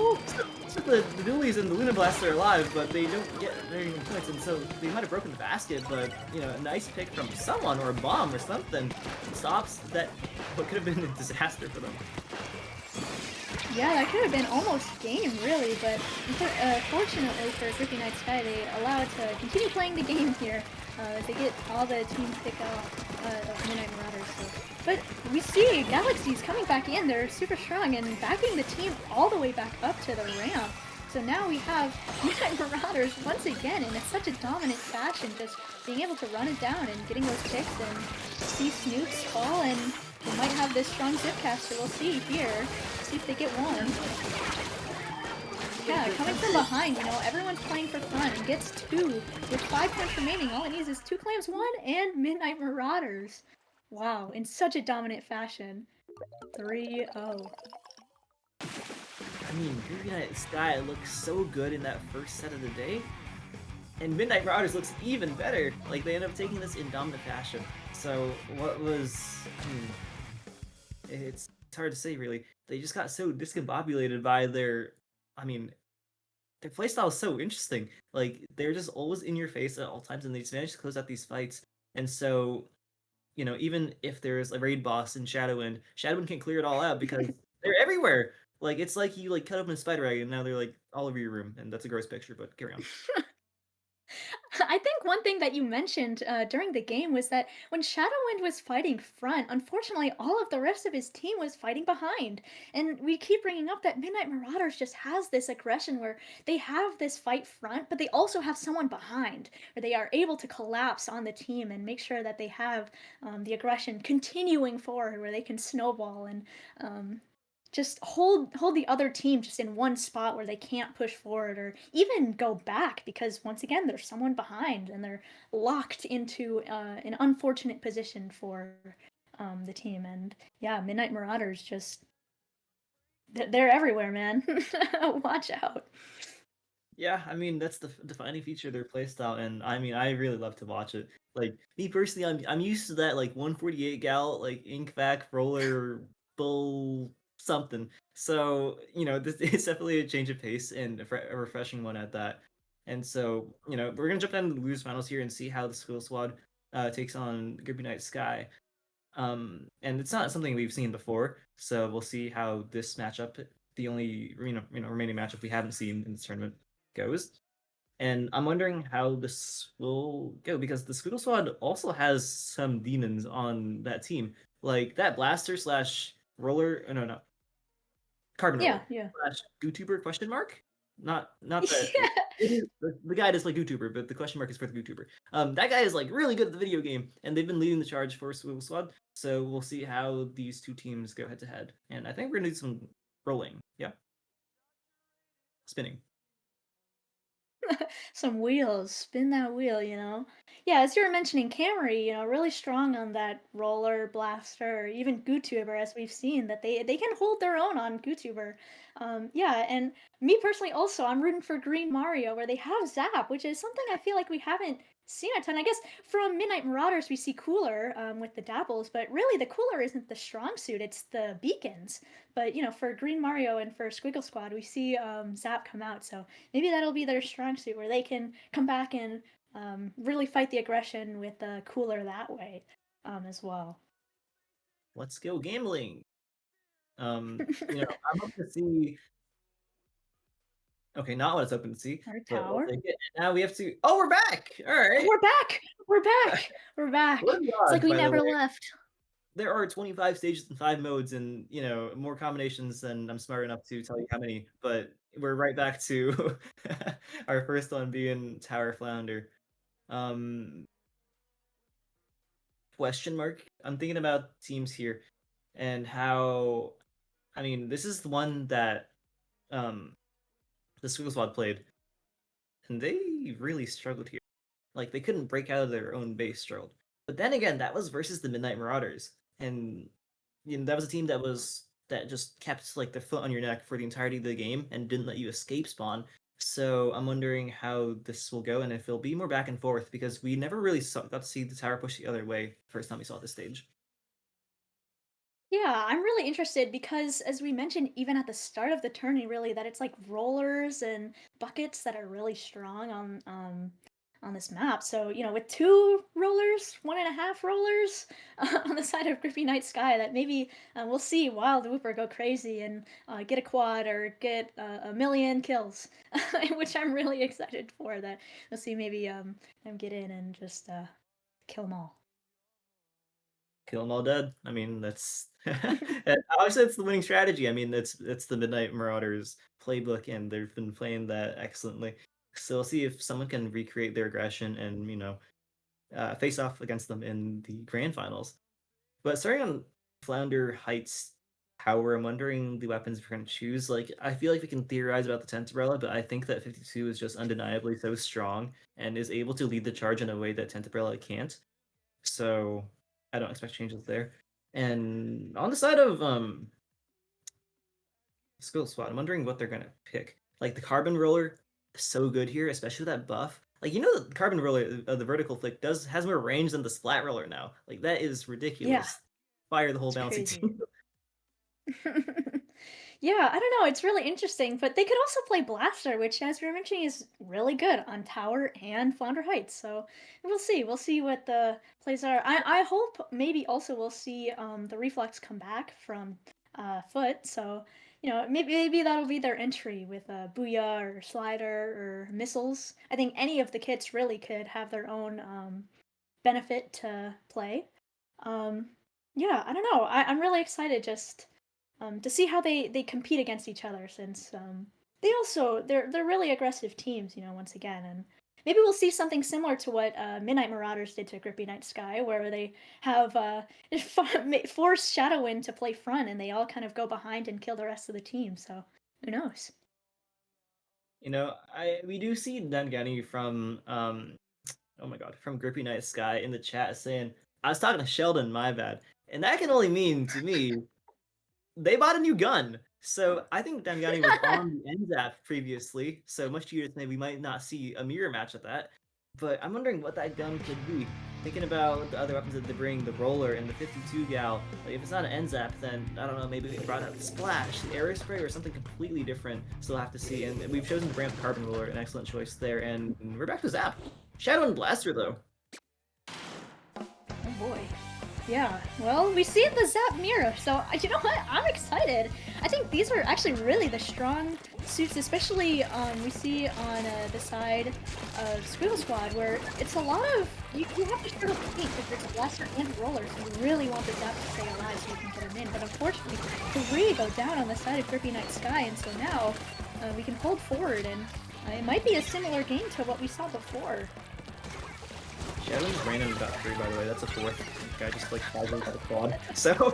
so the Dualies and the Luna Blast are alive, but they don't get very many points, and so they might have broken the basket, but, a nice pick from someone, or a bomb, or something, stops that, what could have been a disaster for them. Yeah, that could have been almost game, really, but fortunately for Grippy Night Sky, they allow it to continue playing the game here, as they get all the teams pick off of Midnight Marauders. So. But we see Galaxies coming back in, they're super strong, and backing the team all the way back up to the ramp. So now we have Midnight Marauders once again in such a dominant fashion, just being able to run it down and getting those picks and see Snoots fall, and we might have this strong Zipcaster. We'll see here. See if they get one. Yeah, coming from behind, everyone's playing for fun and gets 2 with 5 points remaining. All it needs is 2 clams, 1, and Midnight Marauders. Wow, in such a dominant fashion. 3-0. I mean, Grippy Night Sky looks so good in that first set of the day, and Midnight Marauders looks even better. Like, they end up taking this in dominant fashion. So what was? It's hard to say really. They just got so discombobulated by their. I mean, their playstyle is so interesting. Like they're just always in your face at all times, and they just manage to close out these fights. And so, even if there's a raid boss in Shadowwind, Shadowwind can clear it all out because they're everywhere. Like it's like you like cut open a spider egg, and now they're like all over your room, and that's a gross picture. But carry on. I think one thing that you mentioned during the game was that when Shadowwind was fighting front, unfortunately, all of the rest of his team was fighting behind. And we keep bringing up that Midnight Marauders just has this aggression where they have this fight front, but they also have someone behind, where they are able to collapse on the team and make sure that they have the aggression continuing forward, where they can snowball and um, just hold the other team just in one spot where they can't push forward or even go back because once again there's someone behind and they're locked into an unfortunate position for the team. And yeah, Midnight Marauders just they're everywhere, man. Watch out. Yeah, I mean that's the defining feature of their playstyle, and I mean I really love to watch it. Like me personally, I'm used to that like 148 gal like Inkvac roller bull something. So this it's definitely a change of pace and a refreshing one at that. And so we're gonna jump down to the losers finals here and see how the Squirrel Squad takes on Grippy Night Sky. And it's not something we've seen before, so we'll see how this matchup, the only remaining matchup we haven't seen in this tournament, goes. And I'm wondering how this will go because the Squiggle Squad also has some demons on that team, like that blaster slash roller. No, no, carbon Yeah, roller yeah. slash YouTuber question mark. Not that Yeah. it is the guy does like YouTuber, but the question mark is for the YouTuber. That guy is like really good at the video game, and they've been leading the charge for Squiggle Squad. So we'll see how these two teams go head to head. And I think we're gonna do some rolling. Yeah, spinning. Some wheels, spin that wheel, Yeah, as you were mentioning, Camry, really strong on that roller blaster, or even GooTuber, as we've seen that they can hold their own on GooTuber. Yeah, and me personally also, I'm rooting for Green Mario, where they have Zap, which is something I feel like we haven't seen a ton. I guess from Midnight Marauders we see Cooler with the Dapples, but really the Cooler isn't the strong suit; it's the beacons. But for Green Mario and for Squiggle Squad, we see Zap come out, so maybe that'll be their strong suit where they can come back and really fight the aggression with the Cooler that way as well. Let's go gambling. I'm hoping to see. Okay, not what it's open to see, Our but we'll tower. take it. And now we have to. Oh, we're back! All right. We're back. We're back. We're back. What are the It's like odds, we by the never way? left. There are 25 stages and 5 modes, and more combinations than I'm smart enough to tell you how many. But we're right back to our first one being Tower Flounder. Um, question mark. I'm thinking about teams here and how. I mean, this is the one that um the Squiggle Squad played, and they really struggled here. Like they couldn't break out of their own base, struggled. But then again, that was versus the Midnight Marauders, and that was a team that just kept like their foot on your neck for the entirety of the game and didn't let you escape spawn. So I'm wondering how this will go and if it'll be more back and forth because we never really got to see the tower push the other way first time we saw this stage. Yeah, I'm really interested because, as we mentioned, even at the start of the tourney, really, that it's like rollers and buckets that are really strong on this map. So, with two rollers, one and a half rollers on the side of Grippy Night Sky, that maybe we'll see Wild Whooper go crazy and get a quad or get a million kills, which I'm really excited for. That we'll see maybe them get in and just kill them all. Kill them all dead. I mean, that's obviously it's the winning strategy. I mean, it's the Midnight Marauders playbook, and they've been playing that excellently. So we'll see if someone can recreate their aggression and face off against them in the grand finals. But starting on Flounder Heights Tower, I'm wondering the weapons we're going to choose. Like, I feel like we can theorize about the Tenterella, but I think that 52 is just undeniably so strong and is able to lead the charge in a way that Tenterella can't. So I don't expect changes there. And on the side of Skill Squad, I'm wondering what they're gonna pick. Like the Carbon Roller is so good here, especially with that buff. Like, you know, the carbon roller, the vertical flick has more range than the splat roller now. Like, that is Yeah, ridiculous. Fire the whole it's balancing crazy. team. Yeah, I don't know. It's really interesting, but they could also play Blaster, which, as we were mentioning, is really good on Tower and Flounder Heights. So we'll see. We'll see what the plays are. I hope maybe also we'll see the Reflex come back from Foot. So maybe that'll be their entry with Booyah or Slider or Missiles. I think any of the kits really could have their own benefit to play. Um, yeah, I don't know. I'm really excited just to see how they compete against each other since they're really aggressive teams, once again, and maybe we'll see something similar to what Midnight Marauders did to Grippy Night Sky, where they have forced Shadowwind to play front, and they all kind of go behind and kill the rest of the team. So who knows? You know, we do see Dangani from oh my god, from Grippy Night Sky in the chat saying, I was talking to Sheldon, my bad. And that can only mean to me they bought a new gun. So I think Dangani was on the NZAP previously, so much to your say we might not see a mirror match at that. But I'm wondering what that gun could be. Thinking about the other weapons that they bring, the roller and the 52 gal. Like if it's not an NZAP, then I don't know, maybe they brought out the splash, the air spray, or something completely different. Still have to see. And we've chosen to bring up the carbon roller, an excellent choice there. And we're back to Zap. Shadow and Blaster though. Oh boy. Yeah, well, we see the Zap mirror, so you know what? I'm excited. I think these are actually really the strong suits, especially we see on the side of Squiggle Squad, where it's a lot of you have to sort of think because there's a blaster and a roller, so you really want the Zap to stay alive so you can get him in. But unfortunately, 3 go down on the side of Grippy Night Sky, and so now we can hold forward, and it might be a similar game to what we saw before. Shadow's random got 3, by the way. That's a 4th. Guy just like casually got a quad. So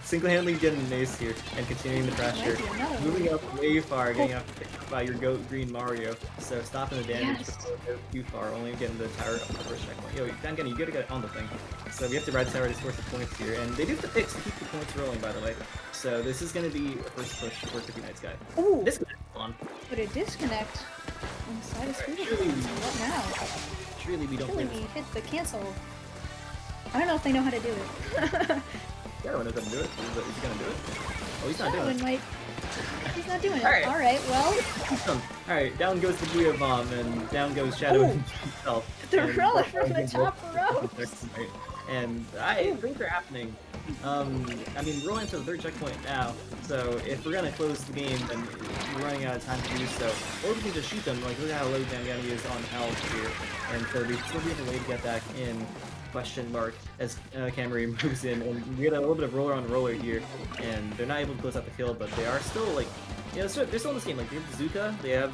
single-handedly getting an ace here and continuing the pressure. Moving up way far, getting up by your goat green Mario. So stopping the damage before it goes too far, only getting the tower up the first checkpoint. Yo, again, you gotta get on the thing. So we have to ride the tower to score some points here. And they do have the picks to keep the points rolling, by the way. So this is gonna be a first push for Grippy Nights guy. Ooh, Disconnect on. but a disconnect on the side of Squiggle. Surely So what now? Surely we don't Surely play we this. hit the cancel. I don't know if they know how to do it. Shadowin knows how to do it. Is he gonna do it? Oh, he's not doing it. He's not doing it. Alright. Alright, well. Alright, down goes the Booyah Bomb, and down goes Shadow himself. The And roller from the top row. And things are happening. I mean, we're rolling to the 3rd checkpoint now, so if we're gonna close the game, then we're running out of time to do so. Or we can just shoot them, like look at how low Dangani is on health here. And so we still have a way to get back in. Question mark as Camry moves in, and we get a little bit of roller on roller here, and they're not able to close out the kill, but they are still like, they're still in this game. Like they have Bazooka, they have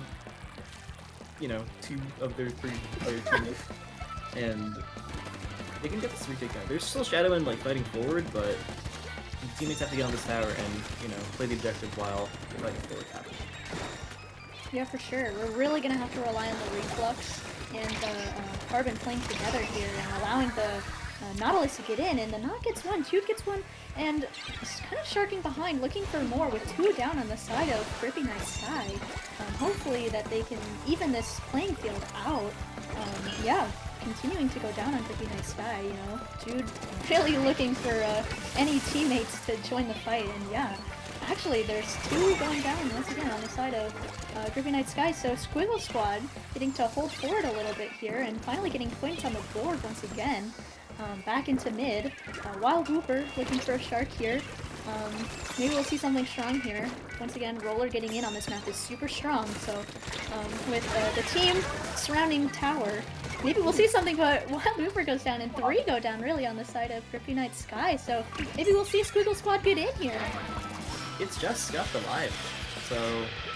2 of their 3 player teammates, and they can get this retake down. There's still Shadow and like fighting forward, but the teammates have to get on this tower and play the objective while they're fighting forward happens. Yeah, for sure. We're really gonna have to rely on the reflux and the carbon playing together here and allowing the Nautilus to get in, and the Knot gets 1, Jude gets 1, and it's kind of sharking behind, looking for more with 2 down on the side of Grippy Night Sky. Hopefully that they can even this playing field out. Yeah, continuing to go down on Grippy Night Sky, Jude really looking for any teammates to join the fight, and yeah. Actually, there's 2 going down once again on the side of Grippy Night Sky, so Squiggle Squad getting to hold forward a little bit here and finally getting points on the board once again. Back into mid. Wild Whooper looking for a shark here. Maybe we'll see something strong here. Once again, Roller getting in on this map is super strong, so with the team surrounding tower, maybe we'll see something, but Wild Whooper goes down and 3 go down really on the side of Grippy Night Sky, so maybe we'll see Squiggle Squad get in here. It's just Scuffed alive, so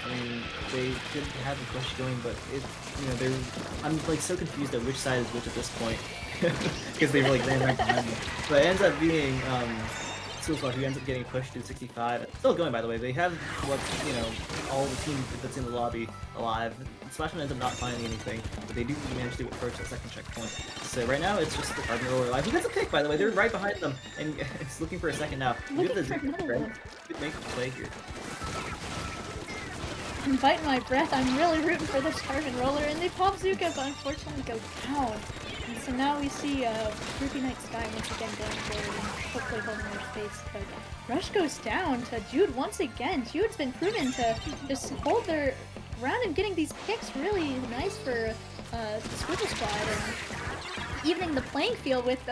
I mean they could have a push going, but I'm like so confused at which side is which at this point because they like ran right behind me. But it ends up being Suicide who ends up getting pushed to 65. Still going, by the way. They have all the team that's in the lobby alive. Splashman ends up not finding anything, but they do manage to approach that 2nd checkpoint. So right now it's just the Carbon Roller alive. Who gets a pick, by the way? They're right behind them, and it's looking for a second now. Looking for another one. Good make the play here. I'm biting my breath. I'm really rooting for this Carbon Roller, and they pop Zuka, but unfortunately go down. And so now we see Ruby Knight Sky once again going forward and hopefully holding their space. But Rush goes down to Jude once again. Jude's been proven to just hold their ground and getting these picks really nice for the Squiggle Squad and evening the playing field with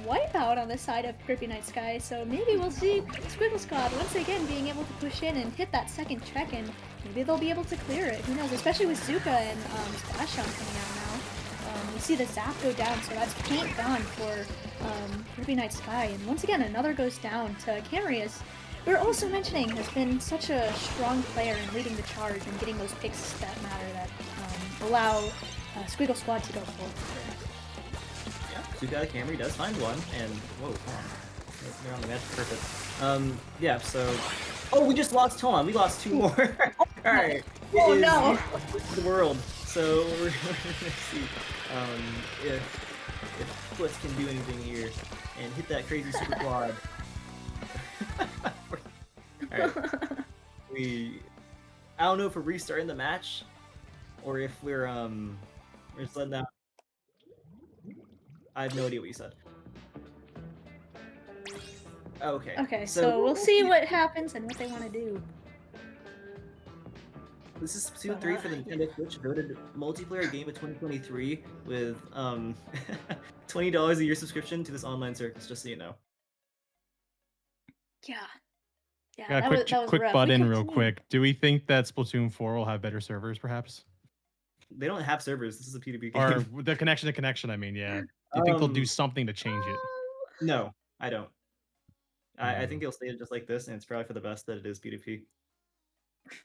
Wipeout on the side of Creepy Night Sky. So maybe we'll see Squiggle Squad once again being able to push in and hit that second check, and maybe they'll be able to clear it. Who knows? Especially with Zuka and Splatdown coming out now. We see the zap go down, so that's paint gone for Ruby Night Sky. And once again, another goes down to Camry, as we were also mentioning, has been such a strong player in leading the charge and getting those picks that matter that allow Squiggle Squad to go forward. Yeah, Zuka Camry does find one, and whoa, come on. They're on the match, perfect. Yeah, so... Oh, we just lost, hold on, we lost 2 more. Alright. Oh no! The world. So we're gonna see if Flitz can do anything here and hit that crazy super quad. Alright. I don't know if we're restarting the match or if we're just letting that. I have no idea what you said. Okay. Okay, so we'll see what happens and what they want to do. This is Splatoon 3 for the Nintendo Switch, voted multiplayer game of 2023 with $20 a year subscription to this online circus, just so you know. Yeah. Yeah, Got that was quick rough. butt We in kept real seeing- quick. Do we think that Splatoon 4 will have better servers, perhaps? They don't have servers. This is a P2P game. Or the connection to connection, I mean, yeah. Do you think they'll do something to change it? No, I don't. I think it'll stay just like this, and it's probably for the best that it is P2P.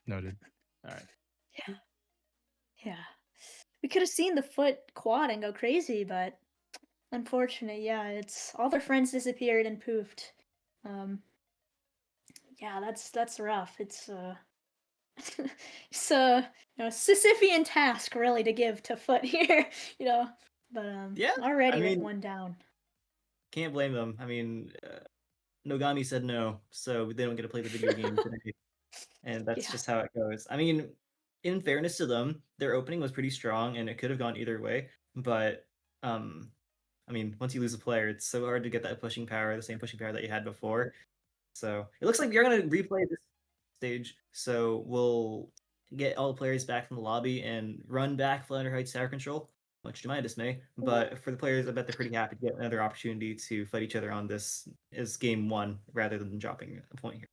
Noted. All right. Yeah. Yeah. We could have seen the foot quad and go crazy, but unfortunate, yeah, it's all their friends disappeared and poofed. Yeah, that's rough. It's it's Sisyphean task really to give to Foot here, But Yeah, already I with mean- one down. Can't blame them. I mean, Nogami said no, so they don't get to play the video game today. And that's Yeah. just how it goes. I mean, in fairness to them, their opening was pretty strong and it could have gone either way. But I mean, once you lose a player, it's so hard to get that pushing power, the same pushing power that you had before. So it looks like you're gonna replay this stage. So we'll get all the players back from the lobby and run back Flounder Heights Tower Control, much to my dismay. But for the players, I bet they're pretty happy to get another opportunity to fight each other on this as game 1 rather than dropping a point here.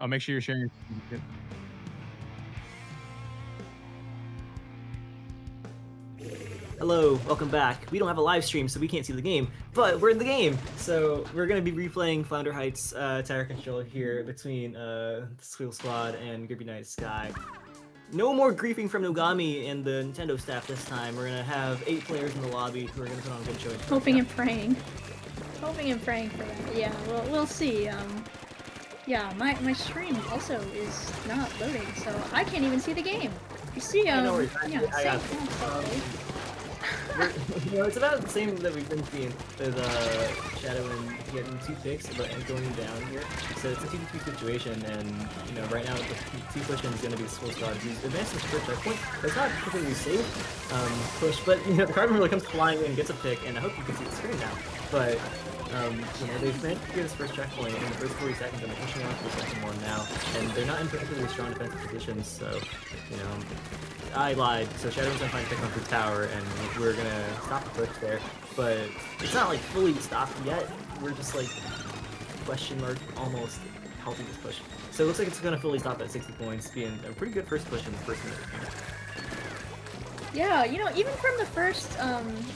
Oh, make sure you're sharing. Hello, welcome back. We don't have a live stream, so we can't see the game, but we're in the game. So we're gonna be replaying Flounder Heights Tower Control here between the Squeal Squad and Grippy Night Sky. No more griefing from Nogami and the Nintendo staff this time. We're gonna have 8 players in the lobby who are gonna put on a good show. Hoping and praying. Hoping and praying for that. Yeah, we'll see. Yeah, my stream also is not loading, so I can't even see the game. You see, no worries. yeah, I got same. it's about the same that we've been seeing with Shadow and getting 2 picks, but and going down here. So it's a 2v2 situation, and right now the 2 push in is going to be the Soul Squad who's advancing to first checkpoint. It's not completely safe push, but the card really comes flying in, gets a pick, and I hope you can see the screen now. But they've managed to get this first checkpoint in the first 40 seconds, and they're pushing on to the second one now, and they're not in particularly strong defensive positions, so I lied. So Shadow's gonna find pick on the tower, and we're gonna stop the push there. But it's not like fully stopped yet. We're just like question mark almost halting this push. So it looks like it's gonna fully stop at 60 points, being a pretty good first push in the first minute. Yeah, even from the first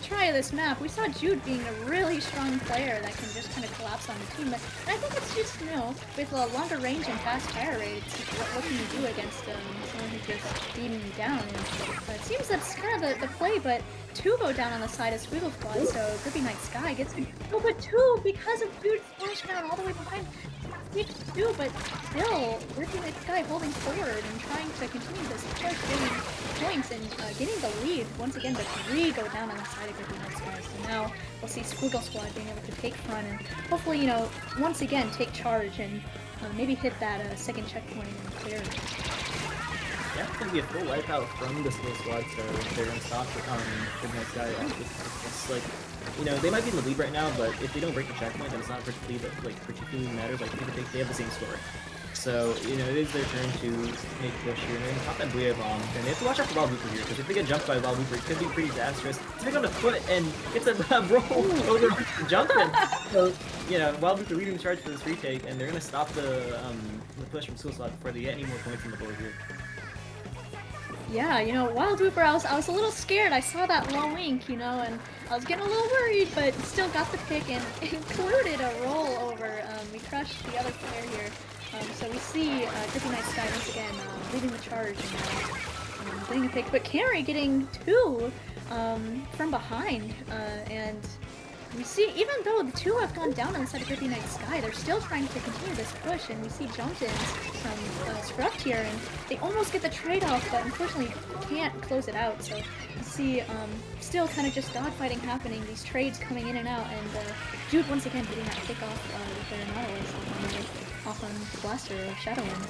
try of this map, we saw Jude being a really strong player that can just kind of collapse on the team. And I think it's just, with a longer range and fast fire rate, what can you do against someone who's just beating you down? And it seems that's kind of the play, but 2 go down on the side of Squiggle Squad, so Grippy Night Sky gets but 2 because of Jude splashdown all the way behind. 2, but still, Grippy Night Sky holding forward and trying to continue this push, getting points and getting the lead. Once again, the 3 go down on the side of Grippy Night Sky. So now we'll see Squiggle Squad being able to take front and hopefully, once again take charge and maybe hit that second checkpoint and clear. Yeah, it's going to be a full wipeout from the Squiggle Squad, so they're going to stop Grippy Night Sky. It's like, they might be in the lead right now, but if they don't break the checkpoint, then it's not particularly matters. Like, they have the same score. So, it is their turn to make push here. And they pop that Booyah Bomb. And they have to watch out for Wild Looper here, because if they get jumped by Wild Looper, it could be pretty disastrous. Pick on the foot and gets a roll over jumping. So, Wild Looper leading the charge for this retake, and they're going to stop the push from Suicide before they get any more points on the board here. Yeah, Wild Whooper, I was a little scared. I saw that low wink, and I was getting a little worried, but still got the pick and included a roll over. We crushed the other player here. So we see Grippy Night Sky once again leading the charge and getting a pick, but Carrie getting 2 from behind, and we see, even though the 2 have gone down on the side of Grippy Night Sky, they're still trying to continue this push, and we see jump-ins from Scruffed here, and they almost get the trade-off, but unfortunately can't close it out, so you see still kind of just dogfighting happening, these trades coming in and out, and Jude once again getting that pick off with their Nautilus off on Blaster or Shadowland.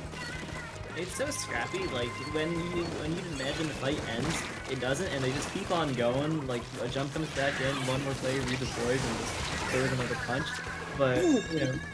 It's so scrappy, like, when you imagine the fight ends, it doesn't, and they just keep on going, like, a jump comes back in, one more player redeploys, and just throws another punch. But,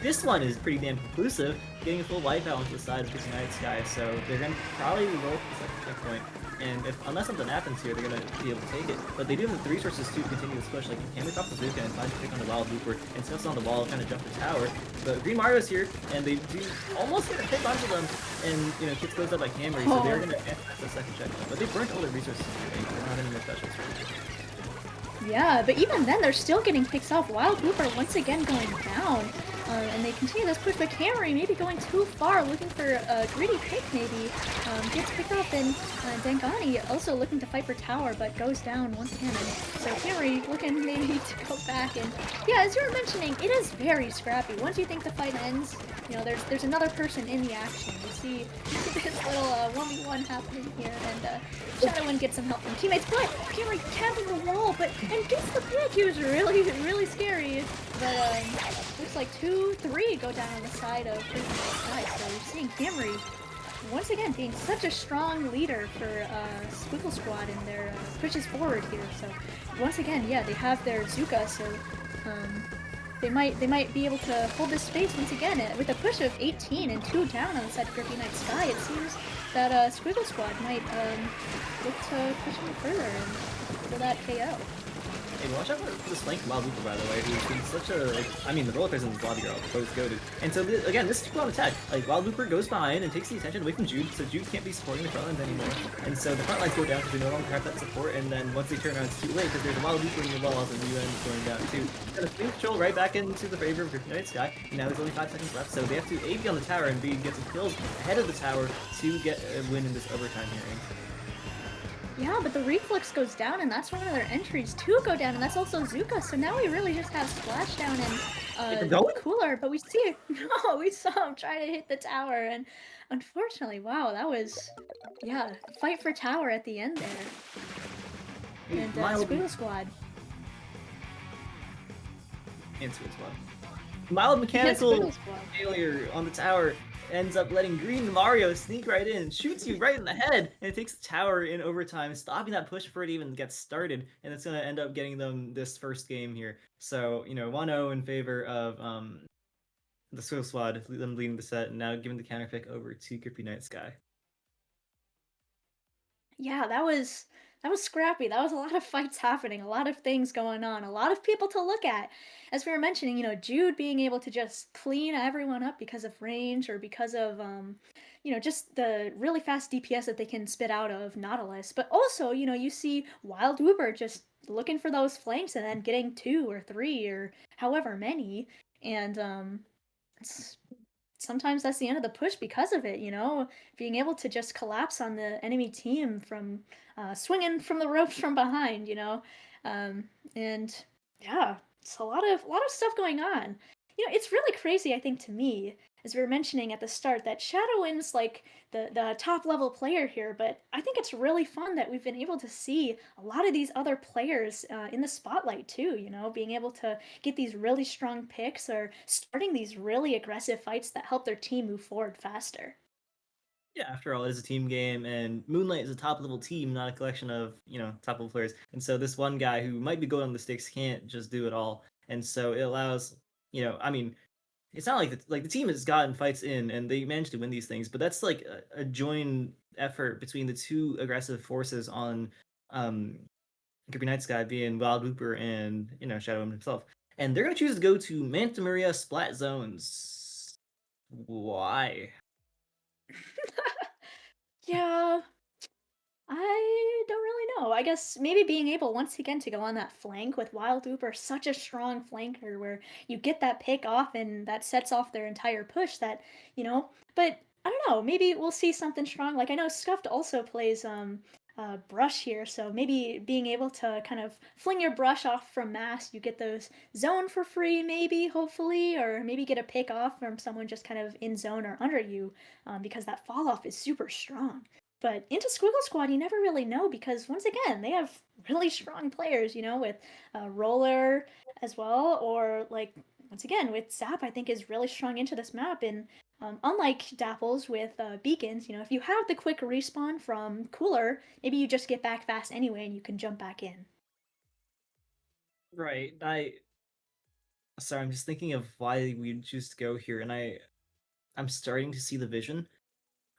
this one is pretty damn conclusive, getting a full wipeout onto the side of this Night Sky, so they're gonna probably roll for the second checkpoint. And unless something happens here, they're gonna be able to take it. But they do have the resources to continue this push. Like, you can drop the Bazooka and find a pick on the Wild Looper, and Snuff's on the wall trying to jump the tower. But Green Mario's here, and they do almost get a pick onto them. And, Kids goes up by Camry, so they're gonna advance the second checkpoint. But they burnt all their resources here, and they don't have any more specials for them. Yeah, but even then, they're still getting picks off. Wild Whooper once again going down. And they continue this push, but Camry maybe going too far, looking for a greedy pick maybe. Gets picked up, and Dangani also looking to fight for tower, but goes down once again. So Camry looking maybe to go back, and yeah, as you were mentioning, it is very scrappy. Once you think the fight ends, there's another person in the action. You see this little 1v1 happening here, and Shadowwind gets some help from teammates, but Camry camping the wall, and gets the pick. He was really, really scary, but looks like 2, 3 go down on the side of Grippy Night Sky. So you're seeing Camry once again being such a strong leader for Squiggle Squad in their pushes forward here. So once again, yeah, they have their Zuka, so they might be able to hold this space once again. With a push of 18 and 2 down on the side of Grippy Night Sky, it seems that Squiggle Squad might look to push them further and for that KO. Hey, watch out for this flank from Wild Looper, by the way, who's been such a, like, I mean, the roller players in this lobby are both goated. And so, again, this is too on attack. Like, Wild Looper goes behind and takes the attention away from Jude, so Jude can't be supporting the front lines anymore. And so the front lines go down because they no longer have that support, and then once they turn around, it's too late because there's a Wild Looper in the walls and UN is going down too. Gonna swing control right back into the favor of Griffin Night Sky, and now there's only 5 seconds left, so they have to A, be on the tower, and B, get some kills ahead of the tower to get a win in this overtime hearing. Yeah, but the reflex goes down, and that's one of their entries to go down, and that's also Zuka. So now we really just have Splashdown and Cooler, but we see no, we saw him try to hit the tower, and unfortunately, wow, that was fight for tower at the end there. And Squiggle Squad. And Squiggle Squad. Mild mechanical failure on the tower ends up letting Green Mario sneak right in, shoots you right in the head, and it takes the tower in overtime, stopping that push before it even gets started, and it's going to end up getting them this first game here. So, 1-0 in favor of the Squiggle Squad, them leading the set, and now giving the counter pick over to Grippy Night Sky. Yeah, that was scrappy. That was a lot of fights happening, a lot of things going on, a lot of people to look at. As we were mentioning, Jude being able to just clean everyone up because of range or because of just the really fast DPS that they can spit out of Nautilus. But also, you see Wild Uber just looking for those flanks and then getting 2 or 3 or however many. And sometimes that's the end of the push because of it, being able to just collapse on the enemy team from swinging from the ropes from behind, and yeah, it's a lot of stuff going on. It's really crazy, I think, to me, as we were mentioning at the start, that Shadowin's like the top level player here, but I think it's really fun that we've been able to see a lot of these other players in the spotlight too, being able to get these really strong picks or starting these really aggressive fights that help their team move forward faster. Yeah, after all, it is a team game, and Moonlight is a top-level team, not a collection of, top-level players. And so this one guy who might be good on the sticks can't just do it all. And so it allows, it's not like the team has gotten fights in, and they managed to win these things, but that's like a joint effort between the two aggressive forces on Grippy Night Sky being Wild Whooper and, Shadow himself. And they're going to choose to go to Manta Maria Splat Zones. Why? Yeah, I don't really know. I guess maybe being able once again to go on that flank with Wild Uber, such a strong flanker where you get that pick off and that sets off their entire push that, but I don't know, maybe we'll see something strong. Like I know Scuffed also plays brush here, so maybe being able to kind of fling your brush off from mass, you get those zone for free, maybe, hopefully, or maybe get a pick off from someone just kind of in zone or under you, because that fall off is super strong. But into Squiggle Squad, you never really know because once again, they have really strong players, with Roller as well, or like once again with Zap, I think is really strong into this map. And unlike Dapples with beacons, if you have the quick respawn from Cooler, maybe you just get back fast anyway and you can jump back in. Right. Sorry, I'm just thinking of why we choose to go here, and I'm starting to see the vision.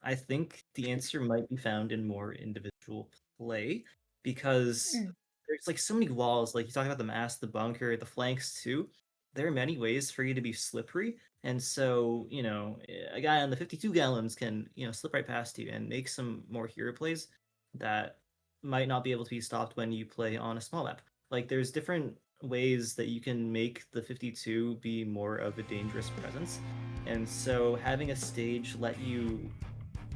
I think the answer might be found in more individual play because there's like so many walls. Like you talk about the mass, the bunker, the flanks too. There are many ways for you to be slippery, and so a guy on the 52 gallons can slip right past you and make some more hero plays that might not be able to be stopped when you play on a small map. Like there's different ways that you can make the 52 be more of a dangerous presence, and so having a stage let you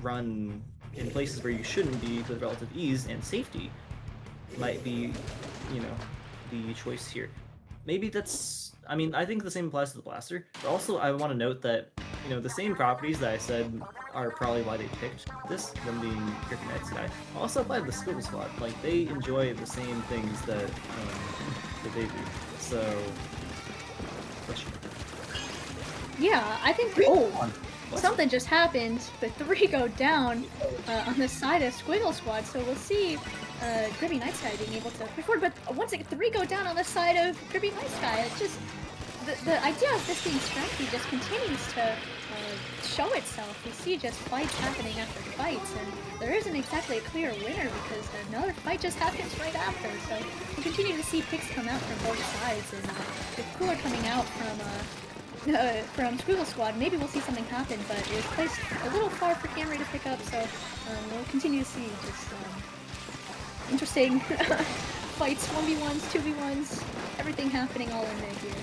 run in places where you shouldn't be with relative ease and safety might be, the choice here. Maybe that's, I think the same applies to the Blaster, but also I want to note that, the same properties that I said are probably why they picked this, them being Griffin Night Sky, also apply to the Squiggle Squad. Like, they enjoy the same things that they do. So, yeah, I think, something just happened, but 3 go down on the side of Squiggle Squad, so we'll see Grippy Night Sky being able to push forward, but once again, 3 go down on the side of Grippy Night Sky. It's just, the idea of this being scrappy just continues to show itself. We see just fights happening after fights, and there isn't exactly a clear winner because another fight just happens right after. So we continue to see picks come out from both sides, and with Cooler coming out from Squiggle Squad, maybe we'll see something happen, but it was placed a little far for Camry to pick up, so we'll continue to see just interesting fights, 1v1s, 2v1s, everything happening all in there here.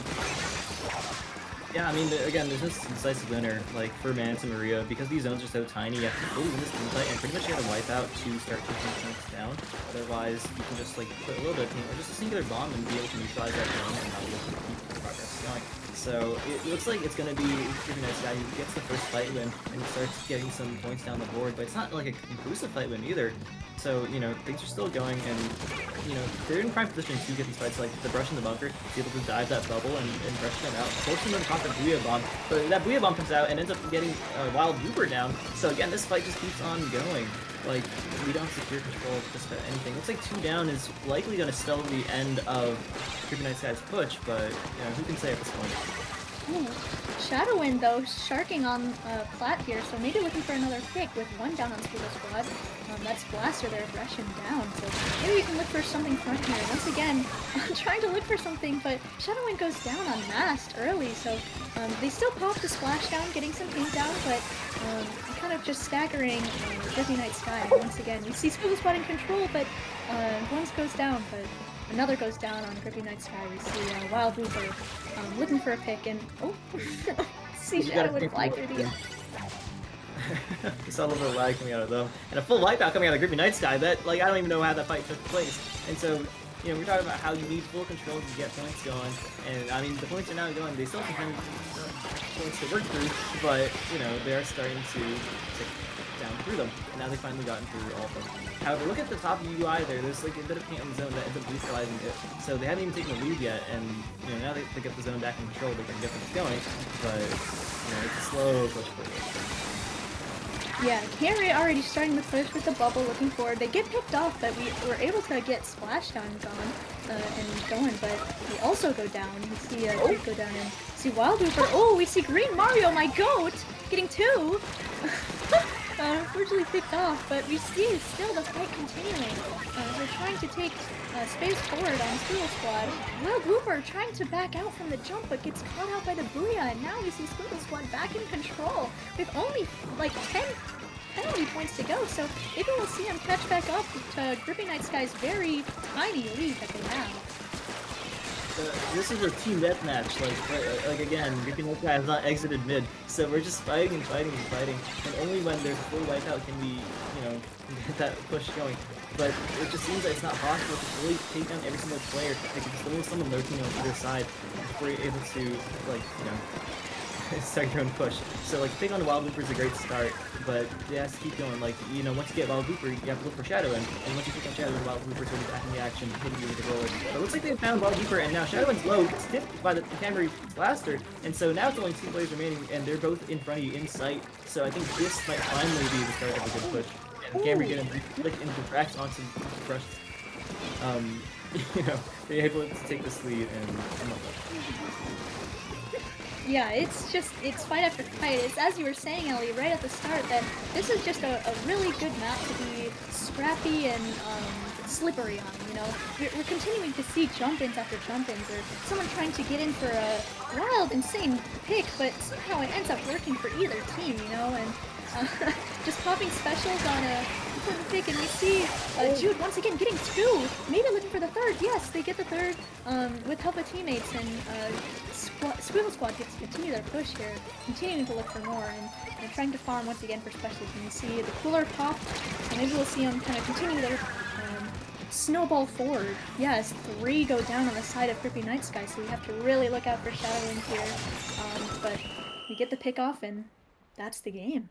Yeah, I mean, again, there's no decisive winner, like, for Manta Maria, because these zones are so tiny, you have to fully win this team fight, and pretty much you have to wipe out to start taking points down. Otherwise, you can just, like, put a little bit of team, or just a singular bomb and be able to neutralize that zone, and that'll just keep the progress going. So, it looks like it's gonna be a pretty nice guy who gets the first fight win, and starts getting some points down the board, but it's not, like, a conclusive fight win either. So, you know, things are still going, and, you know, they're in prime position to get these fights, like the brush in the bunker, to be able to dive that bubble and brush them out. Forcing them to pop the Booyah Bomb, but that Booyah Bomb comes out and ends up getting a Wild Looper down. So again, this fight just keeps on going. Like, we don't have secure control of just about anything. Looks like 2 down is likely going to spell the end of Creepy Night Sky's push, but, you know, who can say at this point? Ooh. Shadowwind, though, sharking on Plat here, so maybe looking for another pick with 1 down on Squiggle Squad. That's Blaster there, Russian down, so maybe we can look for something front here. Once again, I'm trying to look for something, but Shadowwind goes down on Mast early, so they still pop the Splashdown, getting some paint down, but kind of just staggering Drippy Night Sky. Once again, we see Squiggle Squad in control, but one goes down, but another goes down on Grippy Night Sky. We see Wild Looper looking for a pick, and see Shadowwind fly through the. We saw a little bit of lag coming out of them, and a full wipeout coming out of Grippy Night Sky. That, like, I don't even know how that fight took place. And so, you know, we're talking about how you need full control to get points going, and I mean, the points are now going. They still have points to work through, but, you know, they are starting to tick down through them, and now they've finally gotten through all of them. However, look at the top UI there. There's like a bit of paint on the zone that ends up neutralizing it. So they haven't even taken the lead yet, and, you know, now they get the zone back in control, they can get things going, but, you know, it's a slow push forward. Yeah, Camry already starting the push with the bubble, looking forward. They get picked off, but we were able to get Splashdown gone and going, but we also go down. You see Creep go down and see Wild Looper. Oh, we see Green Mario, my goat, getting 2. Unfortunately picked off, but we see still the fight continuing. They're trying to take space forward on Squiggle Squad. Wild Looper trying to back out from the jump, but gets caught out by the Booyah, and now we see Squiggle Squad back in control with only like 10 penalty points to go, so maybe we'll see him catch back up to Grippy Night Sky's very tiny lead that they have. This is a team deathmatch, like again, Grippy Night Sky has not exited mid, so we're just fighting, and only when there's a full wipeout can we, you know, get that push going. But it just seems like it's not possible to really take down every single player. Like, there's always someone lurking on either side before you're able to, like, you know, start your own push. So, like, taking on Wild Looper is a great start, but it has to keep going. Like, you know, once you get Wild Looper, you have to look for Shadowwind, and once you take on Shadowwind, Wild Looper's going to be back in the action, hitting you with the roller. But it looks like they found Wild Looper, and now Shadowwind's low, stiffed by the Camry Blaster, and so now it's only 2 players remaining, and they're both in front of you in sight. So I think this might finally be the start of a good push. And Camry getting like into the cracks onto the brush. You know, they're able to take this lead, and I love that. Yeah, it's fight after fight. It's as you were saying, Ellie, right at the start, that this is just a really good map to be scrappy and slippery on, you know? We're continuing to see jump-ins after jump-ins, or someone trying to get in for a wild, insane pick, but somehow it ends up working for either team, you know? And just popping specials on a important pick, and we see Jude once again getting 2, maybe looking for the 3rd. Yes, they get the 3rd with help of teammates, and Squiggle Squad gets to continue their push here, continuing to look for more, and trying to farm once again for specials. And you see the cooler pop, and maybe we'll see them kind of continue their snowball forward. Yes, 3 go down on the side of Grippy Night Sky, so we have to really look out for Shadowwind here. But we get the pick off, and that's the game.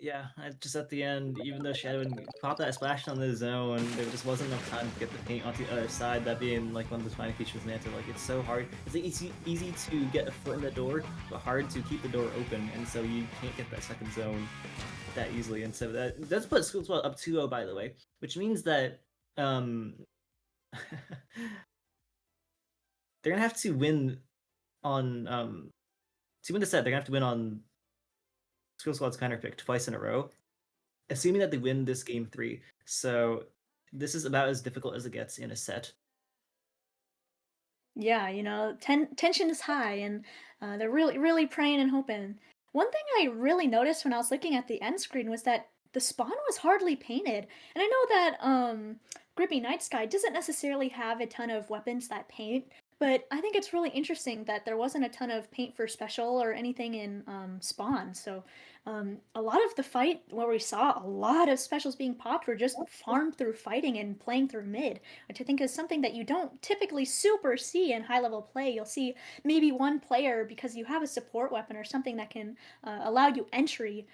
Yeah, just at the end, even though Shadowwind popped that splash on the zone, there just wasn't enough time to get the paint onto the other side, that being like one of the defining features of Manta. Like, it's so hard. It's easy to get a foot in the door, but hard to keep the door open, and so you can't get that second zone that easily. And so that does put School 12 up 2-0, by the way, which means that they're gonna have to win on to win the set, they're gonna have to win on Skill Squad's counter pick twice in a row, assuming that they win this game 3. So this is about as difficult as it gets in a set. Yeah, tension is high, and they're really praying and hoping. One thing I really noticed when I was looking at the end screen was that the spawn was hardly painted, and I know that Grippy Night Sky doesn't necessarily have a ton of weapons that paint, but I think it's really interesting that there wasn't a ton of paint for special or anything in spawn. So a lot of the fight where we saw a lot of specials being popped were just farmed through fighting and playing through mid, which I think is something that you don't typically super see in high level play. You'll see maybe one player because you have a support weapon or something that can allow you entry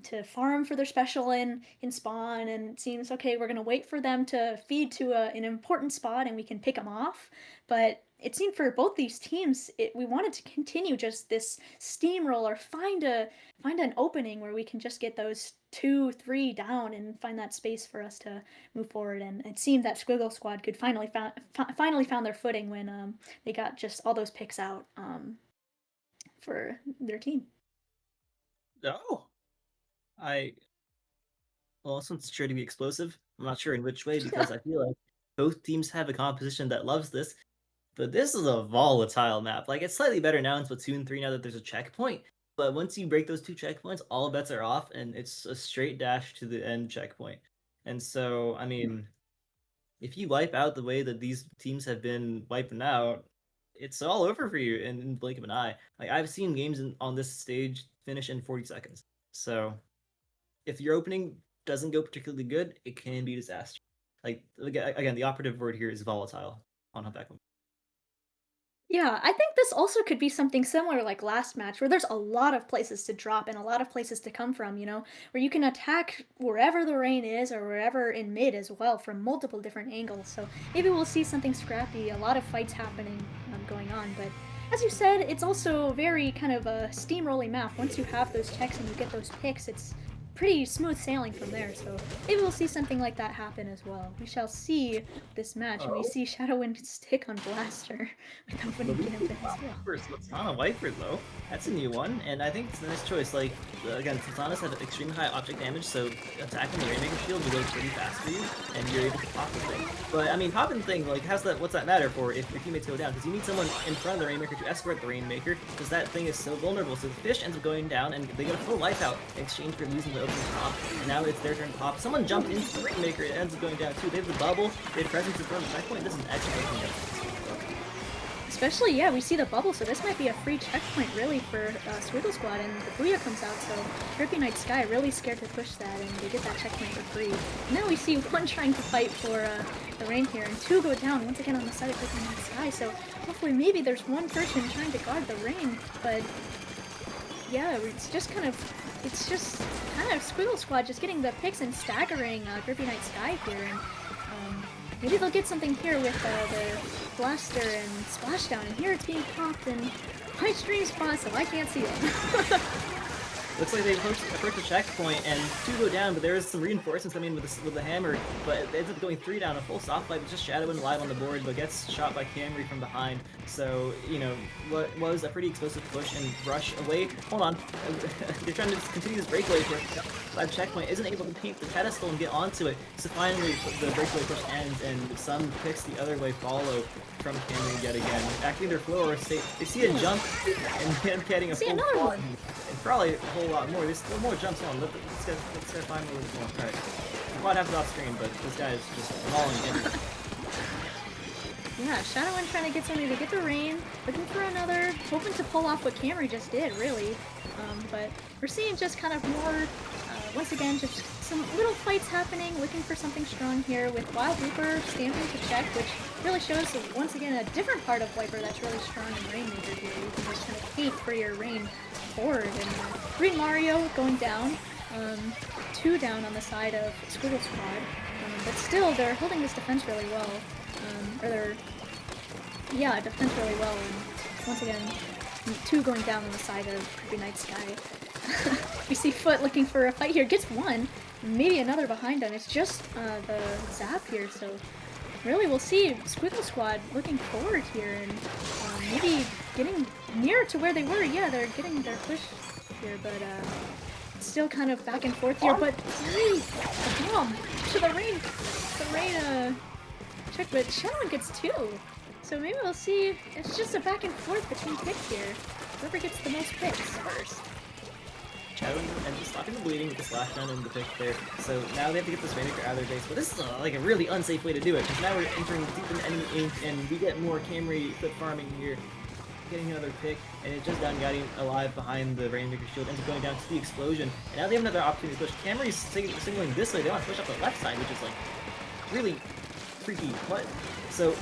to farm for their special in spawn, and it seems okay. We're gonna wait for them to feed to an important spot, and we can pick them off. But it seemed for both these teams, we wanted to continue just this steamroller, find an opening where we can just get those 2-3 down and find that space for us to move forward. And it seemed that Squiggle Squad could finally found their footing when they got just all those picks out for their team. Oh, well, this one's sure to be explosive. I'm not sure in which way because I feel like both teams have a composition that loves this. But this is a volatile map. Like, it's slightly better now in Splatoon 3 now that there's a checkpoint. But once you break those 2 checkpoints, all bets are off, and it's a straight dash to the end checkpoint. And so, I mean, if you wipe out the way that these teams have been wiping out, it's all over for you in the blink of an eye. Like, I've seen games on this stage finish in 40 seconds. So, if your opening doesn't go particularly good, it can be a disaster. Like, again, the operative word here is volatile on Humpback. Yeah, I think this also could be something similar like last match, where there's a lot of places to drop and a lot of places to come from, where you can attack wherever the rain is or wherever in mid as well from multiple different angles. So maybe we'll see something scrappy, a lot of fights happening going on. But as you said, it's also very kind of a steamrolling map. Once you have those checks and you get those picks, it's pretty smooth sailing from there, so maybe we'll see something like that happen as well. We shall see this match, and we see Shadowwind stick on Blaster with opening gambit as well. Sultana Viper though, that's a new one, and I think it's a nice choice. Like, again, Sultanas have extremely high object damage, so attacking the Rainmaker shield will go pretty fast for you, and you're able to pop the thing. But I mean, popping the thing, like, what's that matter for if your teammates go down? Because you need someone in front of the Rainmaker to escort the Rainmaker, because that thing is so vulnerable. So the fish ends up going down, and they get a full wipeout in exchange for losing the opening top, and now it's their turn to pop. Someone jumped into the Rainmaker, it ends up going down too. They have the bubble, they have presence in front of the checkpoint. This is an excellent opening. Especially, yeah, we see the bubble, so this might be a free checkpoint really for Squiggle Squad, and the Booyah comes out, so Grippy Night Sky really scared to push that, and they get that checkpoint for free. And now we see one trying to fight for the rain here, and 2 go down once again on the side of Grippy Night Sky, so hopefully maybe there's one person trying to guard the rain, but yeah, it's just kind of Squiggle Squad just getting the picks and staggering Grippy Night Sky here, and maybe they'll get something here with the Blaster and Splashdown, and here it's being popped in my stream spot, so I can't see it. Looks like they approach the checkpoint, and 2 go down, but there is some reinforcements coming in with the hammer, but it ends up going 3 down. A full soft fight with just Shadowwind live on the board, but gets shot by Camry from behind. So, what was a pretty explosive push and rush away. Hold on. They're trying to continue this breakaway push. Live checkpoint isn't able to paint the pedestal and get onto it. So finally, the breakaway push ends, and some picks the other way follow from Camry yet again. Acting their floor, they see a jump, and then getting a full one. And probably a whole lot more. There's still more jumps on. Let's go find a little bit more. Alright. I might have it off screen, but this guy is just mauling in. Yeah, Shadowwind trying to get somebody to get the rain, looking for another, hoping to pull off what Camry just did, really. But we're seeing just kind of more, once again, just some little fights happening, looking for something strong here with Wild Reaper stamping to check, which really shows, once again, a different part of Viper that's really strong in Rainmaker here. You can just kind of paint for your rain forward, and Green Mario going down, 2 down on the side of Squiggle Squad, but still they're holding this defense really well, defense really well, and once again 2 going down on the side of Grippy Night Sky. We see Foot looking for a fight here, gets 1, maybe another behind him. It's just the zap here, so really, we'll see Squiggle Squad looking forward here and maybe getting near to where they were. Yeah, they're getting their push here, but still kind of back and forth here. But the bomb to the rain. The rain check, but Shadowin gets 2. So maybe we'll see. It's just a back and forth between picks here. Whoever gets the most picks first. Shadowing and just stopping the bleeding with the Splatdown and the pick there. So now they have to get this Rainmaker out of their base, but this is like a really unsafe way to do it, because now we're entering deep into enemy ink, and we get more Camry flip farming here. Getting another pick, and it's just down Guiding alive behind the Rainmaker shield, ends up going down to the explosion, and now they have another opportunity to push. Camry's signaling this way, they want to push up the left side, which is like really freaky. What? So,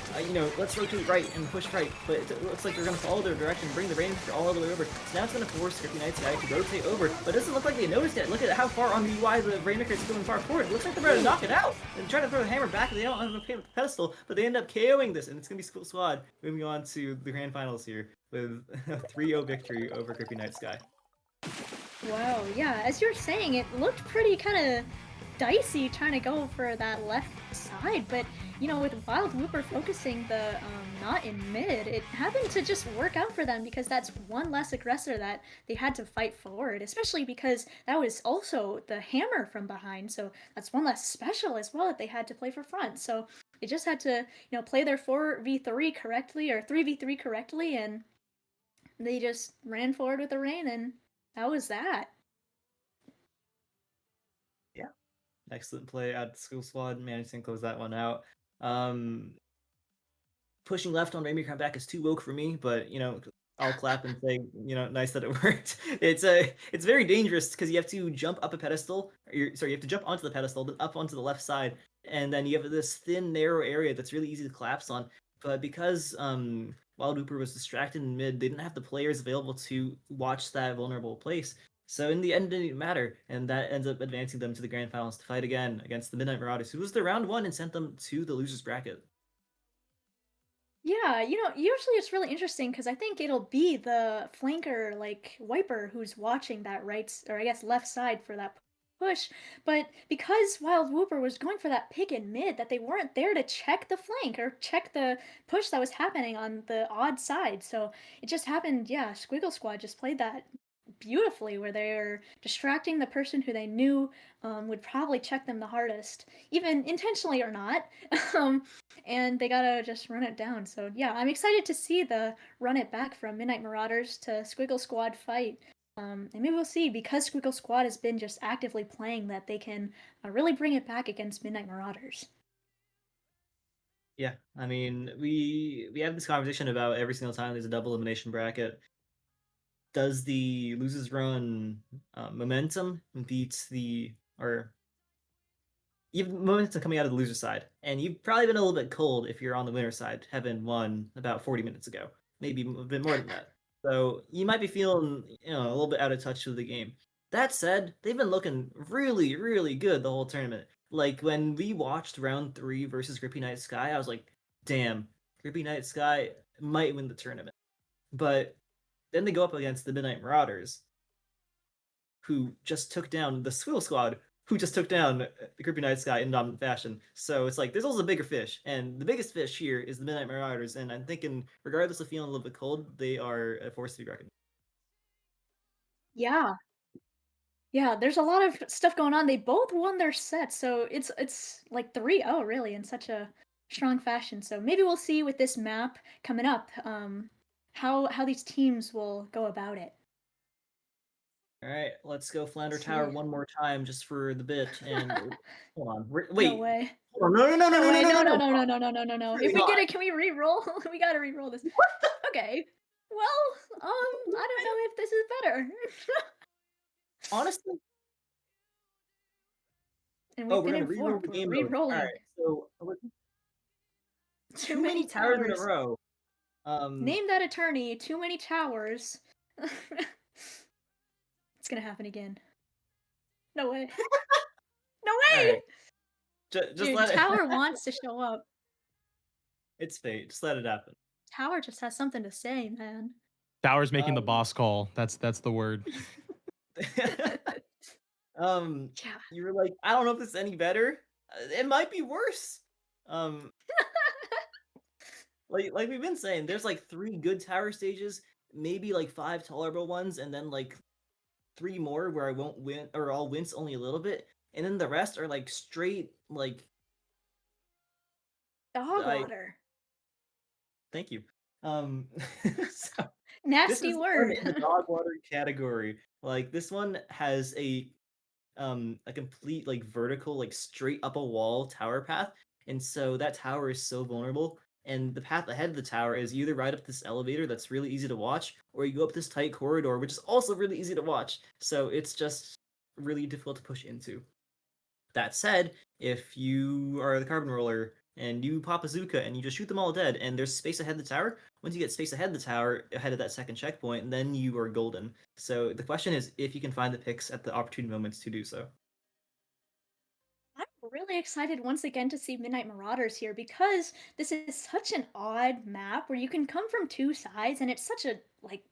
let's rotate right and push right, but it looks like they're going to follow their direction, bring the Rainmaker all the way over. So now it's going to force Scripty Knight's guy to rotate over, but it doesn't look like they noticed it. Look at how far on the UI the Rainmaker is going far forward. It looks like they're about to knock it out and try to throw the hammer back. They don't have a pedestal, but they end up KOing this, and it's going to be School Squad moving on to the grand finals here with a 3-0 victory over Scripty Knight's guy. Wow, yeah, as you're saying, it looked pretty kind of dicey trying to go for that left side, but with Wild Whooper focusing the not in mid, it happened to just work out for them, because that's one less aggressor that they had to fight forward, especially because that was also the hammer from behind, so that's one less special as well that they had to play for front. So they just had to play their 4v3 correctly, or 3v3 correctly, and they just ran forward with the rain, and that was that. Yeah, excellent play out of the School Squad, managed to close that one out. Pushing left on Rainmaker back is too woke for me, but I'll clap and say, nice that it worked. It's very dangerous, because you have to jump up a pedestal. You have to jump onto the pedestal, then up onto the left side, and then you have this thin, narrow area that's really easy to collapse on. But because Wild Whooper was distracted in mid, they didn't have the players available to watch that vulnerable place. So in the end, it didn't matter, and that ends up advancing them to the grand finals to fight again against the Midnight Marauders, who was the round 1 and sent them to the losers bracket. Yeah, usually it's really interesting, because I think it'll be the flanker, like Wiper, who's watching that right, or I guess left side for that push. But because Wild Whooper was going for that pick in mid, that they weren't there to check the flank or check the push that was happening on the odd side. So it just happened, yeah, Squiggle Squad just played that beautifully, where they're distracting the person who they knew would probably check them the hardest, even intentionally or not. And they gotta just run it down. So yeah, I'm excited to see the run it back from Midnight Marauders to Squiggle Squad fight. And maybe we'll see, because Squiggle Squad has been just actively playing, that they can really bring it back against Midnight Marauders. Yeah, I mean, we have this conversation about every single time there's a double elimination bracket. Does the losers run momentum beat even momentum coming out of the loser side? And you've probably been a little bit cold if you're on the winner side, having won about 40 minutes ago, maybe a bit more than that. So you might be feeling a little bit out of touch with the game. That said, they've been looking really, really good the whole tournament. Like when we watched round 3 versus Grippy Night Sky, I was like, damn, Grippy Night Sky might win the tournament. But then they go up against the Midnight Marauders, who just took down the Squirrel Squad, who just took down the Grippy Night Sky in dominant fashion. So it's like, there's also a bigger fish, and the biggest fish here is the Midnight Marauders, and I'm thinking, regardless of feeling a little bit cold, they are a force to be reckoned. Yeah. Yeah, there's a lot of stuff going on. They both won their sets, so it's like 3-0 really, in such a strong fashion. So maybe we'll see with this map coming up how these teams will go about it. All right, let's go Flounder See. Tower one more time just for the bit. And hold on, wait. No way. Hold on. No. No. If we get it, can we re-roll? We gotta re-roll this. Okay. Well, I don't know if this is better. Honestly. And We're we've been gonna re-roll informed. the We're game mode. re-rolling. All right, so too many towers in a row. Name that attorney. Too many towers. It's gonna happen again. No way. No way. Right. Just Dude, let Tower wants to show up. It's fate. Just let it happen. Tower just has something to say, man. Tower's making the boss call. That's the word. Yeah. You were like, I don't know if this is any better. It might be worse. like we've been saying, there's like 3 good tower stages, maybe like 5 tolerable ones, and then like 3 more where I won't win, or I'll wince only a little bit, and then the rest are like straight like Dog I water. thank you. So this Nasty is one word. in the dog water category. Like this one has a complete like vertical like straight up a wall tower path, and so that tower is so vulnerable, and the path ahead of the tower is you either ride up this elevator that's really easy to watch, or you go up this tight corridor which is also really easy to watch, so it's just really difficult to push into. That said, if you are the carbon roller and you pop a Zuka and you just shoot them all dead and there's space ahead of the tower, once you get space ahead of the tower, ahead of that second checkpoint, then you are golden. So the question is if you can find the picks at the opportune moments to do so. I'm really excited once again to see Midnight Marauders here because this is such an odd map where you can come from two sides and it's such a like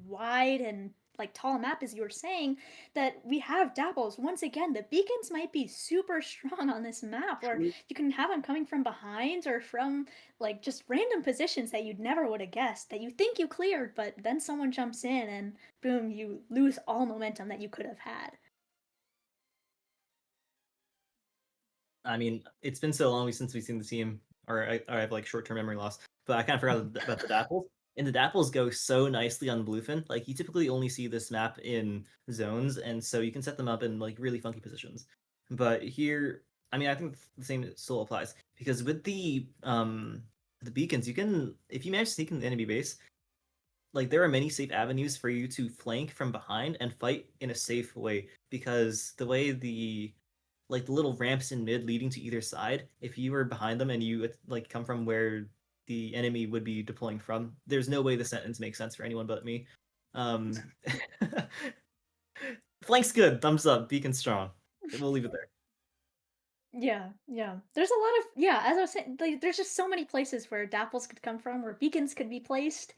wide and like tall map as you were saying that we have dapples. Once again, the beacons might be super strong on this map where you can have them coming from behind or from like just random positions that you'd never would have guessed that you think you cleared, but then someone jumps in and boom, you lose all momentum that you could have had. I mean, it's been so long since we've seen the team, or I have like short-term memory loss, but I kind of forgot about the dapples. And the dapples go so nicely on Bluefin. Like you typically only see this map in zones, and so you can set them up in like really funky positions. But here, I mean, I think the same still applies because with the beacons, you can, if you manage to sneak in the enemy base, like there are many safe avenues for you to flank from behind and fight in a safe way, because the way the like the little ramps in mid leading to either side, if you were behind them and you like come from where the enemy would be deploying from, there's no way the sentence makes sense for anyone but me. Um, Flank's good, thumbs up, beacon strong. We'll leave it there. Yeah, yeah. There's a lot of yeah, as I was saying, like, there's just so many places where dapples could come from, where beacons could be placed.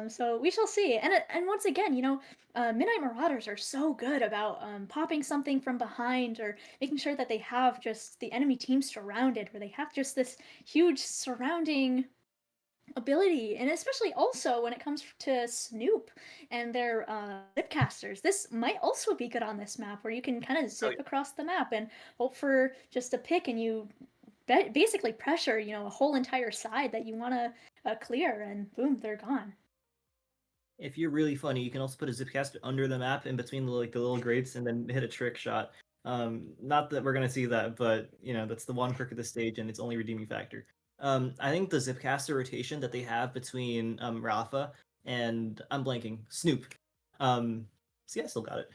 So we shall see. And once again, Midnight Marauders are so good about popping something from behind or making sure that they have just the enemy team surrounded, where they have just this huge surrounding ability, and especially also when it comes to Snoop and their zipcasters. This might also be good on this map where you can kind of zip across the map and hope for just a pick, and you basically pressure a whole entire side that you want to clear, and boom, they're gone. If you're really funny, you can also put a zipcaster under the map in between the little grates and then hit a trick shot. Not that we're gonna see that, but that's the one quirk of the stage and its only redeeming factor. I think the zipcaster rotation that they have between Rafa and I'm blanking Snoop. See, I still got it.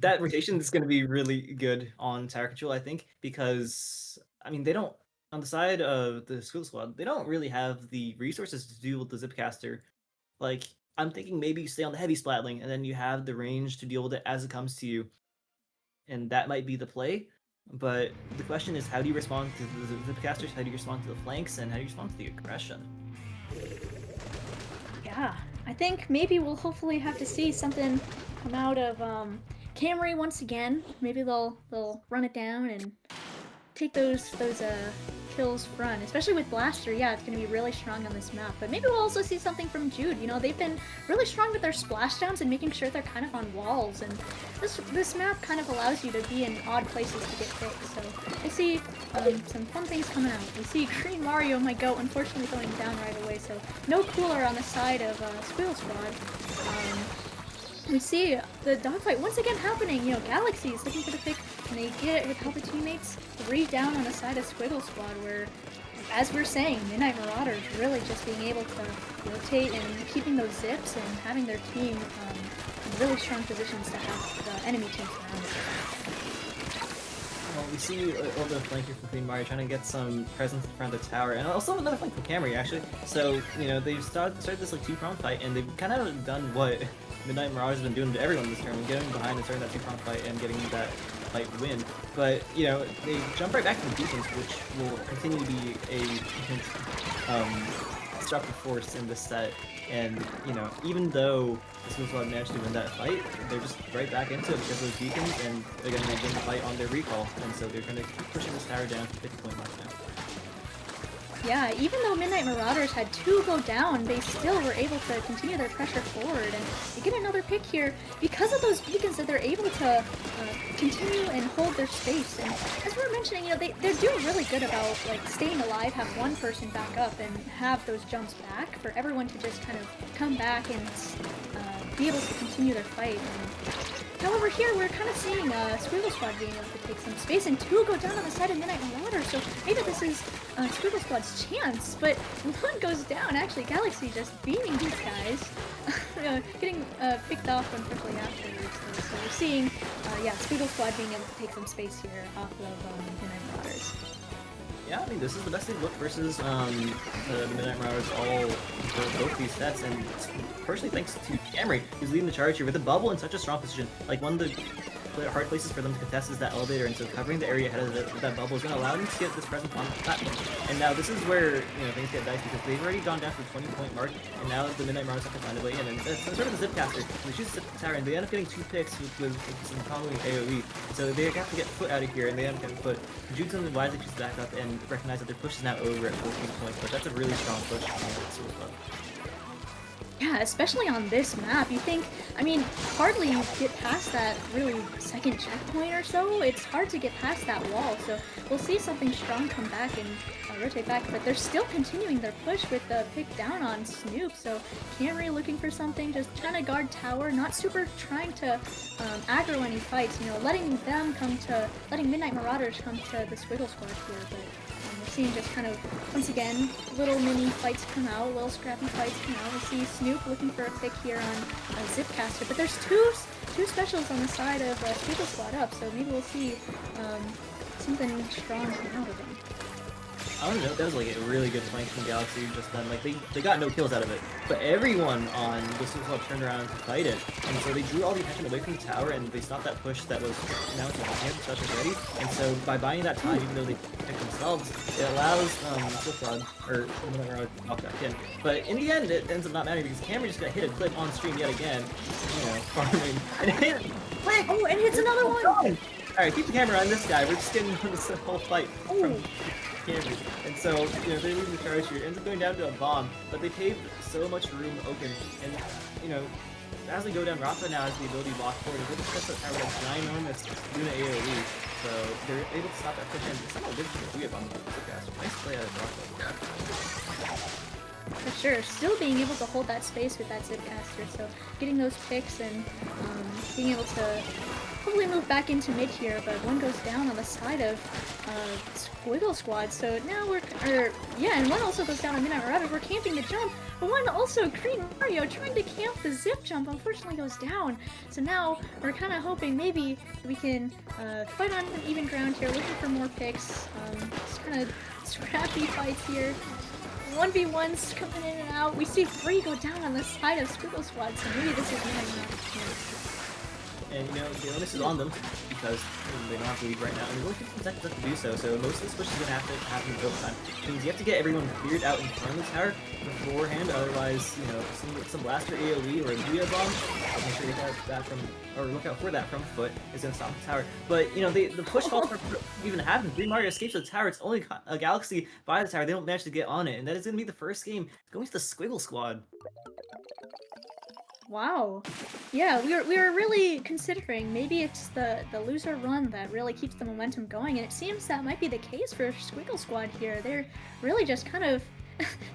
That rotation is going to be really good on tower control, I think, because I mean they don't, on the side of the school squad, they don't really have the resources to deal with the zipcaster. Like I'm thinking maybe you stay on the heavy splatling and then you have the range to deal with it as it comes to you, and that might be the play. But the question is, how do you respond to the zipcasters? How do you respond to the flanks? And how do you respond to the aggression? Yeah, I think maybe we'll hopefully have to see something come out of Camry once again. Maybe they'll run it down and take those kills front, especially with Blaster. Yeah, it's going to be really strong on this map. But maybe we'll also see something from Jude. They've been really strong with their splashdowns and making sure they're kind of on walls. And this map kind of allows you to be in odd places to get picked. So we'll see some fun things coming out. We see Green Mario, my goat, unfortunately going down right away. So no cooler on the side of Squeal Squad. We see the dogfight once again happening. Galaxy's looking for the pick, and they get it with help of teammates. 3 down on the side of Squiggle Squad, where, as we're saying, Midnight Marauders really just being able to rotate and keeping those zips and having their team in really strong positions to have the enemy team surrounded. Well, we see a little bit of flanking from Queen Mario trying to get some presence in front of the tower, and also another flank from Camry, actually. So, they've started this like 2-prong fight, and they've kind of done what Midnight Marauders has been doing to everyone this tournament, getting behind and starting that 2-prong fight and getting that fight win. But, they jump right back to the beacons, which will continue to be a disruptive force in this set. And, even though the Smooth Squad managed to win that fight, they're just right back into it because of those beacons, and they're going to win the fight on their recall. And so they're going to keep pushing this tower down to 50-point mark now. Yeah, even though Midnight Marauders had 2 go down, they still were able to continue their pressure forward, and they get another pick here because of those beacons that they're able to continue and hold their space. And as we were mentioning, they're doing really good about like staying alive, have one person back up, and have those jumps back for everyone to just kind of come back and be able to continue their fight. However, here we're kind of seeing Squiggle Squad being able to take some space, and 2 go down on the side of Midnight Marauder, so maybe this is Squiggle Squad's chance, but 1 goes down. Actually, Galaxy just beaming these guys, getting picked off unfortunately afterwards. So we're seeing, Squiggle Squad being able to take some space here off of Midnight Marauders. Yeah, I mean, this is the best they've looked versus the Midnight Marauders all for both these sets, and it's partially thanks to Camry, who's leading the charge here with the bubble in such a strong position. Like, one of the hard places for them to contest is that elevator, and so covering the area ahead of that bubble is going to allow them to get this presence on the platform. And now this is where things get dicey because they've already gone down to the 20-point mark, and now the Midnight Marauders have to find a way in. And it's sort of the Zipcaster. They choose the tower, and they end up getting 2 picks with some following AoE. So they have to get Foot out of here, and they end up getting Foot. Jutsun wisely chooses back up and recognize that their push is now over at 14 points, but that's a really strong push on the Soul Club. Yeah, especially on this map, you think, I mean, hardly you get past that really second checkpoint or so. It's hard to get past that wall, so we'll see something strong come back and rotate back, but they're still continuing their push with the pick down on Snoop, so Camry looking for something, just trying to guard tower, not super trying to aggro any fights, letting Midnight Marauders come to the Squiggle Squad here, but we're seeing just kind of, once again, little mini fights come out, little scrappy fights come out. We see Snoop looking for a pick here on Zipcaster, but there's two specials on the side of Squiggle Squad up, so maybe we'll see something strong come out of them. I don't know, that was like a really good flank from Galaxy just then. Like they got no kills out of it, but everyone on the Super Club turned around to fight it, and so they drew all the attention away from the tower and they stopped that push that was now it's the special ready. And so by buying that time, even though they pick themselves, it allows Swiftrod or to knock back in. But in the end, it ends up not mattering because Camry just got hit a clip on stream yet again, farming, and it hit. Oh, and hits another one. All right, keep the camera on this guy. We're just getting this whole fight from Camry. And so, they're leading the charge here. It ends up going down to a bomb, but they paved so much room open. And, as they go down, Rafa now has the ability to walk forward. And they just that tower with ginormous Luna AoE. So they're able to stop that push in. It's not a good thing to get on the Zipcaster. Nice play out of Rafa. For sure, still being able to hold that space with that Zipcaster, so getting those picks and being able to hopefully move back into mid here, but 1 goes down on the side of Squiggle Squad, so now and 1 also goes down on Midnight Marauders. We're camping the jump, but 1 also, Green Mario, trying to camp the zip jump, unfortunately goes down. So now we're kind of hoping maybe we can fight on even ground here, looking for more picks, just kind of scrappy fights here. 1v1s coming in and out. We see 3 go down on the side of Squiggle Squad, so maybe this is Midnight Marauders. And the onus is on them because they don't have to leave right now, and there's only 15 seconds left to do so. So most of this push is going to have to happen in real time. Which means you have to get everyone cleared out in front of the tower beforehand. Otherwise, some blaster AOE or a Booyah bomb. Make sure you get that from, or look out for that from Foot. Is going to stop the tower. But the push falls for even happen. Green Mario escapes the tower. It's only a Galaxy by the tower. They don't manage to get on it, and that is going to be the first game going to the Squiggle Squad. Wow. Yeah, we were really considering maybe it's the loser run that really keeps the momentum going, and it seems that might be the case for Squiggle Squad here. They're really just kind of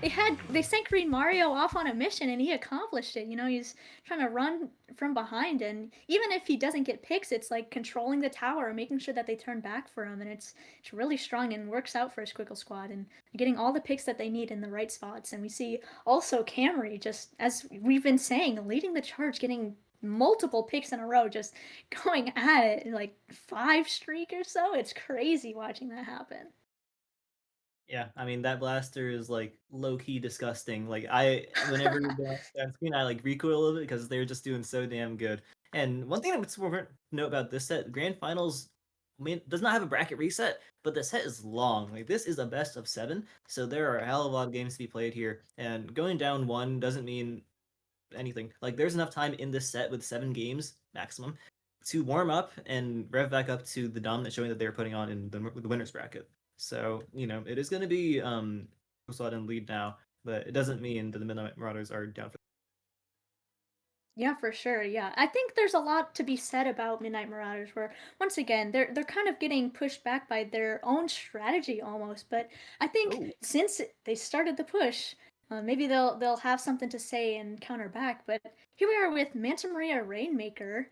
they sent Green Mario off on a mission and he accomplished it. He's trying to run from behind, and even if he doesn't get picks, it's like controlling the tower, making sure that they turn back for him, and it's really strong and works out for Squiggle Squad and getting all the picks that they need in the right spots. And we see also Camry, just as we've been saying, leading the charge, getting multiple picks in a row, just going at it in like 5 streak or so. It's crazy watching that happen. Yeah, I mean that blaster is like low-key disgusting. Like whenever you blast that screen, I like recoil a little bit because they're just doing so damn good. And one thing that's important to note about this set, Grand Finals does not have a bracket reset, but the set is long. Like this is a best of 7, so there are a hell of a lot of games to be played here. And going down 1 doesn't mean anything. Like there's enough time in this set with 7 games maximum to warm up and rev back up to the dominant showing that they're putting on in the winners bracket. So, it is going to be Squad in lead now, but it doesn't mean that the Midnight Marauders are down for. Yeah, for sure. Yeah, I think there's a lot to be said about Midnight Marauders, where once again they're kind of getting pushed back by their own strategy almost. But I think Oh, since they started the push, maybe they'll have something to say and counter back. But here we are with Manta Maria Rainmaker,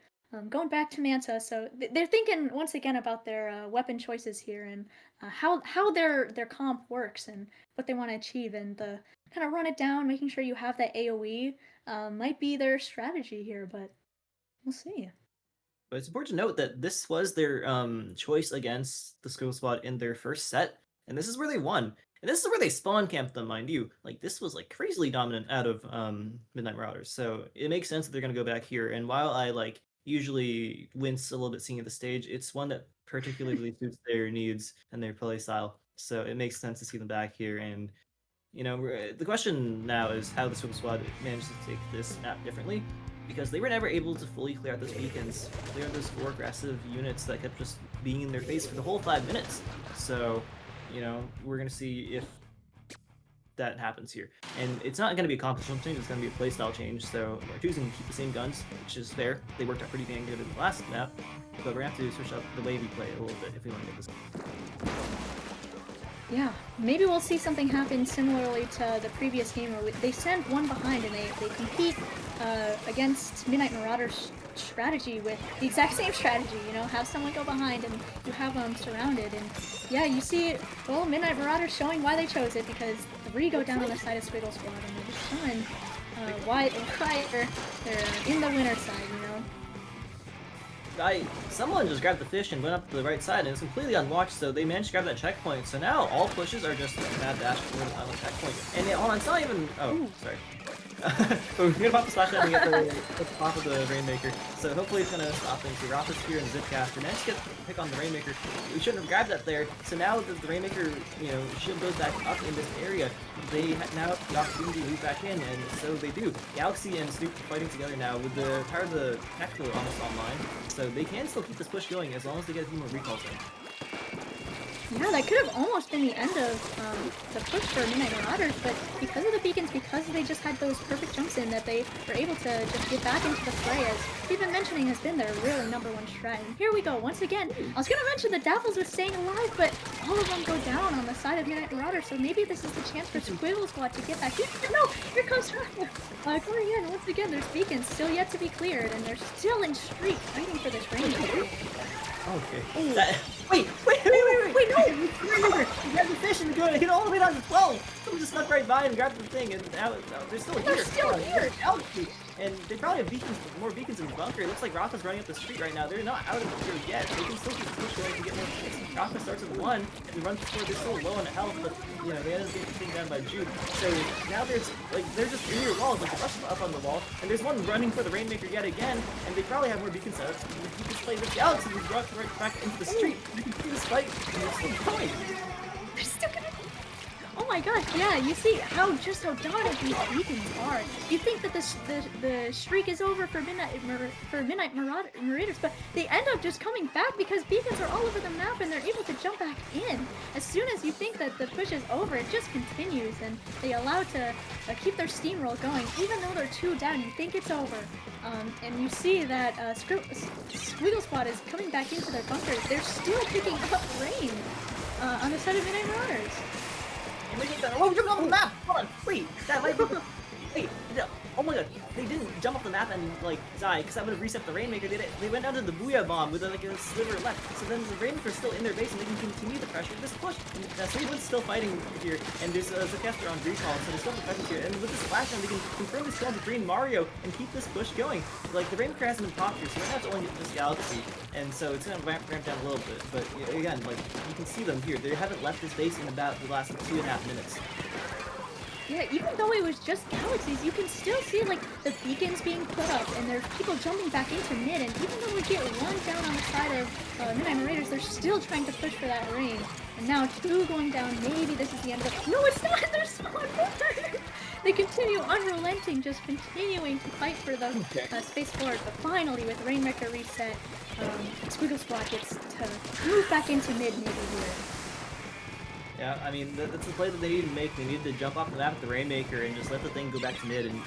going back to Manta. So they're thinking once again about their weapon choices here and how their comp works and what they want to achieve and the kind of run it down, making sure you have that AOE might be their strategy here, but we'll see. but it's important to note that this was their choice against the Squiggle Squad in their first set, and this is where they won. And this is where they spawn camped them, mind you. Like, this was like crazily dominant out of Midnight Marauders, so it makes sense that they're gonna go back here. And while I like usually wince a little bit seeing the stage, it's one that particularly suits their needs and their play style. So it makes sense to see them back here. And the question now is how the Squiggle Squad managed to take this map differently, because they were never able to fully clear out those beacons, clear out those 4 aggressive units that kept just being in their face for the whole 5 minutes. So, we're going to see if that happens here. And it's not going to be a compositional change, it's going to be a playstyle change. So we're choosing to keep the same guns, which is fair. They worked out pretty dang good in the last map, but we're going to have to switch up the way we play a little bit if we want to get this. Yeah, maybe we'll see something happen similarly to the previous game where they send one behind and they compete against Midnight Marauders strategy with the exact same strategy, have someone go behind and you have them surrounded. And yeah, you see, well, Midnight Marauders showing why they chose it, because 3 go down on the side of Squiggle Squad and they're just showing why they're in the winner's side, Someone just grabbed the fish and went up to the right side, and it's completely unwatched, so they managed to grab that checkpoint. So now all pushes are just a mad dash for the final checkpoint. And hold on, it's not even... Oh, sorry. We're gonna pop the Splatdown and get the top of the Rainmaker. So hopefully it's gonna stop things. So Roth's here and Zipcaster managed to get the pick on the Rainmaker. We shouldn't have grabbed that there. So now that the Rainmaker, shield goes back up in this area, they now have the opportunity to move back in, and so they do. Galaxy and Snoop are fighting together now with the power of the tactical almost online. So they can still keep this push going as long as they get a few more recalls in. Yeah, that could have almost been the end of the push for Midnight Marauders, but because of the beacons, because they just had those perfect jumps in, that they were able to just get back into the fray, as we've been mentioning has been their really #1 strat. And here we go, once again. I was going to mention the Daffles was staying alive, but all of them go down on the side of Midnight Marauders, so maybe this is the chance for Squiggle Squad to get back. No, here comes Rafa. Coming in, once again, there's beacons still yet to be cleared, and they're still in streak fighting for this range. Okay. Wait, no! You grabbed the fish and you're gonna hit all the way down to 12! Someone just snuck right by and grabbed the thing, and now they're still here. They're still here! And they probably have more beacons in the bunker. It looks like Rafa's running up the street right now. They're not out of the here yet. They can still keep the push going to get more hits. Rafa starts with 1 and runs forward. They're still low on health, but they end up getting taken down by Jude. So now they're just in your walls, like the rush up on the wall, and there's one running for the Rainmaker yet again, and they probably have more beacon setups. You can play with Galaxy, who's brought right back into the street. You can see this fight, and they're still going. They're still gonna... Oh my gosh, yeah, you see how dominant these beacons are. You think that the streak is over for Midnight Marauders, but they end up just coming back because beacons are all over the map and they're able to jump back in. As soon as you think that the push is over, it just continues, and they allow to keep their steamroll going. Even though they're 2 down, you think it's over. And you see that Squiggle Squad is coming back into their bunkers. They're still picking up rain on the side of Midnight Marauders. Oh, jumping off the map! Hold on, wait, that might be... Wait, oh my god, they didn't jump off the map and, die, because that would have reset the Rainmaker. They went down to the Booyah Bomb with, a sliver left, so then the Rainmaker's still in their base, and they can continue the pressure of this push. And Saban's still fighting here, and there's a Zipcaster on recall, so there's still the presence here, and with this Splatdown, they can confirm this kill on the Green Mario and keep this push going. The Rainmaker hasn't been popped here, so right now it's only this Galaxy, and so it's going to ramp down a little bit, but again, you can see them here. They haven't left this base in about the last 2.5 minutes. Yeah, even though it was just galaxies, you can still see the beacons being put up, and there's people jumping back into mid. And even though we get 1 down on the side of Midnight Marauders, they're still trying to push for that range. And now 2 going down. Maybe this is the end of it. No, it's not. There's still 1 more. They continue unrelenting, just continuing to fight for the space forward. But finally, with Rainmaker reset, Squiggle Squad gets to move back into mid maybe here. Yeah, I mean, that's the play that they needed to make. They needed to jump off the map with the Rainmaker and just let the thing go back to mid. And,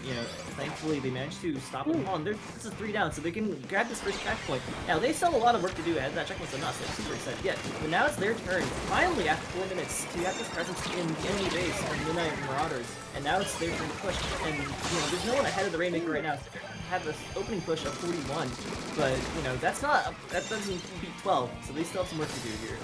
thankfully they managed to stop it all. And this is 3 down, so they can grab this first checkpoint. Now, they still have a lot of work to do as that checkpoint's on us. They're super excited yet. But now it's their turn, finally, after 4 minutes, to have this presence in the enemy base of Midnight Marauders. And now it's their turn to push. And, there's no one ahead of the Rainmaker right now. So they're have this opening push of 41, but, that doesn't beat 12. So they still have some work to do here.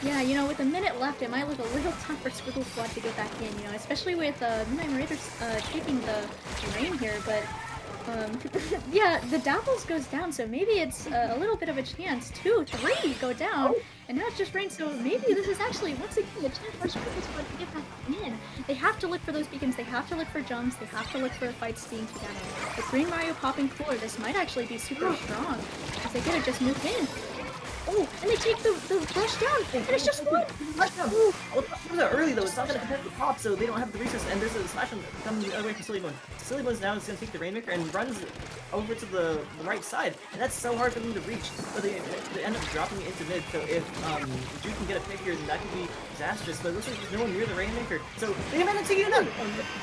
Yeah, with a minute left, it might look a little tough for Squiggle Squad to get back in, especially with Midnight Marauders taking the rain here, but yeah, the Dapples goes down, so maybe it's a little bit of a chance. 2, 3 go down, and now it's just rain, so maybe this is actually, once again, a chance for Squiggle Squad to get back in. They have to look for those beacons, they have to look for jumps, they have to look for fights being together. With Green Mario popping cooler, this might actually be super strong, as they could have just moved in. Oh, and they take the rush down, and it's just one! Touchdown! Well, it was out early though, it's not gonna hit the top, so they don't have the resources, and there's a smash on coming the other way from Silly Bones. Silly Bones now is gonna take the Rainmaker and runs over to the right side, and that's so hard for them to reach, but they end up dropping it into mid, so if Jude can get a pick here, then that could be disastrous, but it looks like there's no one near the Rainmaker, so they haven't taken it up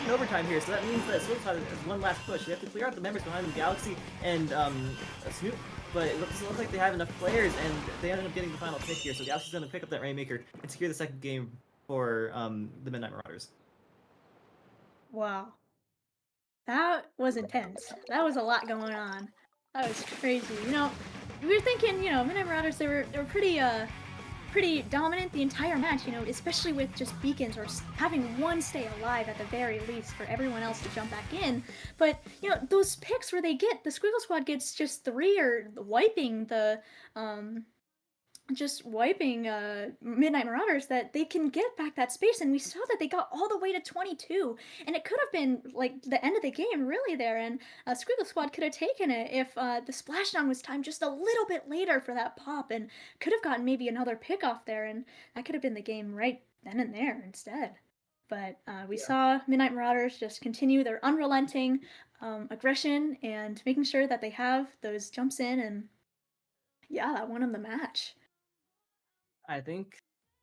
in overtime here, so that means that Silly Bones has one last push. They have to clear out the members behind them, Galaxy and Snoop. But it doesn't look like they have enough players, and they ended up getting the final pick here. So Galaxy's going to pick up that Rainmaker and secure the second game for the Midnight Marauders. Wow. That was intense. That was a lot going on. That was crazy. We were thinking, Midnight Marauders, they were pretty dominant the entire match, especially with just beacons or having one stay alive at the very least for everyone else to jump back in. But, those picks where the Squiggle Squad gets just 3 or wiping the, Midnight Marauders, that they can get back that space, and we saw that they got all the way to 22, and it could have been like the end of the game really there, and Squiggle Squad could have taken it if the splashdown was timed just a little bit later for that pop, and could have gotten maybe another pick off there, and that could have been the game right then and there instead. But we saw Midnight Marauders just continue their unrelenting aggression and making sure that they have those jumps in, and yeah, that won them the match. I think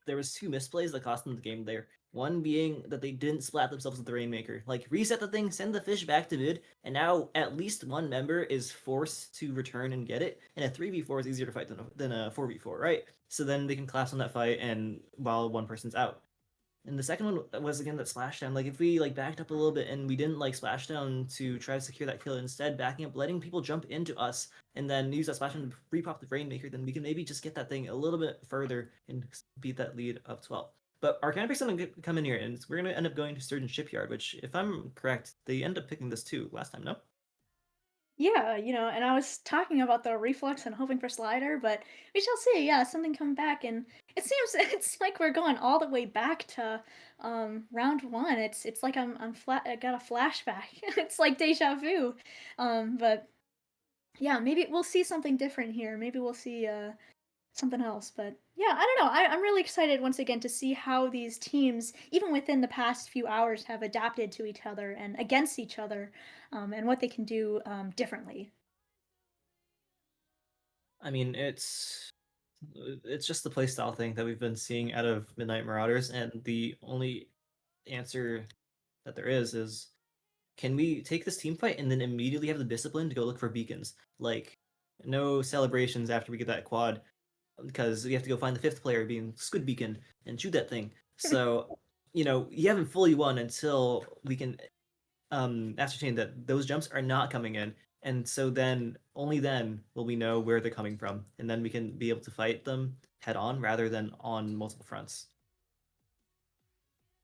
there was 2 misplays that cost them the game there. One being that they didn't splat themselves with the Rainmaker. Like, reset the thing, send the fish back to mid, and now at least one member is forced to return and get it. And a 3v4 is easier to fight than a 4v4, right? So then they can collapse on that fight and while one person's out. And the second one was, again, that splashdown. Like, if we, backed up a little bit and we didn't, splashdown to try to secure that kill, instead backing up, letting people jump into us, and then use that splashdown to repop the Rainmaker, then we can maybe just get that thing a little bit further and beat that lead of 12. But our counter pick's going to come in here, and we're going to end up going to Sturgeon Shipyard, which, if I'm correct, they end up picking this too last time, no? Yeah, and I was talking about the reflux and hoping for slider, but we shall see. Yeah, something come back, and it seems it's like we're going all the way back to round 1. It's like I'm flat. I got a flashback. It's like deja vu. But yeah, maybe we'll see something different here. Maybe we'll see something else. But yeah, I don't know. I'm really excited once again to see how these teams, even within the past few hours, have adapted to each other and against each other, and what they can do differently. I mean, it's just the playstyle thing that we've been seeing out of Midnight Marauders, and the only answer that there is can we take this team fight and then immediately have the discipline to go look for beacons? Like, no celebrations after we get that quad, because we have to go find the 5th player being squid beaconed and shoot that thing. So, you haven't fully won until we can ascertain that those jumps are not coming in. And so then, only then, will we know where they're coming from. And then we can be able to fight them head on rather than on multiple fronts.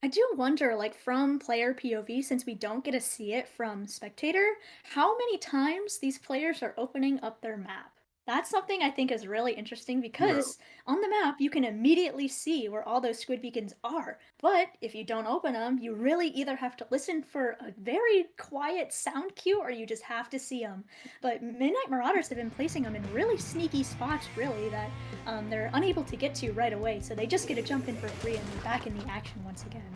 I do wonder, from player POV, since we don't get to see it from spectator, how many times these players are opening up their map. That's something I think is really interesting because on the map you can immediately see where all those squid beacons are. But if you don't open them, you really either have to listen for a very quiet sound cue or you just have to see them. But Midnight Marauders have been placing them in really sneaky spots, really, that they're unable to get to right away. So they just get to jump in for free and be back in the action once again.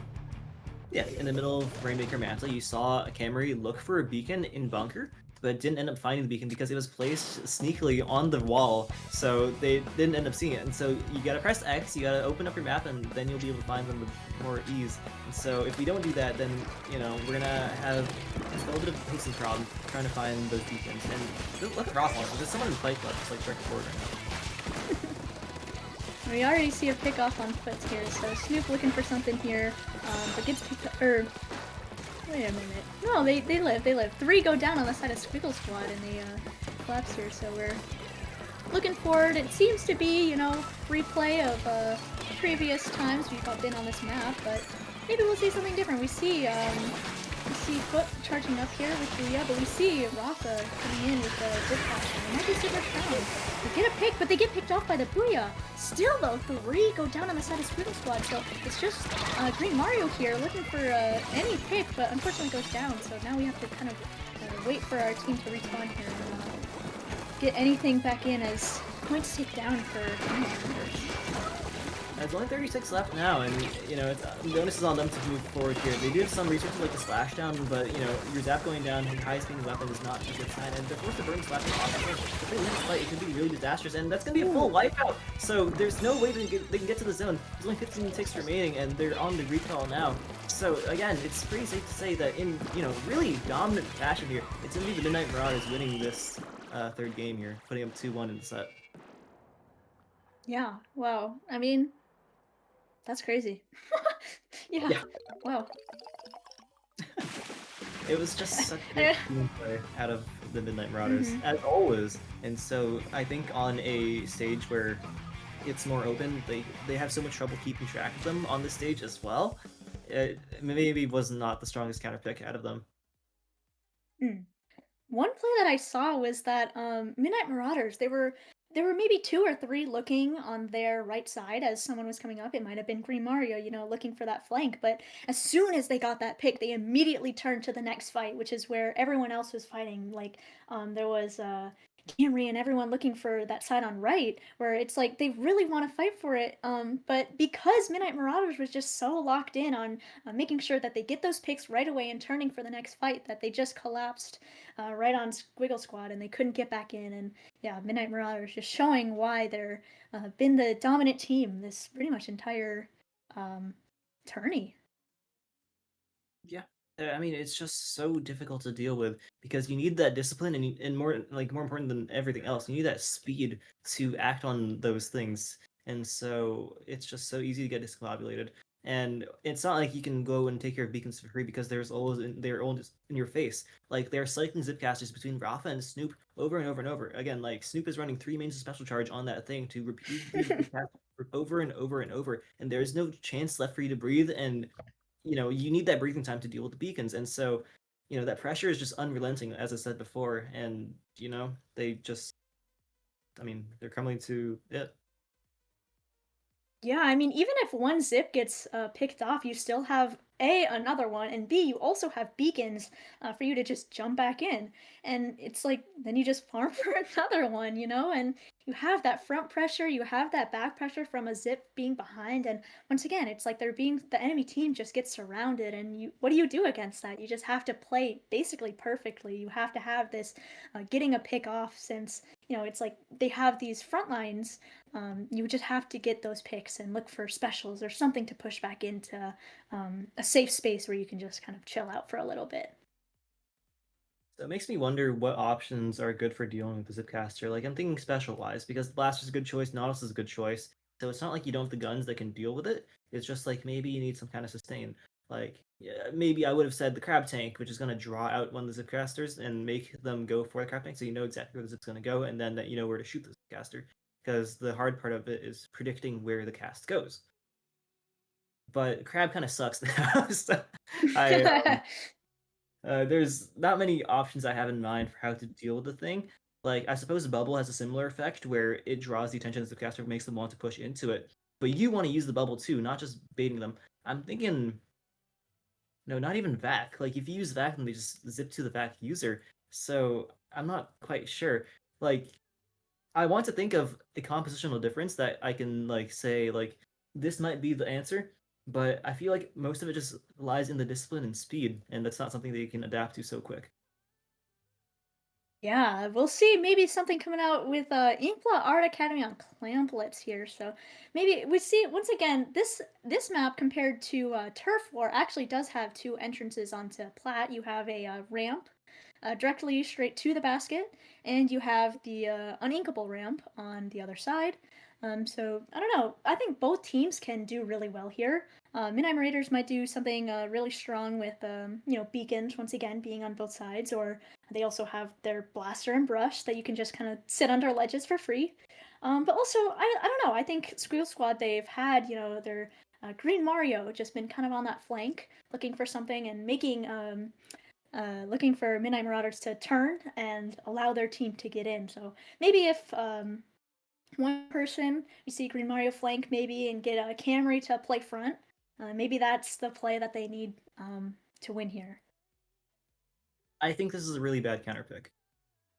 Yeah, in the middle of Rainmaker Mantle, you saw a Camry look for a beacon in bunker, but didn't end up finding the beacon because it was placed sneakily on the wall, so they didn't end up seeing it. And so you gotta press X, you gotta open up your map, and then you'll be able to find them with more ease. And so if we don't do that, then we're gonna have just a little bit of a pacing problem trying to find those beacons. And look at Rothwell, there's someone in Fight Club just like directly forward right now. We already see a pick off on foot here, so Snoop looking for something here, but gets picked up, wait a minute. No, they live. 3 go down on the side of Squiggle Squad and they collapse here, so we're looking forward. It seems to be, replay of previous times we've been on this map, but maybe we'll see something different. We see Foot charging up here with Booyah, but we see Rafa coming in with the Zip Caster. It might be super strong. They get a pick, but they get picked off by the Booyah. Still though, 3 go down on the side of Squiggle Squad, so it's just Green Mario here looking for any pick, but unfortunately goes down, so now we have to kind of wait for our team to respawn here and get anything back in as points take down for Green Mario. There's only 36 left now, and it's the onus is on them to move forward here. They do have some resources like the Splashdown, but your zap going down, your highest speed weapon is not a good sign. And they're forced to burn Splashdown off. If they lose the fight, it could be really disastrous, and that's gonna be a full wipeout. So there's no way they can get to the zone. There's only 15 ticks remaining, and they're on the recall now. So again, it's pretty safe to say that in really dominant fashion here, it's gonna be the Midnight Marauders winning this third game here, putting up 2-1 in the set. Yeah. Wow. I mean, that's crazy. Yeah. Wow. It was just such a good gameplay out of the Midnight Marauders, as always. And so I think on a stage where it's more open, they have so much trouble keeping track of them on the stage as well. It maybe was not the strongest counter pick out of them. One play that I saw was that Midnight Marauders, they were maybe 2 or 3 looking on their right side as someone was coming up. It might have been Green Mario, looking for that flank. But as soon as they got that pick, they immediately turned to the next fight, which is where everyone else was fighting. Like there was Camry and everyone looking for that side on right, where it's like they really want to fight for it. But because Midnight Marauders was just so locked in on making sure that they get those picks right away and turning for the next fight, that they just collapsed right on Squiggle Squad and they couldn't get back in. And yeah, Midnight Marauders just showing why they're been the dominant team this pretty much entire tourney. Yeah, I mean it's just so difficult to deal with because you need that discipline and more important than everything else, you need that speed to act on those things. And so it's just so easy to get discombobulated. And it's not like you can go and take care of beacons for free because they're always in your face. Like they're cycling zipcasters between Rafa and Snoop over and over and over. Again, like Snoop is running 3 mains of special charge on that thing to repeat over and over and over, and there's no chance left for you to breathe. And you need that breathing time to deal with the beacons. And so that pressure is just unrelenting, as I said before. And they just, I mean, they're coming to it. Yeah, I mean, even if one zip gets picked off, you still have A, another one, and B, you also have beacons for you to just jump back in. And it's like, then you just farm for another one, and you have that front pressure, you have that back pressure from a zip being behind. And once again, it's like the enemy team just gets surrounded. And what do you do against that? You just have to play basically perfectly. You have to have this getting a pick off, since, it's like they have these front lines. You just have to get those picks and look for specials or something to push back into a safe space where you can just kind of chill out for a little bit. So it makes me wonder what options are good for dealing with the Zipcaster. Like I'm thinking special wise, because the Blaster's a good choice, Nautilus is a good choice. So it's not like you don't have the guns that can deal with it. It's just like maybe you need some kind of sustain. Like maybe I would have said the Crab Tank, which is going to draw out one of the Zipcasters and make them go for the Crab Tank, so you know exactly where the Zip's going to go, and then that you know where to shoot the Zipcaster. Because the hard part of it is predicting where the cast goes. But Crab kind of sucks now, so there's not many options I have in mind for how to deal with the thing. Like, I suppose Bubble has a similar effect where it draws the attention of the caster, makes them want to push into it. But you want to use the bubble too, not just baiting them. I'm thinking, no, not even Vac. Like, if you use Vac, then they just zip to the Vac user. So I'm not quite sure. Like, I want to think of a compositional difference that I can say this might be the answer, but I feel like most of it just lies in the discipline and speed, and that's not something that you can adapt to so quick. Yeah, we'll see maybe something coming out with Inkblot Art Academy on Clamplets here. So maybe we see once again this map compared to Turf War actually does have two entrances onto Plat. You have a ramp directly straight to the basket, and you have the uninkable ramp on the other side. So I don't know. I think both teams can do really well here. Midnight Raiders might do something really strong with beacons once again being on both sides, or they also have their blaster and brush that you can just kind of sit under ledges for free. But also, I don't know. I think Squeal Squad, they've had, their Green Mario just been kind of on that flank looking for something and looking for Midnight Marauders to turn and allow their team to get in. So maybe if one person, you see Green Mario flank maybe and get a Camry to play front, maybe that's the play that they need to win here. I think this is a really bad counter pick.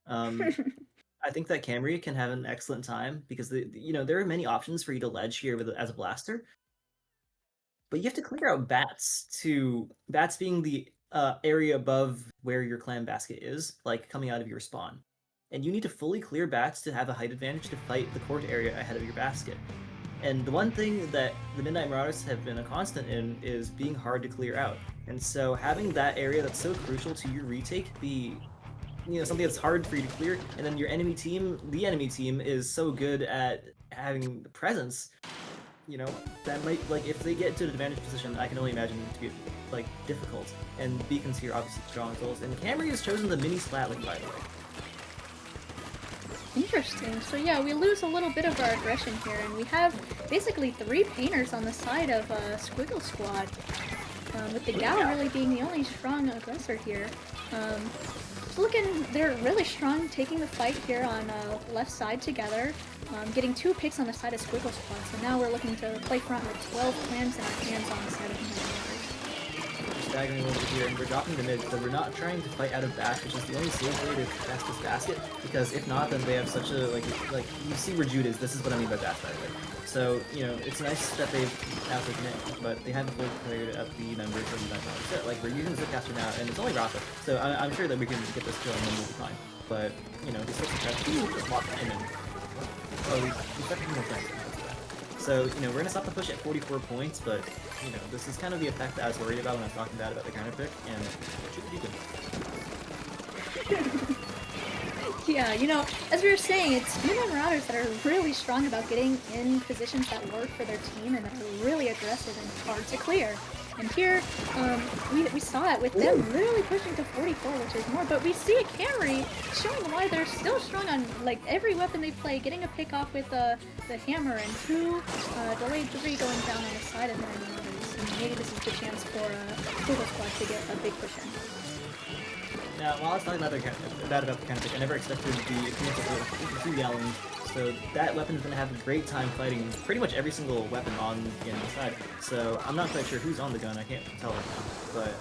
I think that Camry can have an excellent time because there are many options for you to ledge here as a blaster, but you have to clear out bats being the area above where your clan basket is, like coming out of your spawn, and you need to fully clear bats to have a height advantage to fight the court area ahead of your basket. And the one thing that the Midnight Marauders have been a constant in is being hard to clear out. And so having that area that's so crucial to your retake be something that's hard for you to clear, and then the enemy team is so good at having the presence, that might, like, if they get into an advantage position, I can only imagine it to be like difficult. And beacons here obviously strong souls, and Camry has chosen the mini Splatling, by the way. Interesting. So yeah, we lose a little bit of our aggression here, and we have basically 3 painters on the side of Squiggle Squad, with the Gal really being the only strong aggressor here. They're really strong taking the fight here on left side together, getting 2 picks on the side of Squiggle Squad. So now we're looking to play front with 12 clams in our hands on the side of the Staggering over here, and we're dropping the mid, so we're not trying to fight out of bash, which is the only safe way to test this basket, because if not, then they have such a, like you see where Jude is. This is what I mean by bash, by the way. So, it's nice that they've now taken it, but they haven't fully cleared up the members of that set. Like, we're using Zipcaster now, and it's only Rafa, so I'm sure that we can get this kill and then we'll be fine. But, he's still suppressed. Just lock him in. Oh, we start taking more friends. So, we're going to stop the push at 44 points, but, this is kind of the effect that I was worried about when I was talking bad about the counter pick, and it should be good. Yeah, as we were saying, it's Midnight Marauders that are really strong about getting in positions that work for their team and that are really aggressive and hard to clear. And here, we saw it with them really pushing to 44, which is more, but we see a Camry showing why they're still strong on, like, every weapon they play, getting a pick off with the hammer, and 2 delayed 3 going down on the side of Midnight Marauders. And maybe this is the chance for Google Squad to get a big push in. Now, while I was talking about the counter pick, I never expected the appearance of the 2 gallons. So that weapon is going to have a great time fighting pretty much every single weapon on the enemy side. So I'm not quite sure who's on the gun, I can't tell right now. But,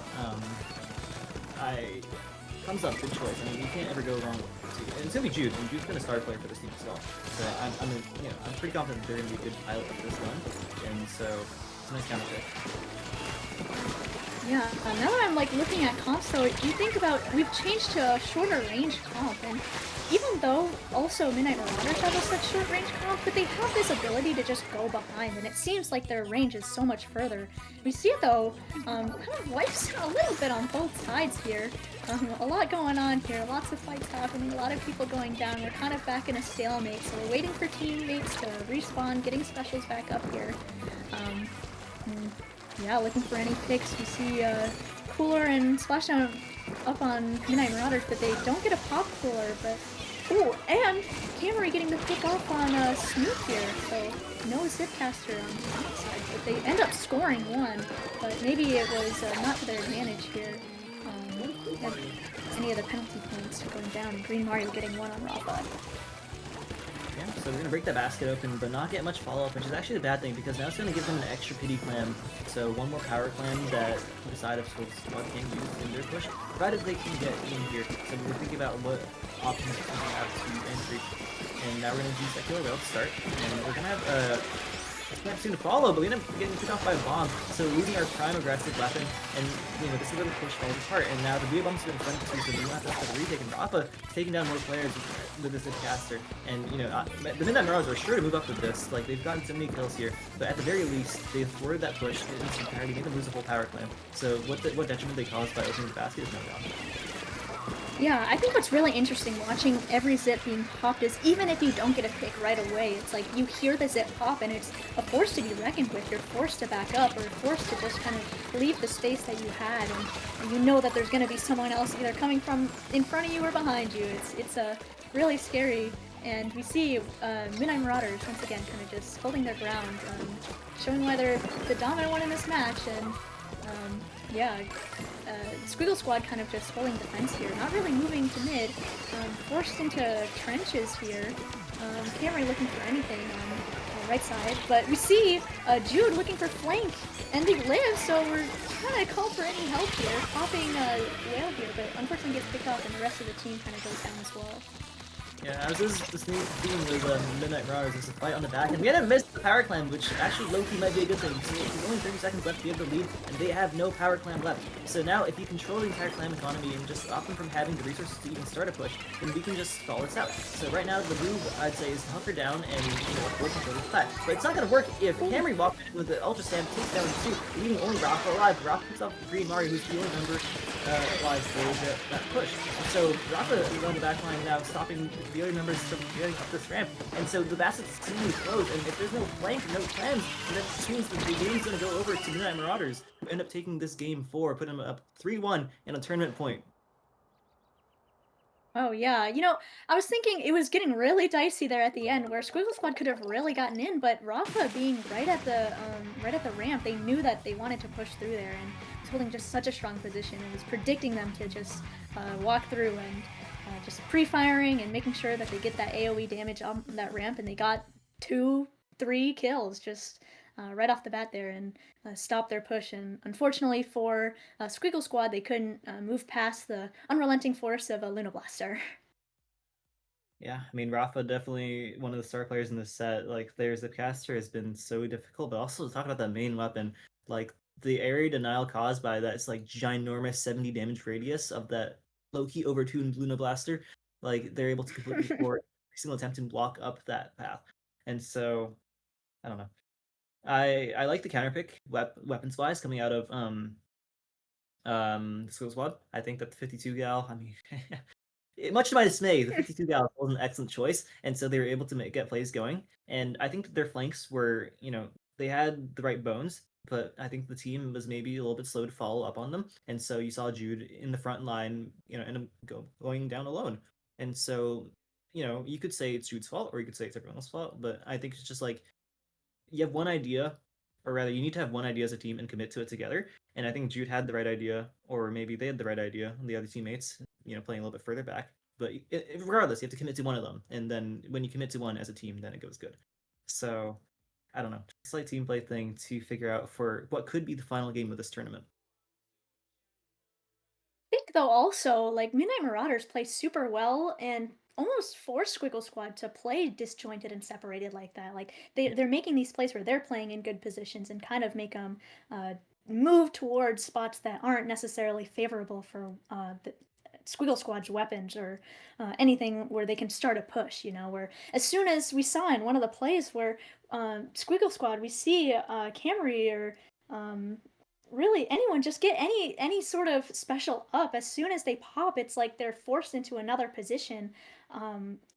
thumbs up, good choice. I mean, you can't ever go wrong with 2. And it's going to be Jude, and Jude's going to start playing for this team as well. So I'm pretty confident they're going to be a good pilot of this gun. And so, it's a nice counter pick. Yeah, now that I'm looking at comps, though, you think about, we've changed to a shorter range comp, and even though also Midnight Marauders have a such short range comp, but they have this ability to just go behind, and it seems like their range is so much further. We see it though, kind of wipes a little bit on both sides here. A lot going on here, lots of fights happening, a lot of people going down. We're kind of back in a stalemate, so we're waiting for teammates to respawn, getting specials back up here. Yeah, looking for any picks. We see Cooler and Splashdown up on Midnight Marauders, but they don't get a pop Cooler. But and Camry getting the pick off on Snoop here, so no Zipcaster on the outside. But they end up scoring 1, but maybe it was not to their advantage here. Any of the penalty points going down. Green Mario getting 1 on Rafa. Yeah, so we're going to break that basket open, but not get much follow-up, which is actually a bad thing, because now it's going to give them an extra pity clam. So 1 more power clam that the side of Squad can use in their push, provided they can get in here. So we're thinking about what options we have to entry. And now we're going to use that killer rail to start. And we're going to have can't seem to follow, but we end up getting picked off by a bomb, so losing our prime aggressive weapon, and this is where the push falls apart. And now the Bia bomb's been front too, so we have to retake, and Rafa taking down more players with this caster. And the Midnight Marauders are sure to move up with this. Like, they've gotten so many kills here, but at the very least, they've thwarted that push in its entirety, made them lose the whole power clan. So what detriment they caused by opening the basket is no doubt. Yeah, I think what's really interesting watching every zip being popped is even if you don't get a pick right away, it's like you hear the zip pop and it's a force to be reckoned with. You're forced to back up or forced to just kind of leave the space that you had, and you know that there's going to be someone else either coming from in front of you or behind you. It's really scary, and we see Midnight Marauders once again kind of just holding their ground, showing why they're the dominant one in this match, and yeah. Squiggle Squad kind of just holding defense here, not really moving to mid, forced into trenches here. Can't really looking for anything on the right side, but we see Jude looking for flank, and they live, so we're trying to call for any help here, popping Whale here, but unfortunately gets picked off, and the rest of the team kind of goes down as well. Yeah, as is this new theme with Midnight Marauders, there's a fight on the back, and we hadn't missed the power clan, which actually low-key might be a good thing. So there's only 30 seconds left to be able to lead, and they have no power clan left. So now, if you control the entire clan economy and just stop them from having the resources to even start a push, then we can just stall this out. So right now, the move, I'd say, is hunker down and force control the fight. But it's not going to work if Camry walks in with the Ultra Sand, takes down 2, leaving only Rafa alive. Rafa picks off the Green Mario, who's the only member alive for that push. So Rafa is on the back line now, stopping the other members from getting up this ramp, and so the basket's seemingly closed, and if there's no flank, no plans, then that just means that the game's gonna go over to Midnight Marauders, who end up taking this game 4, putting them up 3-1 and a tournament point. Oh yeah, I was thinking it was getting really dicey there at the end, where Squiggle Squad could have really gotten in, but Rafa being right at the ramp, they knew that they wanted to push through there, and was holding just such a strong position, and was predicting them to just walk through and just pre-firing and making sure that they get that AoE damage on that ramp, and they got 2-3 kills just right off the bat there, and stop their push. And unfortunately for Squiggle Squad, they couldn't move past the unrelenting force of a Luna Blaster. Yeah, I mean, Rafa definitely one of the star players in this set. Like, there's the caster has been so difficult, but also to talk about that main weapon, like the area denial caused by that, it's like ginormous 70 damage radius of that low-key overtuned Luna Blaster. Like, they're able to completely thwart every single attempt and block up that path. And so, I don't know. I like the counterpick weapons wise coming out of Skill Squad. I think that the 52 gal, I mean, much to my dismay, the 52 gal was an excellent choice, and so they were able to get plays going. And I think that their flanks were, they had the right bones, but I think the team was maybe a little bit slow to follow up on them. And so you saw Jude in the front line, end up going down alone. And so, you could say it's Jude's fault, or you could say it's everyone else's fault, but I think it's just like, you have one idea, or rather, you need to have one idea as a team and commit to it together. And I think Jude had the right idea, or maybe they had the right idea, the other teammates, playing a little bit further back. But regardless, you have to commit to one of them, and then when you commit to one as a team, then it goes good. So, I don't know, just like team play thing to figure out for what could be the final game of this tournament. I think though also like Midnight Marauders play super well and almost force Squiggle Squad to play disjointed and separated like that. Like they're making these plays where they're playing in good positions and kind of make them move towards spots that aren't necessarily favorable for the Squiggle Squad's weapons or anything where they can start a push. Where as soon as we saw in one of the plays where Squiggle Squad, we see Camry or really anyone just get any sort of special up as soon as they pop, it's like they're forced into another position,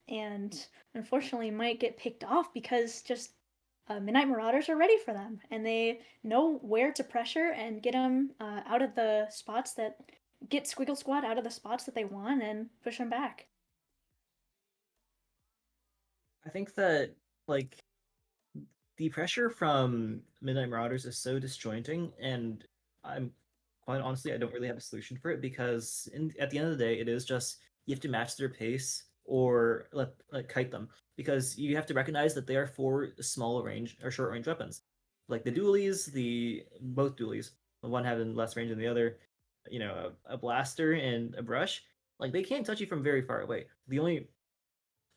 and unfortunately might get picked off because just Midnight Marauders are ready for them and they know where to pressure and get them out of the spots that get Squiggle Squad out of the spots that they want and push them back. I think that, like, the pressure from Midnight Marauders is so disjointing, and I'm quite honestly, I don't really have a solution for it because at the end of the day, it is just you have to match their pace or kite them, because you have to recognize that they are 4 small range or short range weapons, like the dualies, both dualies, one having less range than the other, a blaster and a brush, like they can't touch you from very far away. The only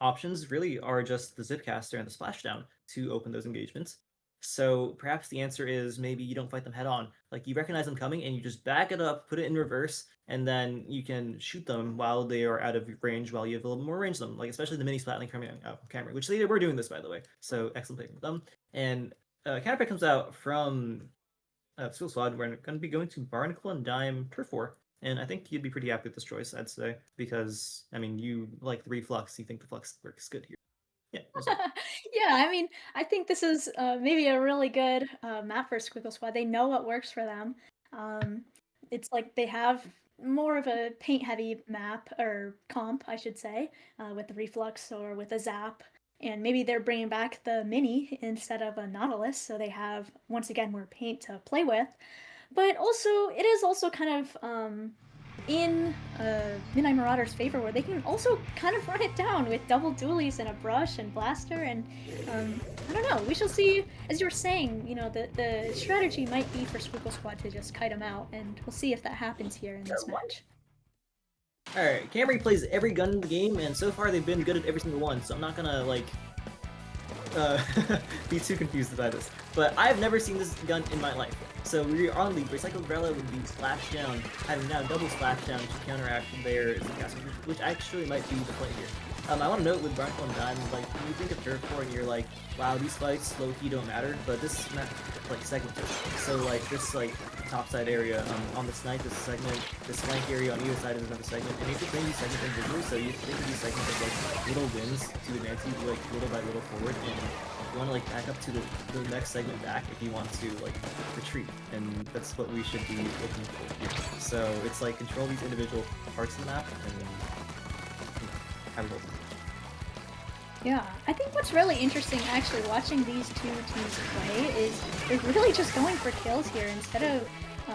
options really are just the Zipcaster and the Splashdown to open those engagements. So perhaps the answer is maybe you don't fight them head on. Like you recognize them coming and you just back it up, put it in reverse, and then you can shoot them while they are out of range, while you have a little more range of them. Like especially the mini Splatling coming out camera, which they were doing this by the way. So excellent play from them. And counterpick comes out from Steel Squad. We're going to be going to Barnacle and Dime Turf War. And I think you'd be pretty happy with this choice, I'd say, because I mean you like the reflux, you think the flux works good here. Yeah. Yeah, I mean, I think this is maybe a really good map for Squiggle Squad. They know what works for them. Um, it's like they have more of a paint heavy map or comp, I should say, with the Reflux or with a Zap. And maybe they're bringing back the Mini instead of a Nautilus, so they have, once again, more paint to play with. But also, it is also kind of in Midnight Marauder's favor, where they can also kind of run it down with double dualies and a brush and blaster, and I don't know. We shall see. As you were saying, you know, the strategy might be for Squiggle Squad to just kite them out, and we'll see if that happens here in this match. Alright, Camry plays every gun in the game, and so far they've been good at every single one, so I'm not gonna, like, be too confused by this. But I've never seen this gun in my life. So we are on the Recycled Umbrella with the Splashdown, having now double Splashdown to counteract their Zcast, which actually might be the play here. I want to note with Barnacle and Dime, like, when you think of Turf War and you're like, wow, these fights low-key don't matter, but this is not, like, segmented. So, like, this, like, topside area on the snipe is a segment, this flank area on either side is another segment, and you have to bring these segments individually, so you think of these segments as, like, little wins to advance you, like, little by little forward, and you want to, like, back up to the next segment back if you want to, like, retreat, and that's what we should be looking for here. So, it's, like, control these individual parts of the map, and have a little. Yeah, I think what's really interesting actually watching these two teams play is they're really just going for kills here instead of,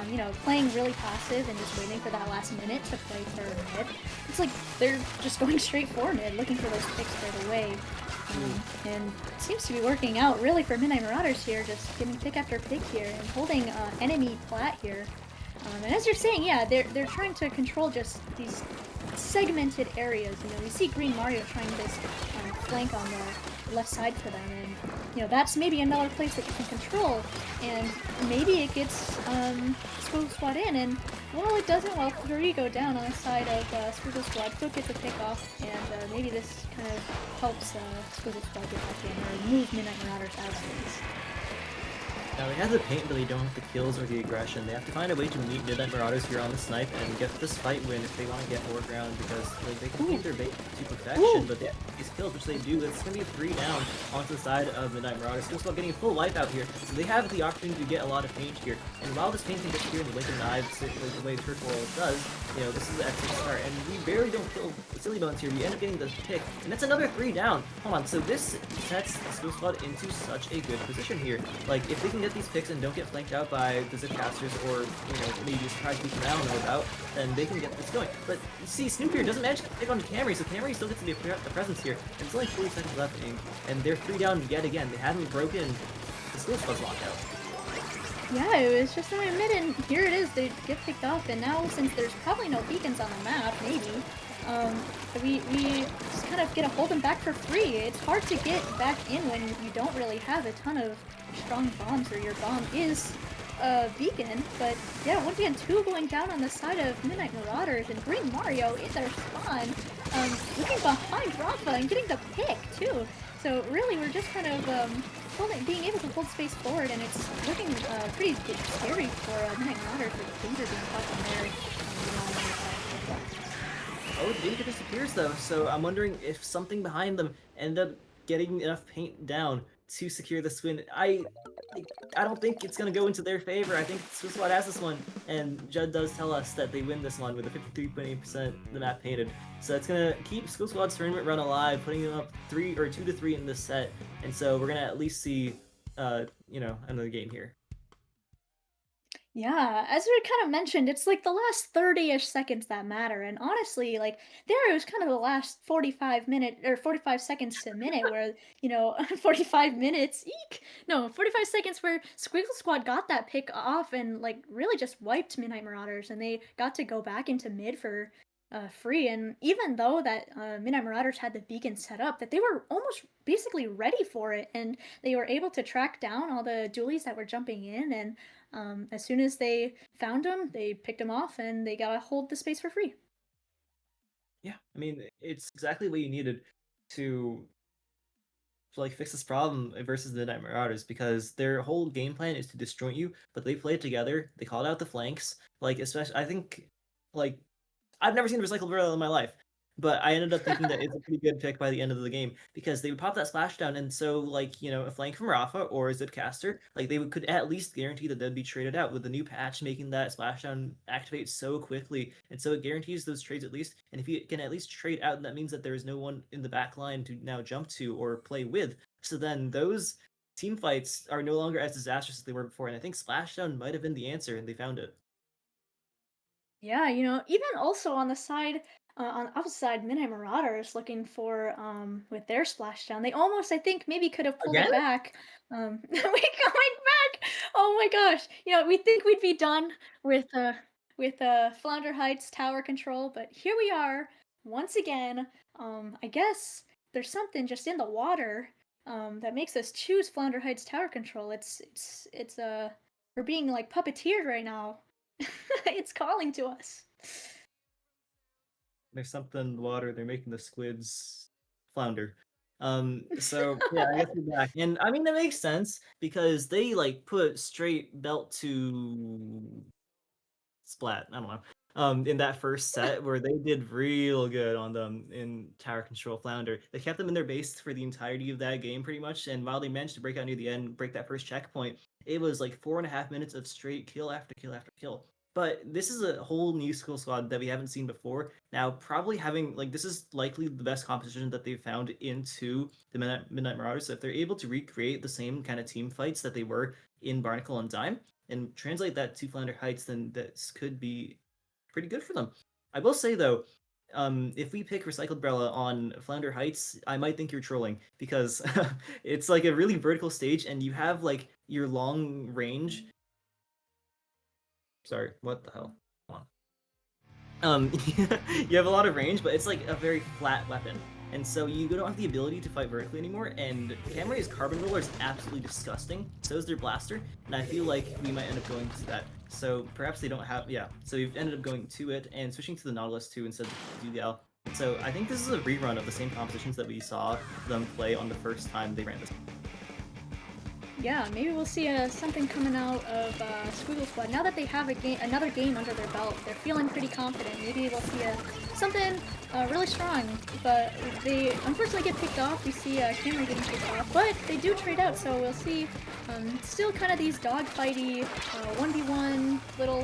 you know, playing really passive and just waiting for that last minute to play for mid. It's like they're just going straight for mid, looking for those picks right away. And it seems to be working out really for Midnight Marauders here, just getting pick after pick here and holding enemy plat here. And as you're saying, yeah, they're trying to control just these segmented areas. You know, you see Green Mario trying this flank on the left side for them, and you know that's maybe another place that you can control, and maybe it gets Squiggle Squad in, and well, it doesn't. Well, 3 go down on the side of Squiggle Squad, still get the pick off, and maybe this kind of helps Squiggle Squad get back in or move Midnight Marauders out of space. Now they have the paint, but they don't have the kills or the aggression. They have to find a way to meet Midnight Marauders here on the snipe and get this fight win if they want to get more ground, because like, they can keep their bait to perfection, but they have these kills, which they do. It's going to be a 3 down onto the side of Midnight Marauders. Still getting a full wipe out here, so they have the opportunity to get a lot of paint here. And while this paint can get here in the blink of an eye, like the way Turf War does, you know, this is the excellent start. And we barely don't kill Silly Bones here. You end up getting the pick, and that's another 3 down. Hold on, so this sets the Squiggle Squad into such a good position here. Like, if they can get these picks and don't get flanked out by the Zipcasters or, you know, maybe a surprise beat from I don't know about, then they can get this going. But you see, Snoop here doesn't manage to pick on Camry, so Camry still gets to be a presence here. And it's only 40 seconds left, and they're 3 down yet again. They hadn't broken the Squiggle Squad's lockout. Yeah, it was just a minute, and here it is. They get picked off, and now since there's probably no beacons on the map, maybe, we just kind of get to hold them back for free. It's hard to get back in when you don't really have a ton of strong bombs, or your bomb is a beacon. But yeah, once again, 2 going down on the side of Midnight Marauders, and Green Mario in their spawn, looking behind Rafa and getting the pick too. So really, we're just kind of being able to hold space forward, and it's looking pretty scary for Midnight Marauders with danger being caught on there. Oh, the danger disappears though, so I'm wondering if something behind them ended up getting enough paint down to secure this win. I don't think it's going to go into their favor. I think Squiggle Squad has this one, and Judd does tell us that they win this one with a 53.8% the map painted. So it's going to keep Squiggle Squad's tournament run alive, putting them up 2-3 in this set, and so we're going to at least see, you know, another game here. Yeah, as we kind of mentioned, it's like the last 30-ish seconds that matter. And honestly, like there it was kind of the last 45 seconds to a minute where, you know, 45 minutes, eek! No, 45 seconds where Squiggle Squad got that pick off and like really just wiped Midnight Marauders, and they got to go back into mid for free. And even though that Midnight Marauders had the beacon set up, that they were almost basically ready for it, and they were able to track down all the dualies that were jumping in. And as soon as they found them, they picked them off, and they got to hold the space for free. Yeah, I mean, it's exactly what you needed to like fix this problem versus the Midnight Marauders, because their whole game plan is to disjoint you, but they played together. They called out the flanks. Like, especially, I think, like, I've never seen a recycled barrel in my life, but I ended up thinking that it's a pretty good pick by the end of the game, because they would pop that splashdown, and so like a flank from Rafa or a Zipcaster, like could at least guarantee that they'd be traded out with the new patch making that splashdown activate so quickly, and so it guarantees those trades at least. And if you can at least trade out, that means that there is no one in the back line to now jump to or play with. So then those team fights are no longer as disastrous as they were before, and I think splashdown might have been the answer, and they found it. Yeah, even also on the side, on the opposite side, Midnight Marauders looking for with their splashdown. They almost, I think, maybe could have pulled Again? it back. We going back. Oh my gosh! We think we'd be done with Flounder Heights tower control, but here we are once again. I guess there's something just in the water that makes us choose Flounder Heights tower control. It's we're being like puppeteered right now. It's calling to us. There's something in the water. They're making the squids flounder. So yeah, I guess we're back, and I mean that makes sense because they like put straight belt to splat. I don't know. In that first set where they did real good on them in tower control flounder, they kept them in their base for the entirety of that game pretty much. And while they managed to break out near the end, break that first checkpoint, it was like 4.5 minutes of straight kill after kill after kill. But this is a whole new skill squad that we haven't seen before. Now, probably having like this is likely the best composition that they've found into the Midnight Marauders. So if they're able to recreate the same kind of team fights that they were in Barnacle and Dime and translate that to Flounder Heights, then this could be pretty good for them. I will say though, if we pick Recycled Brella on Flounder Heights, I might think you're trolling because it's like a really vertical stage, and you have like your long range. Sorry, what the hell? Hold on. You have a lot of range, but it's like a very flat weapon, and so you don't have the ability to fight vertically anymore. And Camray's Carbon Roller is absolutely disgusting. So is their Blaster, and I feel like we might end up going to that. So perhaps they don't have, yeah. So we've ended up going to it and switching to the Nautilus 2 instead of the DL. So I think this is a rerun of the same compositions that we saw them play on the first time they ran this. Yeah, maybe we'll see something coming out of Squiggle Squad. Now that they have another game under their belt, they're feeling pretty confident. Maybe we'll see something really strong. But they unfortunately get picked off. We see Cameron getting picked off, but they do trade out, so we'll see still kind of these dogfighty 1v1 little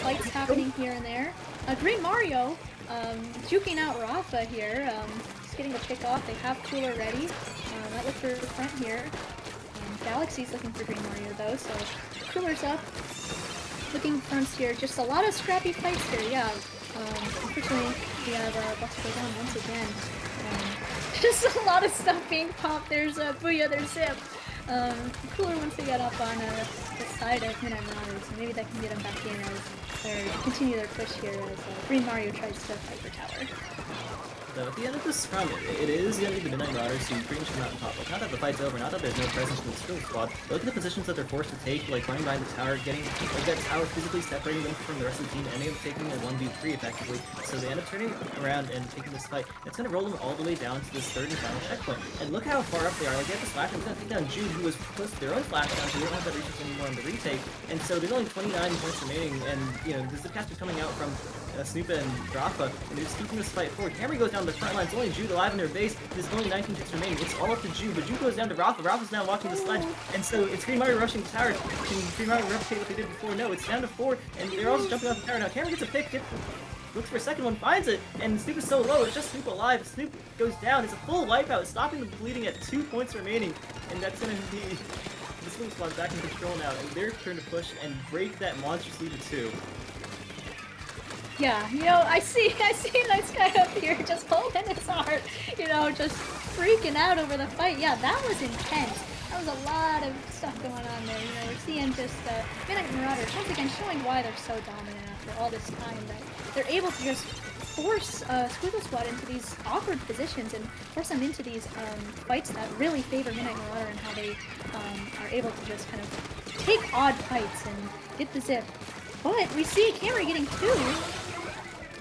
fights happening here and there. Green Mario juking out Rafa here. Just getting the pick off. They have Cooler ready. Might look for the front here. Galaxy's looking for Green Mario though, so Cooler's up. Looking fronts here, just a lot of scrappy fights here, yeah. Unfortunately, we have Buster down once again. Just a lot of stuff being popped. There's Booyah, there's Zip. Cooler wants to get up on the side of Midnight Marauders, so maybe that can get him back in as they continue their push here as Green Mario tries to fight for tower. So at the end of this run, it is going to be the Midnight Marauders who pretty much come out on top. Like, not that the fight's over, not that there's no presence in the skill squad. Look at the positions that they're forced to take, like running behind the tower, getting like that tower physically separating them from the rest of the team, and ending up taking a 1v3 effectively. So they end up turning around and taking this fight. It's going to roll them all the way down to this third and final checkpoint. And look how far up they are. Like, they have the splash, it's going to take down Jude, who was close to their own splash down, so they don't have that resource anymore on the retake. And so there's only 29 points remaining, and there's the caster coming out from Snoopa and Rafa, and they're just keeping this fight forward. Camry goes down the front line. It's only Jude alive in their base. There's only 19 ticks remaining. It's all up to Jude, but Jude goes down to Rafa. Rafa's now walking the sledge, and so it's Green Mario rushing the tower. Can Green Mario replicate what they did before? No, it's down to 4, and they're also jumping off the tower now. Camry gets a pick, looks for a second one, finds it, and Snoop is so low. It's just Snoop alive. Snoop goes down. It's a full wipeout, stopping the bleeding at 2 points remaining, and that's going to be the Squiggle Squad back in control now, and their turn to push and break that monstrous lead to 2. Yeah, I see a nice guy up here just holding his heart, just freaking out over the fight. Yeah, that was intense. That was a lot of stuff going on there. We're seeing just Midnight Marauders once again showing why they're so dominant after all this time, that they're able to just force Squiggle Squad into these awkward positions and force them into these fights that really favor Midnight Marauder and how they are able to just kind of take odd fights and get the zip. But we see Camry getting 2.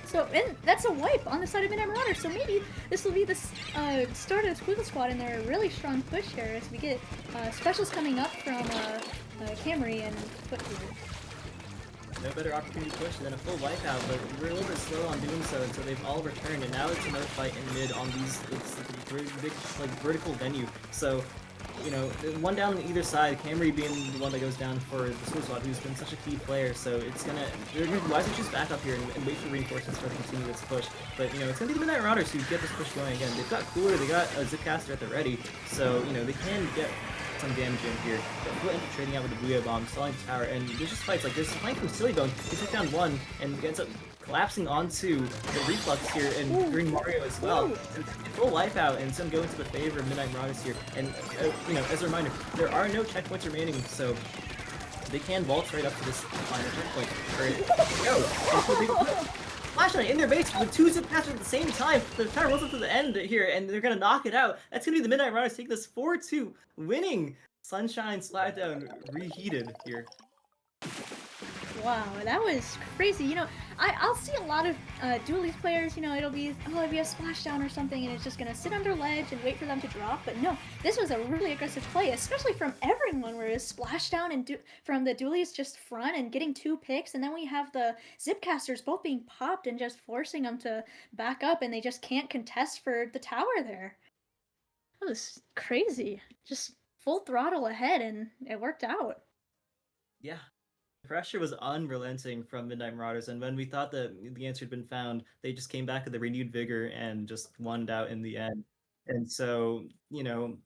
So, and that's a wipe on the side of Midnight Marauder. So maybe this will be the start of Squiggle Squad and their really strong push here as we get specials coming up from Camry and Foot here. No better opportunity to push than a full wipeout, but we're a little bit slow on doing so, and so they've all returned, and now it's another fight in mid on these, it's like a very big, like, vertical venue. So, you know, one down on either side, Camry being the one that goes down for the Squiggle Squad, who's been such a key player, so it's gonna, they're gonna wisely choose back up here and wait for reinforcements for to continue this push. But, you know, it's gonna be the Midnight Marauders who get this push going again. They've got Cooler, they got a Zipcaster at the ready, so, you know, they can get some damage in here. But Foot ends up trading out with the Booyah Bomb, stalling the tower, and there's just fights like this. Flank from Silly Bone, he took down 1, and ends up collapsing onto the Reflux here, and bring Mario as well. And full wipeout, and some go into the favor of Midnight Marauders here. And, you know, as a reminder, there are no checkpoints remaining, so they can vault right up to this final checkpoint. Flashlight in their base with 2 Zipcasters at the same time. The tower rolls up to the end here, and they're gonna knock it out. That's gonna be the Midnight Marauders taking this 4-2, winning Sunshine Splatdown Reheated here. Wow, that was crazy. You know, I'll see a lot of dualies players, you know, it'll be a splashdown or something, and it's just gonna sit under ledge and wait for them to drop. But no, this was a really aggressive play, especially from everyone, where it's splashdown and from the dualies just front and getting 2 picks, and then we have the Zipcasters both being popped and just forcing them to back up, and they just can't contest for the tower there. That was crazy. Just full throttle ahead, and it worked out. Yeah. The pressure was unrelenting from Midnight Marauders, and when we thought that the answer had been found, they just came back with a renewed vigor and just won out in the end. And so, you know,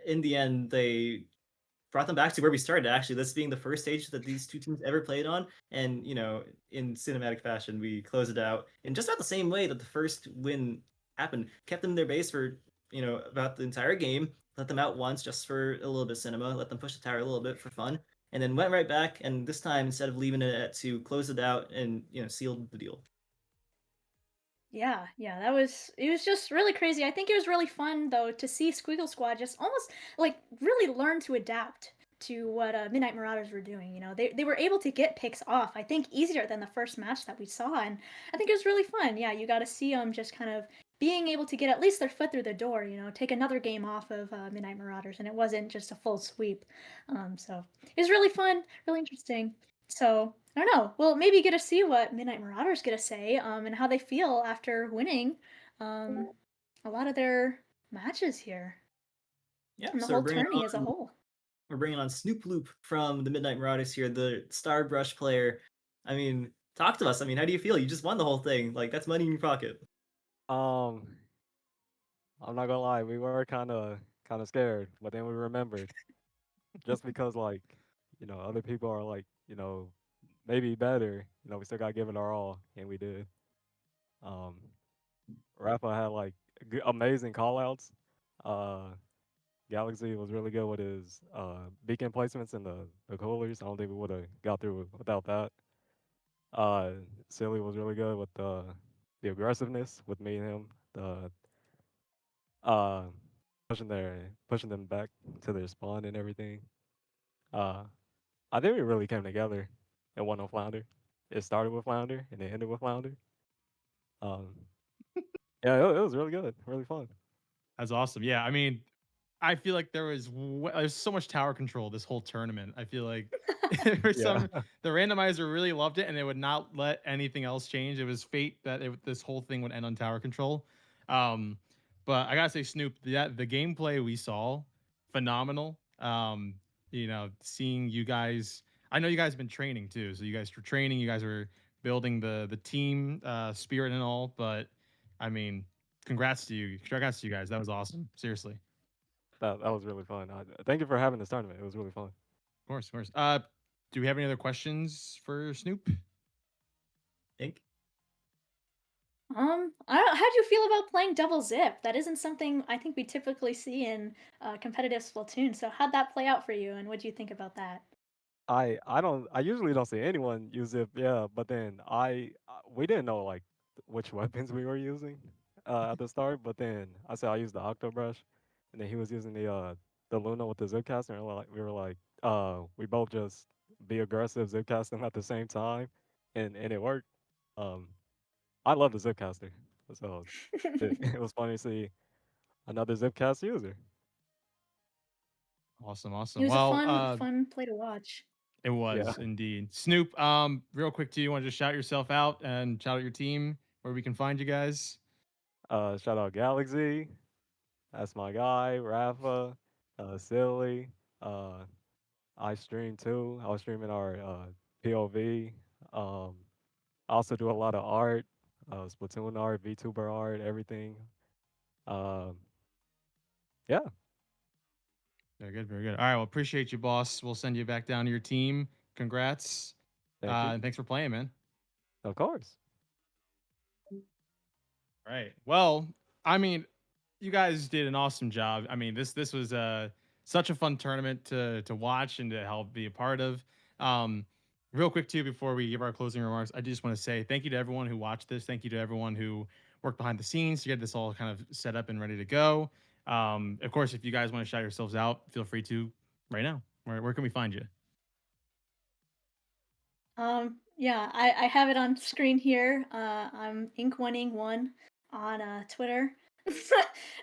in the end, they brought them back to where we started, actually. This being the first stage that these two teams ever played on, and, you know, in cinematic fashion, we closed it out in just about the same way that the first win happened. Kept them in their base for, you know, about the entire game, let them out once just for a little bit of cinema, let them push the tower a little bit for fun, and then went right back, and this time, instead of leaving it at 2, closed it out and, you know, sealed the deal. Yeah, it was just really crazy. I think it was really fun though to see Squiggle Squad just almost like really learn to adapt to what Midnight Marauders were doing. You know, they were able to get picks off, I think, easier than the first match that we saw, and I think it was really fun. Yeah, you got to see them just kind of being able to get at least their foot through the door. You know, take another game off of Midnight Marauders, and it wasn't just a full sweep. So it was really fun, really interesting. So I don't know. We'll maybe get to see what Midnight Marauders get to say, and how they feel after winning a lot of their matches here, Yeah, and the so whole tourney as a whole. we're bringing on Snoop Loop from the Midnight Marauders here, the Star Brush player. I mean, talk to us. I mean, how do you feel? You just won the whole thing. Like, that's money in your pocket. I'm not gonna lie, we were kind of scared, but then we remembered, just because like, you know, other people are like, you know, maybe better. You know, we still got to give it our all, and we did. Um, Rafa had like amazing callouts. Uh, Galaxy was really good with his beacon placements and the coolers. I don't think we would have got through without that. Silly was really good with the aggressiveness with me and him. The uh pushing them back to their spawn and everything. Uh, I think we really came together and won on Flounder. It started with Flounder and it ended with Flounder. Um, yeah, it was really good, really fun. That's awesome. Yeah, I mean, I feel like there's so much tower control this whole tournament. I feel like for Yeah, the randomizer really loved it, and they would not let anything else change. It was fate that this whole thing would end on tower control. Um, but I gotta say, Snoop, the gameplay we saw, phenomenal. You know, seeing you guys, I know you guys have been training too. So you guys were training, you guys were building the team spirit and all. But I mean, congrats to you guys. That was awesome. Seriously. that was really fun. Thank you for having this tournament. It was really fun. Of course, of course. Do we have any other questions for Snoop? Think. How do you feel about playing double zip? That isn't something I think we typically see in competitive Splatoon. So how'd that play out for you, and what do you think about that? I usually don't see anyone use it. Yeah, but then we didn't know like which weapons we were using at the start, but then I said I used the octo brush, and then he was using the Luna with the zipcaster, and we both just be aggressive zipcasting at the same time, and it worked. Um, I love the zipcaster, so it was funny to see another zipcast user. Awesome, He awesome. was a Well, fun play to watch. it Yeah. was indeed. Snoop, real quick, do you want to just shout yourself out and shout out your team where we can find you guys? Shout out Galaxy. That's my guy. Rafa. Silly. Uh, I stream too. I was streaming our POV. Um, I also do a lot of art, Splatoon art, VTuber art, everything. Um, yeah, Very good, very good. All right, well, appreciate you, boss. We'll send you back down to your team. Congrats. thank you. And thanks for playing, man. Of course. All right. Well, I mean, you guys did an awesome job. I mean, this was such a fun tournament to watch and to help be a part of. Um, real quick too, before we give our closing remarks, I just want to say thank you to everyone who watched this. Thank you to everyone who worked behind the scenes to get this all kind of set up and ready to go. Of course, if you guys want to shout yourselves out, feel free to right now. Where can we find you? Yeah, I have it on screen here. I'm Ink1ing1 on Twitter.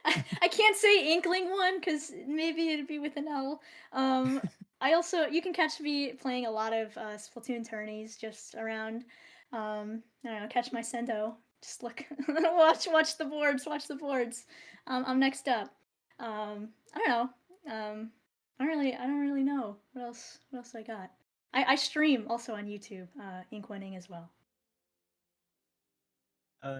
I can't say Inkling1 because maybe it'd be with an L. I also you can catch me playing a lot of Splatoon tourneys just around. I don't know, catch my Sendo. Just look, watch the boards, watch the boards. I'm next up. I don't know. I don't really know what else I got. I stream also on YouTube, Inkwinning as well.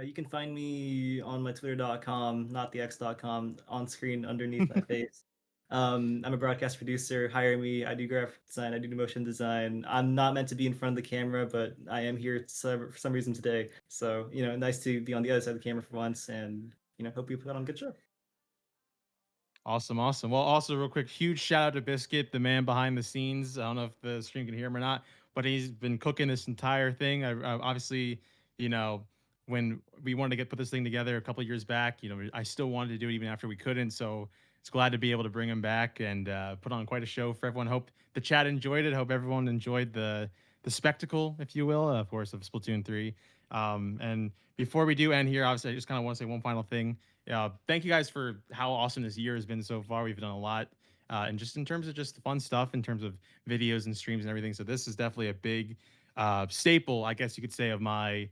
You can find me on my twitter.com, not the x.com, on screen underneath my face. I'm a broadcast producer. Hire me. I do graphic design. I do motion design. I'm not meant to be in front of the camera, but I am here for some reason today. So, nice to be on the other side of the camera for once, and hope you put on a good show. Awesome, awesome. Well, also real quick, huge shout out to Biscuit, the man behind the scenes. I don't know if the stream can hear him or not, but he's been cooking this entire thing. I obviously, you know, when we wanted to put this thing together a couple years back, I still wanted to do it even after we couldn't. So it's glad to be able to bring him back and put on quite a show for everyone. Hope the chat enjoyed it. Hope everyone enjoyed the spectacle, if you will, of course, of Splatoon 3. And before we do end here, obviously, I just kind of want to say one final thing. Thank you guys for how awesome this year has been so far. We've done a lot, and just in terms of just fun stuff, in terms of videos and streams and everything. So this is definitely a big staple, I guess you could say, of my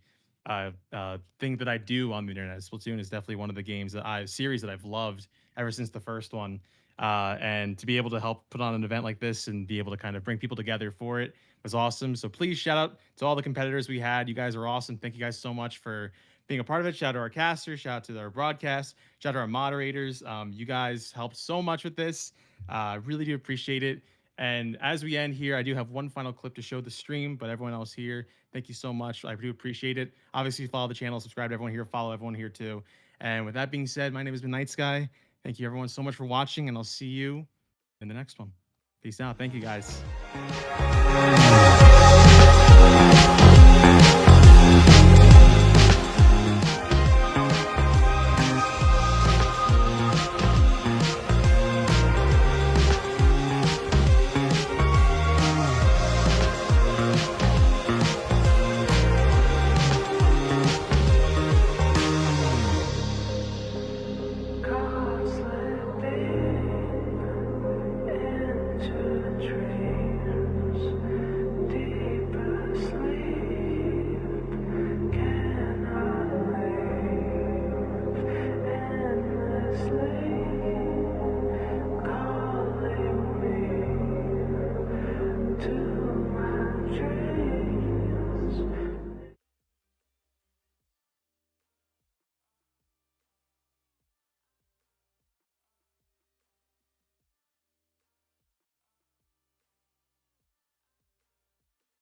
thing that I do on the internet. Splatoon is definitely one of the games series that I've loved ever since the first one. And to be able to help put on an event like this and be able to kind of bring people together for it was awesome. So please shout out to all the competitors we had. You guys are awesome. Thank you guys so much for being a part of it. Shout out to our casters, shout out to our broadcast, shout out to our moderators. You guys helped so much with this. Really do appreciate it. And as we end here, I do have one final clip to show the stream, but everyone else here, thank you so much. I do appreciate it. Obviously, follow the channel, subscribe to everyone here, follow everyone here too. And with that being said, my name has been Night Sky. Thank you everyone so much for watching, and I'll see you in the next one. Peace out. Thank you guys.